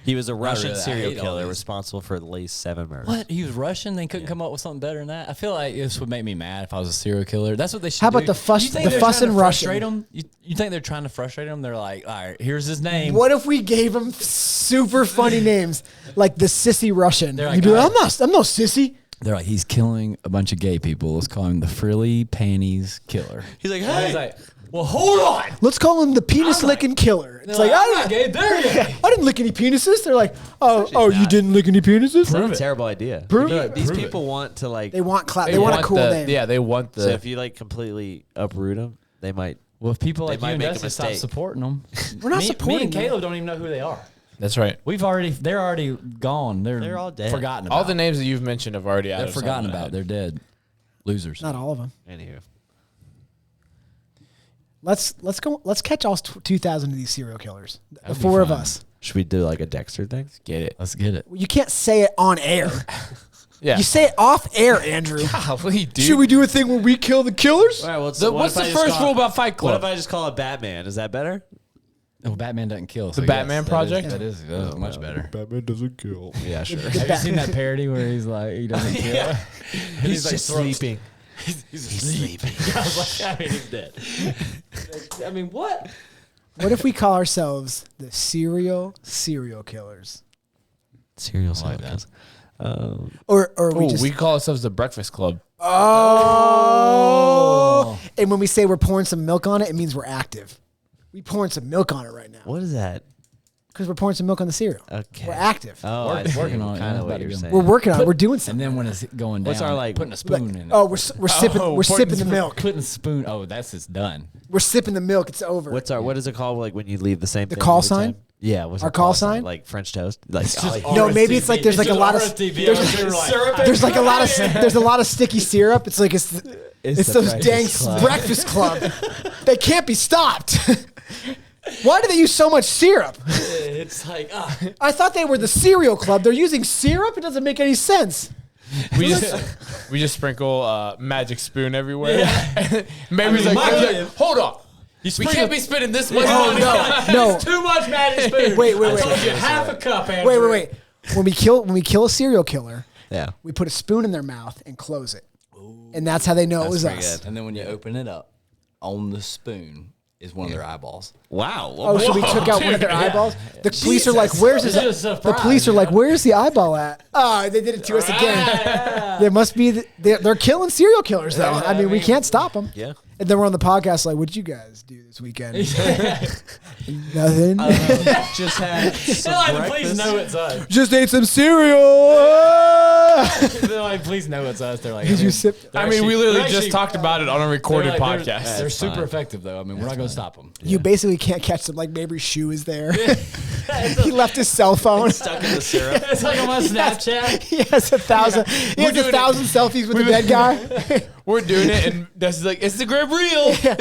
Speaker 5: He was a Russian
Speaker 3: really. I
Speaker 5: serial
Speaker 3: hate all
Speaker 5: killer
Speaker 3: these.
Speaker 5: responsible for at least 7 murders.
Speaker 3: what? He was Russian? They couldn't come up with something better than that? I feel like this would make me mad if I was a serial killer. That's what they should
Speaker 2: How about
Speaker 3: do.
Speaker 2: the fuss-
Speaker 3: You think
Speaker 2: the
Speaker 3: they're
Speaker 2: fuss
Speaker 3: trying to
Speaker 2: and Russian?
Speaker 3: frustrate him? You think they're trying to frustrate him? They're like, all right, here's his name.
Speaker 2: What if we gave him super funny names like the sissy Russian?
Speaker 3: They're like,
Speaker 2: He'd be like,
Speaker 3: all
Speaker 2: I'm no sissy.
Speaker 3: They're like, he's killing a bunch of gay people. Let's call him the frilly panties killer.
Speaker 5: He's like,
Speaker 3: And
Speaker 5: hey.
Speaker 3: he's like, well, hold on.
Speaker 2: Let's call him the penis licking killer. It's like,
Speaker 3: I'm
Speaker 2: I
Speaker 3: not
Speaker 2: didn't,
Speaker 3: gay. They're gay.
Speaker 2: I didn't lick any penises. They're like, oh, you didn't lick any penises?
Speaker 5: That's a terrible idea.
Speaker 2: Prove
Speaker 5: You-
Speaker 2: it.
Speaker 5: These
Speaker 3: Prove
Speaker 5: people want to like.
Speaker 2: They want clout. They want a cool name.
Speaker 4: Yeah, they want the.
Speaker 5: So if you like completely uproot them, they might.
Speaker 3: Well, if people like
Speaker 5: might
Speaker 3: you and
Speaker 5: make a
Speaker 3: Dusty stop
Speaker 5: mistake.
Speaker 3: supporting them,
Speaker 2: We're not
Speaker 3: me
Speaker 2: supporting
Speaker 3: and
Speaker 2: them.
Speaker 3: Caleb don't even know who they are.
Speaker 4: That's right.
Speaker 3: They're already gone. They're
Speaker 5: all dead.
Speaker 3: Forgotten about.
Speaker 4: All the names that you've mentioned have already.
Speaker 3: they're forgotten about. They're dead. Losers.
Speaker 2: Not all of them.
Speaker 5: Anywho,
Speaker 2: Let's go. Let's catch all 2,000 of these serial killers. The
Speaker 3: That'd be
Speaker 2: four of
Speaker 3: fun.
Speaker 2: us.
Speaker 5: should we do like a Dexter thing?
Speaker 4: Get it?
Speaker 3: Let's get it.
Speaker 2: You can't say it on air.
Speaker 4: Yeah.
Speaker 2: You say it off air, Andrew.
Speaker 4: Golly, dude.
Speaker 2: Should we do a thing where we kill the killers?
Speaker 5: All right. What's
Speaker 4: What's the first rule about Fight
Speaker 5: What
Speaker 4: Club?
Speaker 5: if I just call it Batman? Is that better?
Speaker 3: Oh, Batman doesn't kill.
Speaker 4: The Batman Project?
Speaker 3: That is much better.
Speaker 5: Batman doesn't kill. Yeah, sure.
Speaker 3: Have you seen that parody where he's like, he doesn't kill?
Speaker 5: Yeah.
Speaker 3: And
Speaker 5: He's
Speaker 3: like
Speaker 5: just
Speaker 3: throwing-
Speaker 5: sleeping.
Speaker 3: He's sleeping. I was like, I mean, he's dead. I mean, what?
Speaker 2: What if we call ourselves the serial killers?
Speaker 5: Serial
Speaker 3: like
Speaker 5: killers.
Speaker 2: Or we
Speaker 4: Ooh,
Speaker 2: just
Speaker 4: we call ourselves the Breakfast Club.
Speaker 2: oh. And when we say we're pouring some milk on it, it means we're active. We pouring some milk on it right now
Speaker 5: What is that?
Speaker 2: because we're pouring some milk on the cereal.
Speaker 5: Okay.
Speaker 2: We're active.
Speaker 5: Oh,
Speaker 3: Work-
Speaker 5: I see.
Speaker 3: working on it,
Speaker 5: Kind
Speaker 3: yeah,
Speaker 5: of
Speaker 3: it's about
Speaker 5: what
Speaker 3: to
Speaker 5: you're
Speaker 3: go.
Speaker 5: saying.
Speaker 2: We're working on it. We're doing
Speaker 3: And
Speaker 2: something.
Speaker 3: then when it's going down,
Speaker 5: What's our, like-
Speaker 3: putting a spoon in it.
Speaker 2: Oh, we're sipping.
Speaker 4: Oh,
Speaker 2: We're sipping the
Speaker 4: putting-
Speaker 2: milk.
Speaker 3: Putting a spoon. Oh, it's done.
Speaker 2: We're sipping the milk. It's over.
Speaker 5: What is it called? Like when you leave the same.
Speaker 2: The
Speaker 5: thing
Speaker 2: call
Speaker 5: every
Speaker 2: sign?
Speaker 5: time? Yeah. What's
Speaker 2: Our call sign?
Speaker 5: Like French toast. Like
Speaker 2: No, maybe it's like there's like a lot of there's like a lot of sticky syrup. It's like it's those dang Breakfast Club. They can't be stopped. Why do they use so much syrup?
Speaker 3: It's like,
Speaker 2: I thought they were the cereal club. They're using syrup. It doesn't make any sense.
Speaker 4: We just sprinkle magic spoon everywhere. Maybe he's
Speaker 3: mean,
Speaker 4: like, hold on. We can't be spending this much money.
Speaker 2: No.
Speaker 3: too much magic spoon.
Speaker 2: Wait.
Speaker 3: I told you half a cup, Andrew.
Speaker 2: Wait. When we kill a serial killer,
Speaker 5: Yeah.
Speaker 2: we put a spoon in their mouth and close it, and that's how they know it was
Speaker 5: pretty
Speaker 2: us.
Speaker 5: good.
Speaker 3: And then when you open it up, on the spoon is one of their eyeballs.
Speaker 5: Wow.
Speaker 2: Oh, so we took out one of their eyeballs. The police are like, "Where's his?"
Speaker 3: This is a
Speaker 2: The
Speaker 3: surprise,
Speaker 2: police are like,
Speaker 3: yeah.
Speaker 2: "Where's the eyeball at?" Oh, they did it to us again. There must be. They're killing serial killers, though. I mean, we can't stop them.
Speaker 5: Yeah.
Speaker 2: And then we're on the podcast like, what did you guys do this weekend? Nothing.
Speaker 5: Just had some
Speaker 3: Please
Speaker 5: breakfast.
Speaker 3: know it's us.
Speaker 2: Just ate some cereal.
Speaker 3: They're like, please know it's us. They're like,
Speaker 2: Did you sip?
Speaker 4: I mean, we literally just talked about it on a recorded podcast.
Speaker 3: They're super effective, though. I mean, we're not going to stop them.
Speaker 2: You basically can't catch them. Like Mabry's shoe is there. He left his cell phone.
Speaker 5: Stuck in the syrup.
Speaker 3: It's like on my Snapchat.
Speaker 2: He has 1,000. He has
Speaker 4: doing
Speaker 2: 1,000 selfies with the dead guy.
Speaker 4: We're doing it, and Dusty's like, Instagram reel.
Speaker 2: Yeah.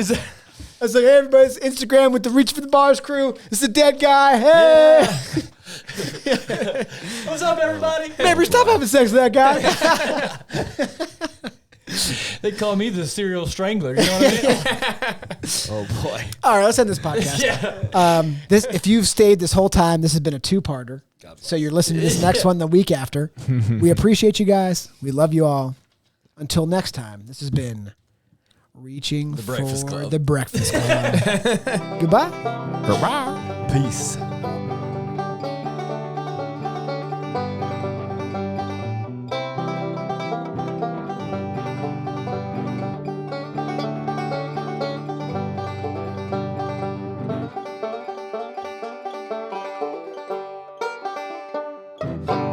Speaker 2: I was like, hey, everybody's Instagram with the Reach for the Bars crew. It's the dead guy. Hey.
Speaker 3: What's up, everybody?
Speaker 2: Mabry, stop having sex with that guy.
Speaker 3: They call me the serial strangler. You know what I mean?
Speaker 5: Oh boy.
Speaker 2: All right, let's end this podcast.
Speaker 3: Yeah.
Speaker 2: If you've stayed this whole time, this has been a two-parter. So you're listening to this next one the week after. We appreciate you guys. We love you all. Until next time, this has been Reaching for
Speaker 3: Breakfast Club.
Speaker 2: the Breakfast Club. Goodbye.
Speaker 3: Peace.
Speaker 2: Bye.